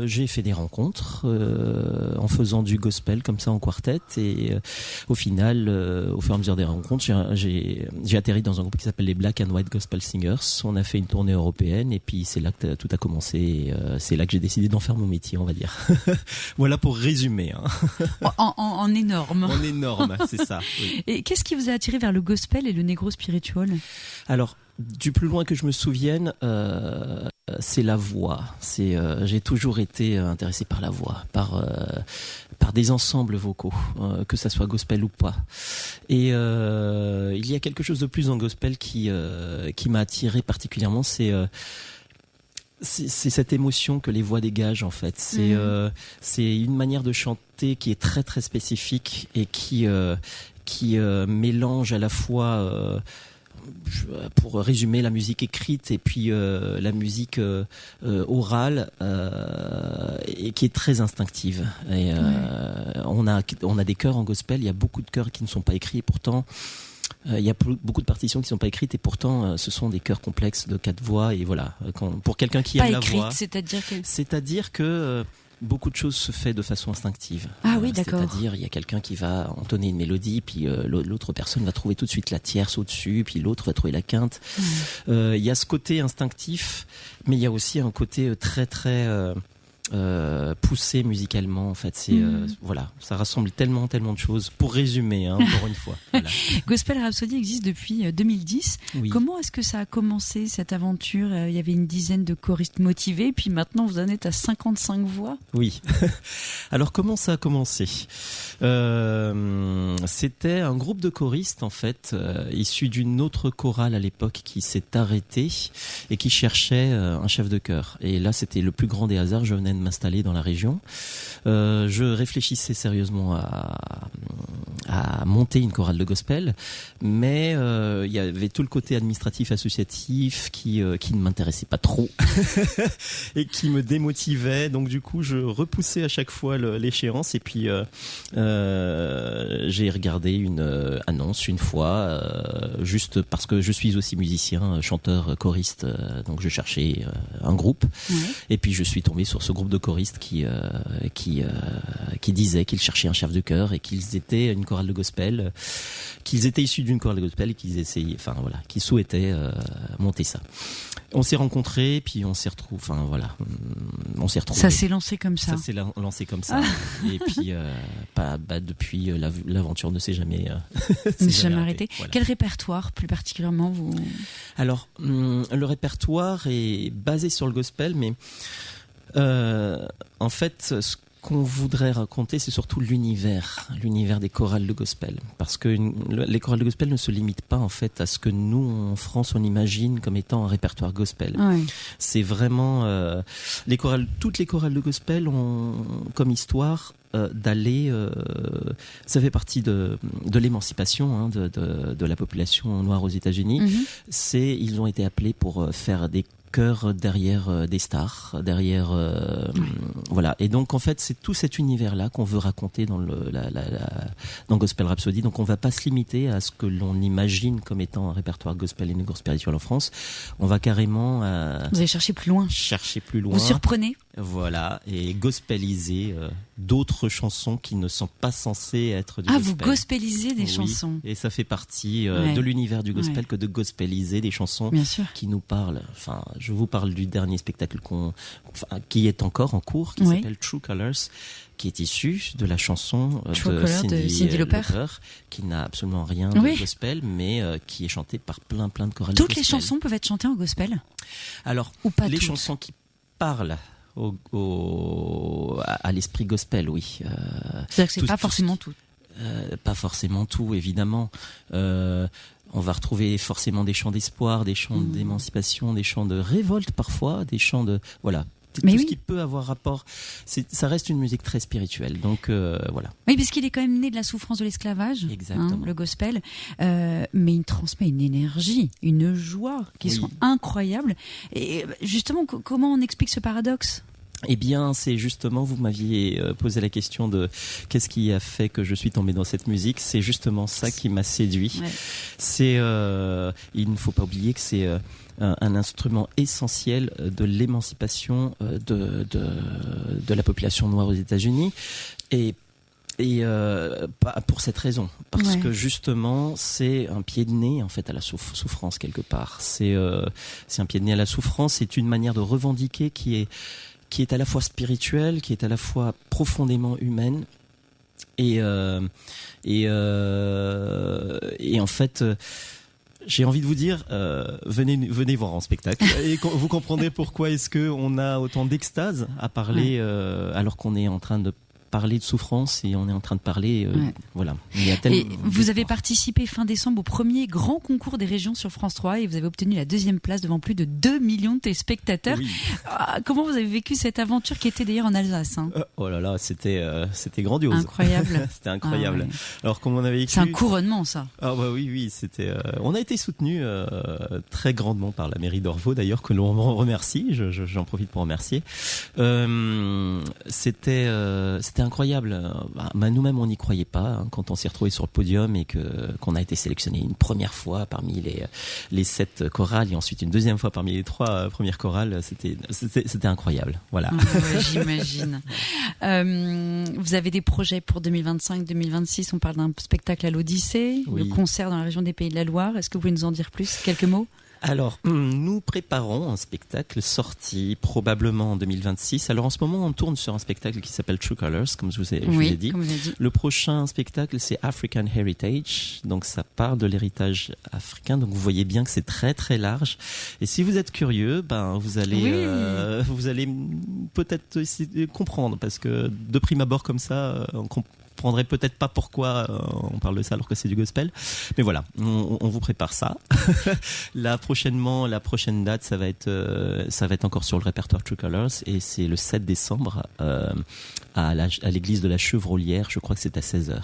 j'ai fait des rencontres en faisant du gospel comme ça en quartet, et au final, au fur et à mesure des rencontres, j'ai atterri dans un groupe qui s'appelle les Black and White Gospel Singers. On a fait une tournée européenne, et puis c'est là que tout a commencé, et c'est là que j'ai décidé d'en faire mon métier, on va dire. Voilà pour résumer. En énorme. En énorme, c'est ça. Oui. Et qu'est-ce qui vous a attiré vers le gospel et le negro spiritual ? Alors, du plus loin que je me souvienne, c'est la voix. J'ai toujours été intéressé par la voix, par des ensembles vocaux, que ça soit gospel ou pas. Et il y a quelque chose de plus en gospel qui m'a attiré particulièrement, c'est C'est cette émotion que les voix dégagent en fait. C'est une manière de chanter qui est très très spécifique et qui mélange à la fois, pour résumer, la musique écrite et puis la musique orale, et qui est très instinctive. Et on a des chœurs en gospel. Il y a beaucoup de chœurs qui ne sont pas écrits. Et pourtant, il y a beaucoup de partitions qui ne sont pas écrites et pourtant ce sont des chœurs complexes de 4 voix et voilà. Pour quelqu'un qui aime la voix, c'est-à-dire que beaucoup de choses se fait de façon instinctive. Ah oui, d'accord. C'est-à-dire, il y a quelqu'un qui va entonner une mélodie, puis l'autre personne va trouver tout de suite la tierce au-dessus, puis l'autre va trouver la quinte. Il y a ce côté instinctif, mais il y a aussi un côté très très poussé musicalement. En fait, voilà, ça rassemble tellement de choses. Pour résumer, encore une fois. Voilà. Gospel Rhapsody existe depuis 2010. Oui. Comment est-ce que ça a commencé cette aventure ? Il y avait une dizaine de choristes motivés, puis maintenant vous en êtes à 55 voix. Oui. Alors comment ça a commencé ? C'était un groupe de choristes en fait, issus d'une autre chorale à l'époque qui s'est arrêtée et qui cherchait un chef de chœur. Et là, c'était le plus grand des hasards. Je venais de m'installer dans la région. Je réfléchissais sérieusement à monter une chorale de gospel, mais il y avait tout le côté administratif associatif qui ne m'intéressait pas trop et qui me démotivait. Donc du coup, je repoussais à chaque fois l'échéance et puis j'ai regardé une annonce une fois, juste parce que je suis aussi musicien, chanteur, choriste, donc je cherchais un groupe. Et puis je suis tombé sur ce groupe de choristes qui disaient qu'ils cherchaient un chef de chœur et qu'ils étaient une chorale de gospel, qu'ils étaient issus d'une chorale de gospel et qu'ils souhaitaient monter ça. On s'est rencontrés, puis on s'est retrouvés. Ça s'est lancé comme ça. Ça s'est lancé comme ça. Et puis, depuis, l'aventure ne s'est jamais arrêtée. Voilà. Quel répertoire, plus particulièrement, vous ? Alors, le répertoire est basé sur le gospel, mais en fait, ce qu'on voudrait raconter, c'est surtout l'univers des chorales de gospel, parce que les chorales de gospel ne se limitent pas en fait à ce que nous en France on imagine comme étant un répertoire gospel. Oui. C'est vraiment toutes les chorales de gospel ont comme histoire d'aller, ça fait partie de l'émancipation de la population noire aux États-Unis. Ils ont été appelés pour faire des chœurs derrière des stars, voilà. Et donc en fait, c'est tout cet univers-là qu'on veut raconter dans Gospel Rhapsody. Donc on va pas se limiter à ce que l'on imagine comme étant un répertoire gospel et une spirituel en France. On va carrément vous allez chercher plus loin. Vous surprenez. Voilà, et gospeliser d'autres chansons qui ne sont pas censées être du gospel. Vous gospélisez des chansons. Et ça fait partie de l'univers du gospel que de gospeliser des chansons qui nous parlent. Enfin, je vous parle du dernier spectacle qui est encore en cours, qui s'appelle True Colors, qui est issu de la chanson de Cyndi Lauper, qui n'a absolument rien de gospel, mais qui est chantée par plein de chorales de gospel. Toutes les chansons peuvent être chantées en gospel ? Alors, les chansons qui parlent à l'esprit gospel, oui. C'est-à-dire que c'est pas forcément tout. Pas forcément tout, évidemment. On va retrouver forcément des chants d'espoir, des chants d'émancipation, des chants de révolte parfois, des chants de... Voilà. Ce qui peut avoir rapport, ça reste une musique très spirituelle, donc voilà. Oui, parce qu'il est quand même né de la souffrance de l'esclavage, le gospel, mais il transmet une énergie, une joie qui sont incroyables. Et justement, comment on explique ce paradoxe ? Eh bien, c'est justement, vous m'aviez posé la question de qu'est-ce qui a fait que je suis tombé dans cette musique. C'est justement ça qui m'a séduit. Ouais. Il ne faut pas oublier que c'est un instrument essentiel de l'émancipation de la population noire aux États-Unis. Et pour cette raison, parce que justement c'est un pied de nez en fait à la souffrance quelque part. C'est un pied de nez à la souffrance. C'est une manière de revendiquer qui est à la fois spirituelle, qui est à la fois profondément humaine, et en fait, j'ai envie de vous dire, venez voir en spectacle, et vous comprendrez pourquoi est-ce que on a autant d'extase à parler alors qu'on est en train de parlé de souffrance et on est en train de parler, voilà. Et vous avez participé fin décembre au premier grand concours des régions sur France 3 et vous avez obtenu la 2e place devant plus de 2 millions de téléspectateurs. Oui. Comment vous avez vécu cette aventure qui était d'ailleurs en Alsace, hein? Oh là là, c'était grandiose. Incroyable. C'était incroyable. Ah ouais. Alors comment on avait vécu? C'est un couronnement, ça. Ah bah oui, c'était. On a été soutenu très grandement par la mairie d'Orvaux d'ailleurs, que l'on remercie. J'en profite pour remercier. C'était incroyable. Nous-mêmes, on n'y croyait pas hein, quand on s'est retrouvé sur le podium et qu'on a été sélectionné une première fois parmi les 7 chorales et ensuite une deuxième fois parmi les 3 premières chorales. C'était incroyable. Voilà. Ouais, j'imagine. Vous avez des projets pour 2025-2026. On parle d'un spectacle à l'Odyssée, le concert dans la région des Pays de la Loire. Est-ce que vous pouvez nous en dire plus? Quelques mots? Alors, nous préparons un spectacle sorti probablement en 2026. Alors en ce moment, on tourne sur un spectacle qui s'appelle True Colors, comme je vous ai dit. Comme vous avez dit. Le prochain spectacle, c'est African Heritage. Donc ça parle de l'héritage africain. Donc vous voyez bien que c'est très très large. Et si vous êtes curieux, vous allez peut-être essayer de comprendre, parce que de prime abord comme ça, on comprendrait peut-être pas pourquoi on parle de ça alors que c'est du gospel. Mais voilà, on vous prépare ça. La prochaine date, ça va être encore sur le répertoire True Colors et c'est le 7 décembre à l'église de la Chevrolière. Je crois que c'est à 16h.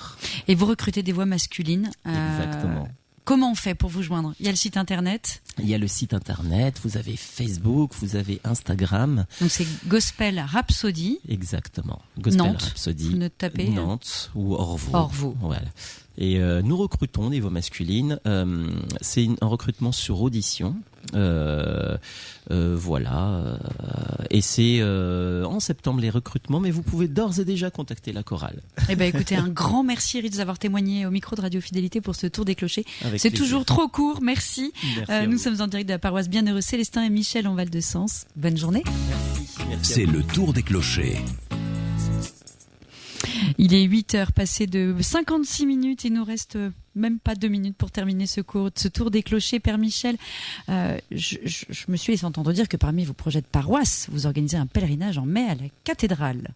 Et vous recrutez des voix masculines. Exactement. Comment on fait pour vous joindre? Il y a le site internet. Il y a le site internet, vous avez Facebook, vous avez Instagram. Donc c'est Gospel Rhapsody. Exactement. Gospel Nantes. Rhapsody. Vous tapez Nantes ou Orvaux. Orvaux. Voilà. Et nous recrutons des voix masculines. C'est un recrutement sur audition. Voilà. Et c'est en septembre les recrutements, mais vous pouvez d'ores et déjà contacter la chorale. Eh ben écoutez, un grand merci Ritz d'avoir témoigné au micro de Radio Fidélité pour ce tour des clochers. C'est toujours trop court, merci. Nous sommes en direct de la paroisse Bienheureux Célestin et Michel en Val-de-Sens. Bonne journée. Merci. C'est le tour des clochers. Il est 8h passé de 56 minutes. Il nous reste même pas 2 minutes pour terminer ce tour des clochers. Père Michel, je me suis laissé entendre dire que parmi vos projets de paroisse, vous organisez un pèlerinage en mai à la cathédrale.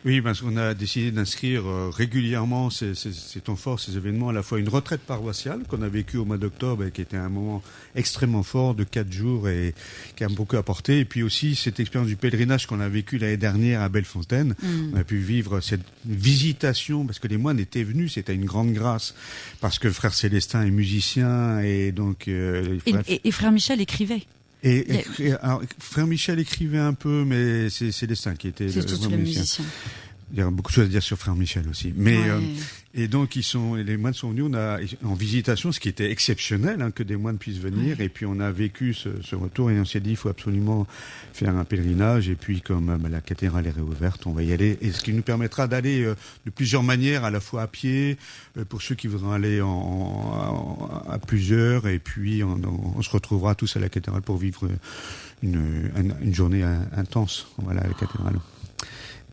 Oui, parce qu'on a décidé d'inscrire régulièrement ces temps forts, ces événements, à la fois une retraite paroissiale qu'on a vécue au mois d'octobre et qui était un moment extrêmement fort de 4 jours et qui a beaucoup apporté. Et puis aussi cette expérience du pèlerinage qu'on a vécu l'année dernière à Bellefontaine. On a pu vivre cette visitation parce que les moines étaient venus, c'était une grande grâce parce que frère Célestin est musicien et donc... Et frère Michel écrivait. Alors, frère Michel écrivait un peu, mais c'est Célestin qui était le musicien. Il y a beaucoup de choses à dire sur frère Michel aussi. Mais et donc les moines sont venus, on a en visitation, ce qui était exceptionnel, hein, que des moines puissent venir. Et puis on a vécu ce retour et on s'est dit il faut absolument faire un pèlerinage. Et puis comme la cathédrale est réouverte, on va y aller. Et ce qui nous permettra d'aller de plusieurs manières, à la fois à pied, pour ceux qui voudront aller à plusieurs. Et puis on se retrouvera tous à la cathédrale pour vivre une journée intense. Voilà, à la cathédrale.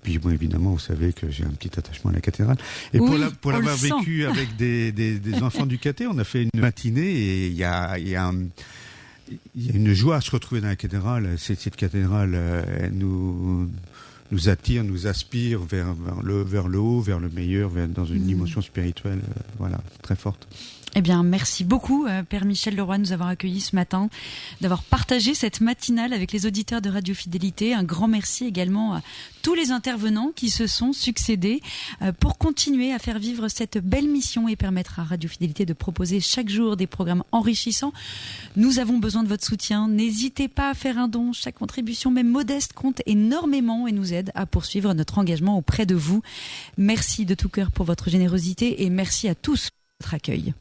Puis bon, évidemment, vous savez que j'ai un petit attachement à la cathédrale. Et pour l'avoir vécu avec des enfants du caté, on a fait une matinée et il y a une joie à se retrouver dans la cathédrale. Cette cathédrale, elle nous attire, nous aspire vers le haut, vers le meilleur, dans une dimension spirituelle, voilà, très forte. Eh bien, merci beaucoup, Père Michel Leroy, de nous avoir accueillis ce matin, d'avoir partagé cette matinale avec les auditeurs de Radio Fidélité. Un grand merci également à tous les intervenants qui se sont succédés pour continuer à faire vivre cette belle mission et permettre à Radio Fidélité de proposer chaque jour des programmes enrichissants. Nous avons besoin de votre soutien. N'hésitez pas à faire un don. Chaque contribution, même modeste, compte énormément et nous aide à poursuivre notre engagement auprès de vous. Merci de tout cœur pour votre générosité et merci à tous pour votre accueil.